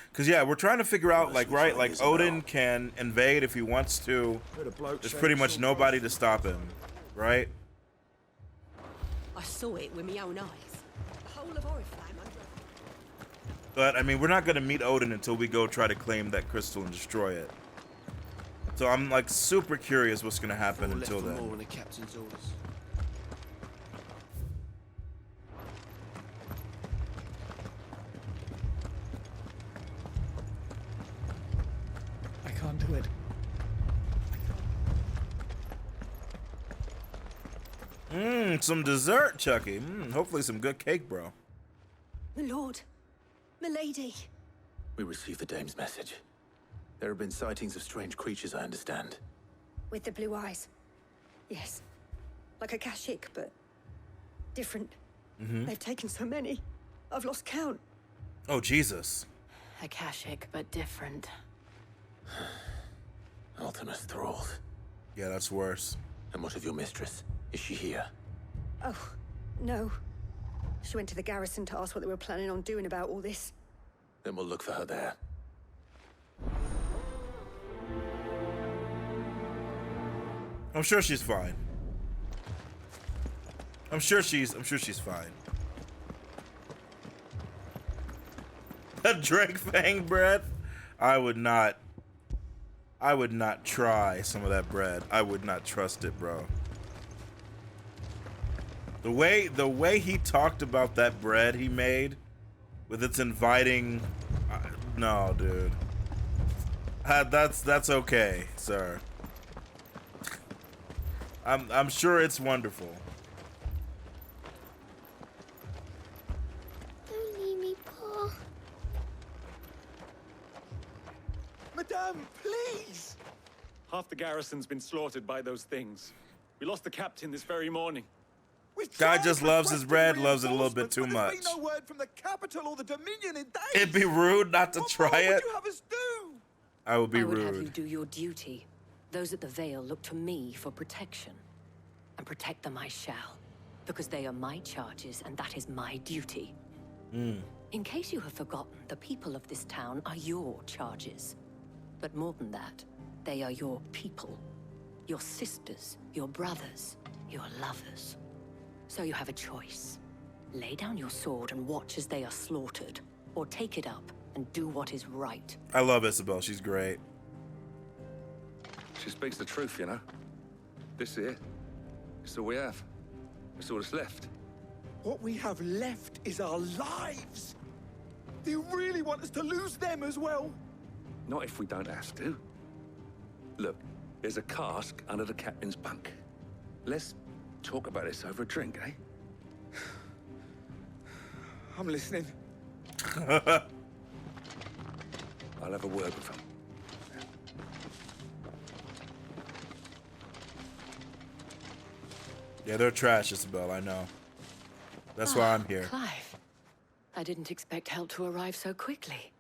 A: Because, yeah, we're trying to figure out, like, right, like, Odin can invade if he wants to. There's pretty much nobody to stop him, right?
E: I saw it with my own eyes. The whole of Oriflamme under.
A: But, I mean, we're not going to meet Odin until we go try to claim that crystal and destroy it. So I'm, like, super curious what's going to happen until then.
M: More in the captain's orders.
U: I can't do it.
A: Some dessert, Chucky. Hopefully some good cake, bro.
E: My lord. Milady.
B: We received the dame's message. There have been sightings of strange creatures, I understand.
C: With the blue eyes. Yes. Like akashic, but different.
E: They've taken so many. I've lost count.
A: Oh, Jesus.
D: Akashic, but different.
B: Ultimus thralls.
A: Yeah, that's worse.
B: And what of your mistress? Is she here?
C: Oh, no. She went to the garrison to ask what they were planning on doing about all this.
B: Then we'll look for her there.
A: I'm sure she's fine. I'm sure she's fine. Drake Fang bread? I would not try some of that bread. I would not trust it, bro. The way he talked about that bread he made with its inviting, no, dude. That's okay, sir. I'm sure it's wonderful.
M: Don't leave me, Pa.
V: Madame, please! Half the garrison's been slaughtered by those things. We lost the captain this very morning.
A: Guy just loves his bread, loves it a little bit too much.
V: No word from the capital or the Dominion in days.
A: It'd be rude not to try it.
V: What would you have us do?
A: I would be
Q: I would have you
A: rude.
Q: do your duty. Those at the Vale look to me for protection. And protect them I shall. Because they are my charges, and that is my duty. In case you have forgotten, the people of this town are your charges. But more than that, they are your people. Your sisters, your brothers, your lovers. So you have a choice. Lay down your sword and watch as they are slaughtered. Or take it up and do what is right.
A: I love Isabel. She's great.
W: She speaks the truth, you know. This here, it's all we have. It's all that's left.
V: What we have left is our lives. Do you really want us to lose them as well?
W: Not if we don't have to. Look, there's a cask under the captain's bunk. Let's talk about this over a drink, eh?
V: I'm listening.
W: I'll have a word with him.
A: Yeah, they're trash, Isabel, I know. That's why I'm here.
Q: Clive, I didn't expect help to arrive so quickly.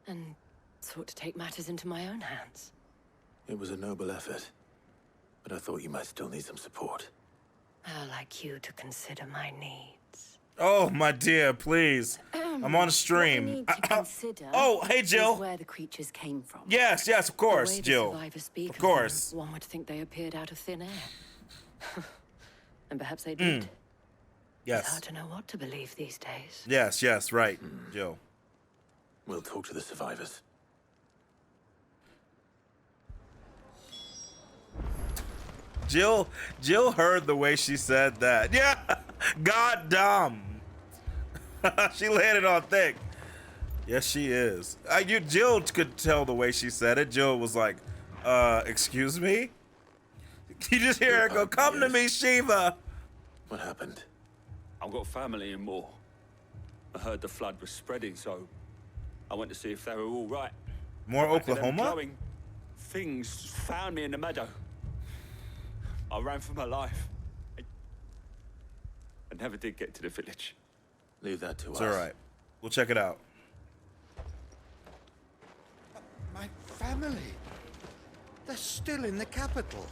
Q: And sought to take matters into my own hands.
B: It was a noble effort, but I thought you might still need some support.
Q: I'd like you to consider my needs.
A: Oh, my dear, please. I'm on a stream.
Q: What I need to consider
A: oh, hey, Jill.
Q: is where the creatures came from.
A: Yes, of course,
Q: the way
A: Jill.
Q: The survivors speak
A: of course.
Q: Them, one would think they appeared out of thin air. And perhaps they did.
A: Yes.
Q: It's hard to know what to believe these days.
A: Yes, right, Jill.
B: We'll talk to the survivors.
A: Jill heard the way she said that. Yeah, goddamn. She landed on thick. Yes, she is. Jill could tell the way she said it. Jill was like, excuse me? You just hear her go, come to me, Shiva.
B: What happened?
V: I've got family in Moore. I heard the flood was spreading, so I went to see if they were all right.
A: More
V: Back of them
A: Oklahoma?
V: glowing things found me in the meadow. I ran for my life. I never did get to the village.
B: Leave that to us.
A: It's all right. We'll check it out.
K: My family. They're still in the capital.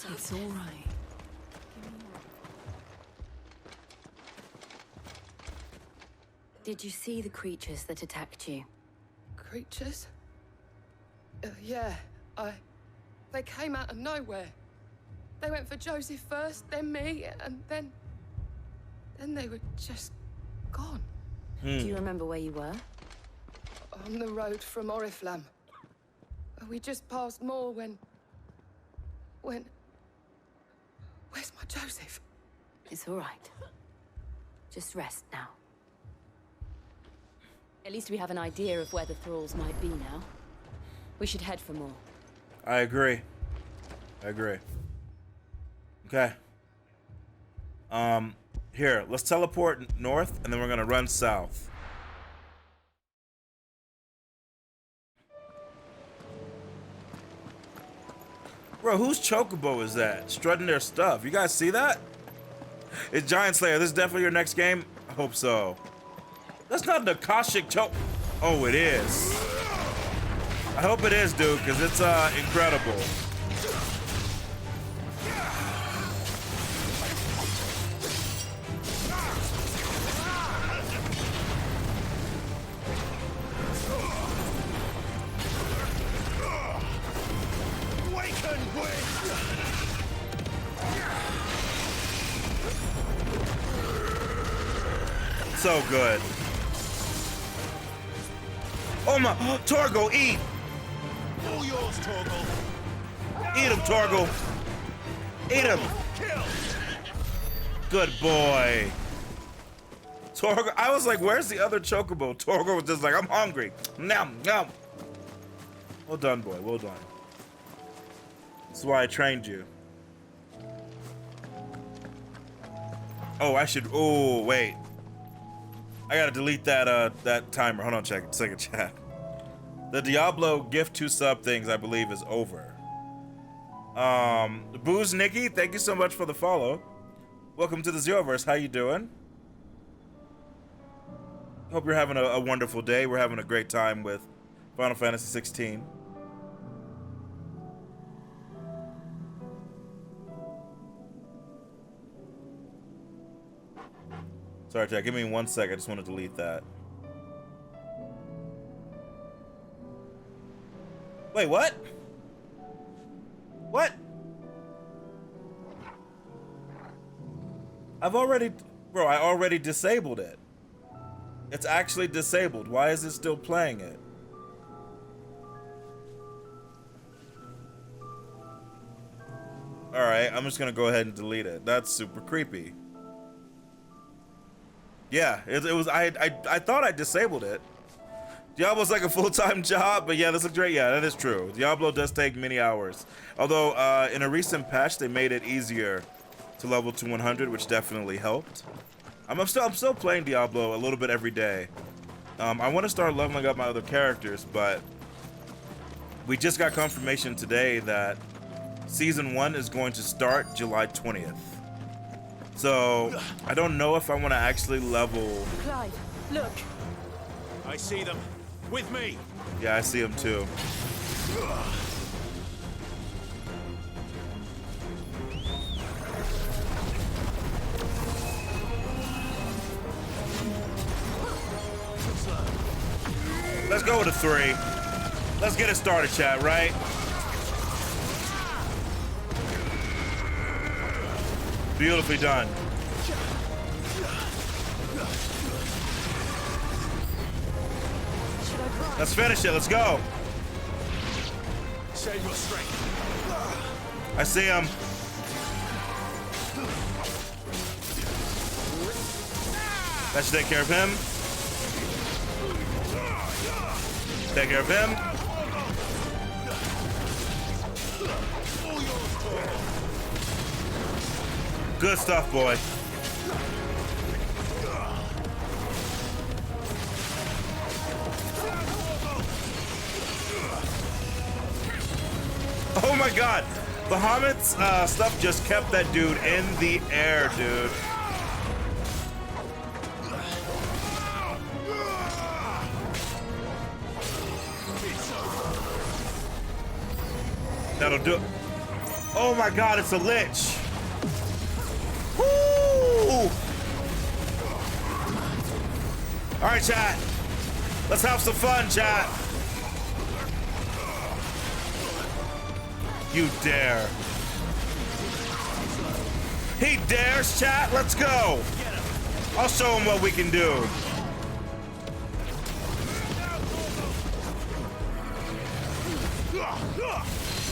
Q: It's all right. Did you see the creatures that attacked you?
X: Creatures? Yeah, they came out of nowhere. They went for Joseph first, then me, and then they were just gone.
Q: Do you remember where you were?
X: On the road from Oriflamme. We just passed Moore when... Where's my Joseph?
Q: It's all right. Just rest now. At least we have an idea of where the thralls might be now. We should head for more.
A: I agree. Okay. Here, let's teleport north, and then we're gonna run south. Bro, whose chocobo is that? Strutting their stuff. You guys see that? It's Giant Slayer. This is definitely your next game? I hope so. That's not the akashic choke. Oh, it is. I hope it is, dude, because it's incredible. So good. Oh my, Torgo, eat!
H: All yours, Torgal.
A: Eat him, Torgo. Eat him. Good boy. Torgo, I was like, where's the other chocobo? Torgo was just like, I'm hungry. Nom, nom. Well done, boy, well done. That's why I trained you. Oh, I should, oh, wait. I gotta delete that that timer. Hold on, second chat. The Diablo gift to sub things, I believe, is over. Booze Nikki, thank you so much for the follow. Welcome to the Zeroverse. How you doing? Hope you're having a wonderful day. We're having a great time with Final Fantasy 16. Sorry, Jack. Give me 1 second. I just want to delete that. Wait, what? What? I already disabled it. It's actually disabled. Why is it still playing it? Alright, I'm just gonna go ahead and delete it. That's super creepy. Yeah, it was, I thought I disabled it. Diablo's like a full-time job, but yeah, this looks great. Yeah, that is true. Diablo does take many hours. Although, in a recent patch, they made it easier to level to 100, which definitely helped. I'm still playing Diablo a little bit every day. I want to start leveling up my other characters, but we just got confirmation today that Season 1 is going to start July 20th. So, I don't know if I want to actually level...
D: Clyde, look.
H: I see them. With me.
A: Yeah, I see them too. Let's go with a 3. Let's get it started, chat, right? Beautifully done. Let's finish it. Let's go.
H: Save your strength.
A: I see him. That should take care of him. Take care of him. Good stuff, boy. Oh my god. Bahamut's stuff just kept that dude in the air, dude. That'll do it. Oh my god, it's a lich. Woo! All right, chat. Let's have some fun, chat. You dare. He dares, chat. Let's go. I'll show him what we can do.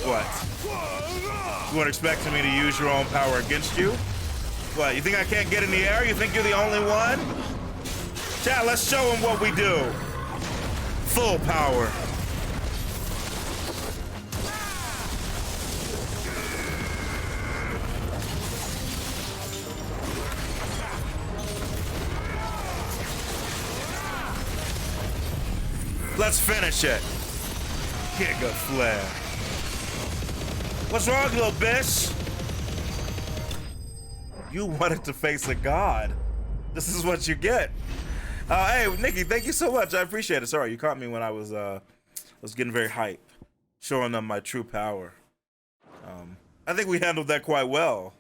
A: What? You weren't expecting me to use your own power against you? What, you think I can't get in the air? You think you're the only one? Chat, let's show him what we do. Full power. Let's finish it. Giga flare. What's wrong, little bitch? You wanted to face a god. This is what you get. Hey, Nikki, thank you so much. I appreciate it. Sorry, you caught me when I was getting very hype, showing them my true power. I think we handled that quite well.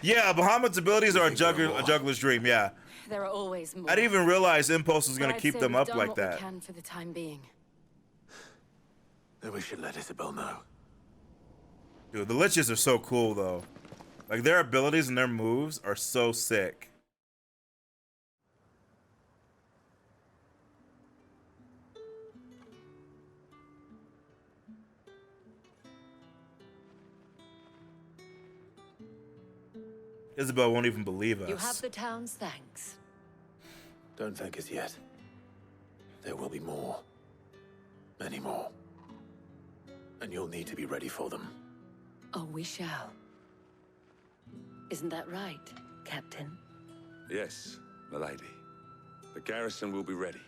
A: Yeah, Bahamut's abilities are a juggler's dream. Yeah.
D: There are always more.
A: I didn't even realize Impulse was gonna keep them up like
D: what
A: that.
D: We can for the time being.
B: Then we should let Isabel know.
A: Dude, the Liches are so cool though. Like their abilities and their moves are so sick. Isabel won't even believe us.
Q: You have the town's thanks.
B: Don't thank us yet. There will be more. Many more. And you'll need to be ready for them.
Q: Oh, we shall. Isn't that right, Captain?
W: Yes, milady. The garrison will be ready.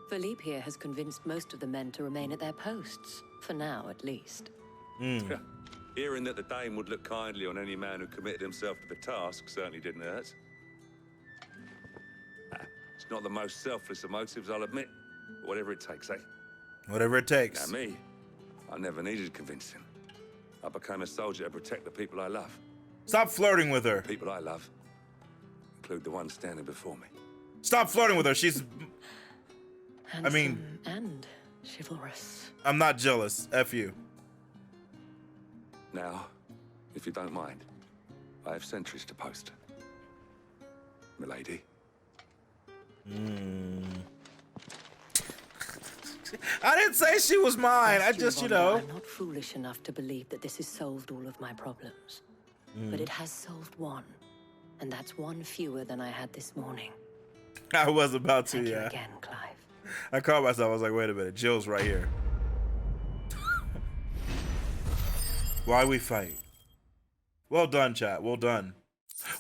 Q: Philippe here has convinced most of the men to remain at their posts. For now, at least.
W: Hearing that the Dame would look kindly on any man who committed himself to the task certainly didn't hurt. It's not the most selfless of motives, I'll admit. But whatever it takes, eh?
A: Whatever it takes.
W: Now me, I never needed convincing. I became a soldier to protect the people I love.
A: Stop flirting with her.
W: The people I love include the one standing before me.
A: Stop flirting with her. She's...
Q: Handsome
A: I mean...
Q: and chivalrous.
A: I'm not jealous. F you.
W: Now, if you don't mind, I have sentries to post. Milady.
A: I didn't say she was mine. I just, you know.
Q: I'm not foolish enough to believe that this has solved all of my problems. But it has solved one. And that's one fewer than I had this morning.
A: I was about to,
Q: Thank you
A: yeah.
Q: again, Clive.
A: I caught myself. I was like, wait a minute. Jill's right here. Why we fight? Well done, chat. Well done.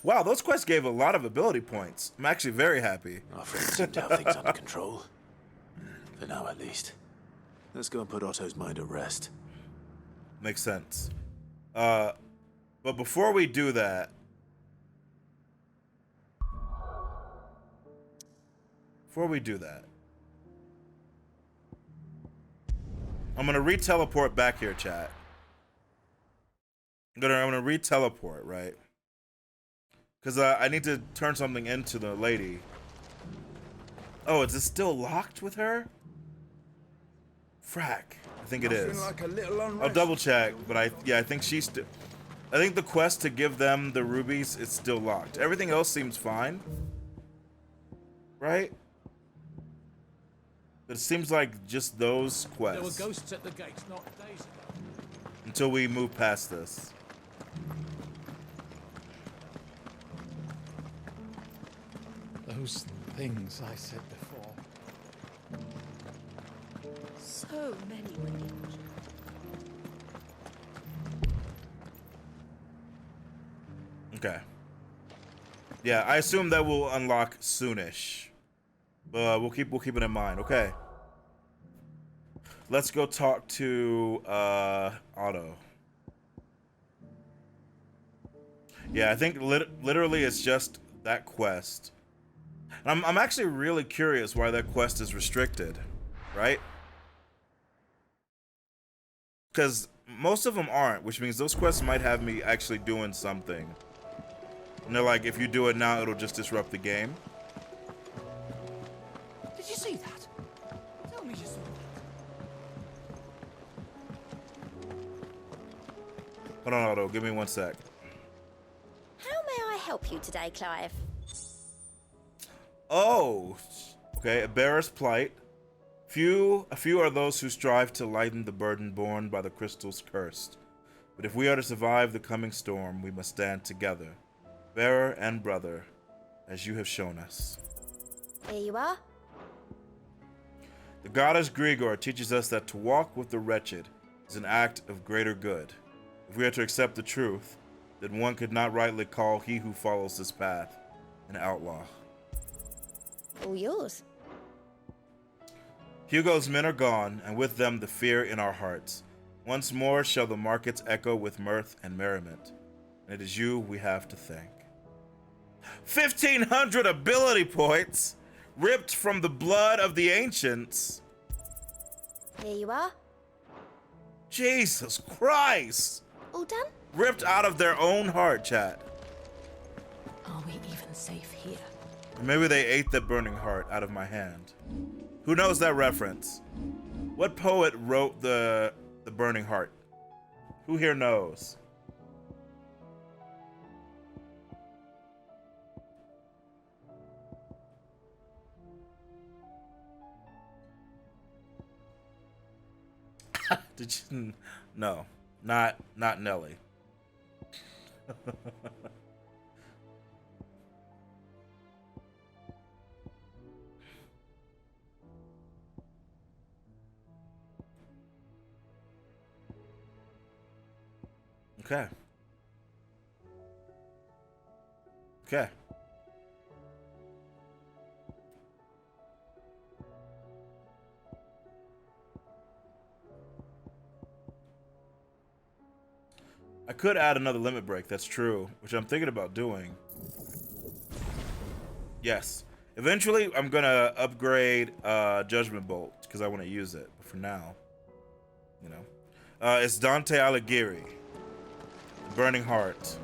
A: Wow, those quests gave a lot of ability points. I'm actually very happy.
B: Our friends seem to have things under control. For now, at least. Let's go and put Otto's mind at rest.
A: Makes sense. But before we do that... I'm gonna re-teleport back here, chat. I'm gonna re-teleport, right? Because I need to turn something into the lady. Oh, is it still locked with her? Frack. I think it is.
K: Like a little
A: I'll double check, but I think she's still... I think the quest to give them the rubies is still locked. Everything else seems fine. Right? But it seems like just those quests.
U: There were ghosts at the gates not days ago.
A: Until we move past this.
U: Those things I said before.
E: So many were injured.
A: Okay. Yeah, I assume that will unlock soonish. But we'll keep it in mind. Okay. Let's go talk to Otto. Yeah, I think literally it's just that quest. And I'm actually really curious why that quest is restricted, right? Because most of them aren't, which means those quests might have me actually doing something. And they're like, if you do it now, it'll just disrupt the game.
O: Did you see that? Tell me you saw
A: Hold on, Otto. Give me 1 sec.
G: How may I help you today, Clive?
A: Oh, okay. A bearer's plight. A few are those who strive to lighten the burden borne by the crystals cursed. But if we are to survive the coming storm, we must stand together, bearer and brother, as you have shown us.
G: Here you are.
A: The goddess Grigor teaches us that to walk with the wretched is an act of greater good. If we are to accept the truth, then one could not rightly call he who follows this path an outlaw.
G: All yours.
A: Hugo's men are gone, and with them the fear in our hearts. Once more shall the markets echo with mirth and merriment, and it is you we have to thank. 1,500 ability points, ripped from the blood of the ancients.
G: Here you are.
A: Jesus Christ!
G: All done?
A: Ripped out of their own heart, chat.
Q: Are we even safe here?
A: Maybe they ate the burning heart out of my hand. Who knows that reference? What poet wrote the burning heart? Who here knows? Did you? No, not Nelly. Okay. Okay. I could add another limit break, that's true, which I'm thinking about doing. Yes. Eventually, I'm gonna upgrade Judgment Bolt, because I want to use it. But for now, you know. It's Dante Alighieri. Burning Heart.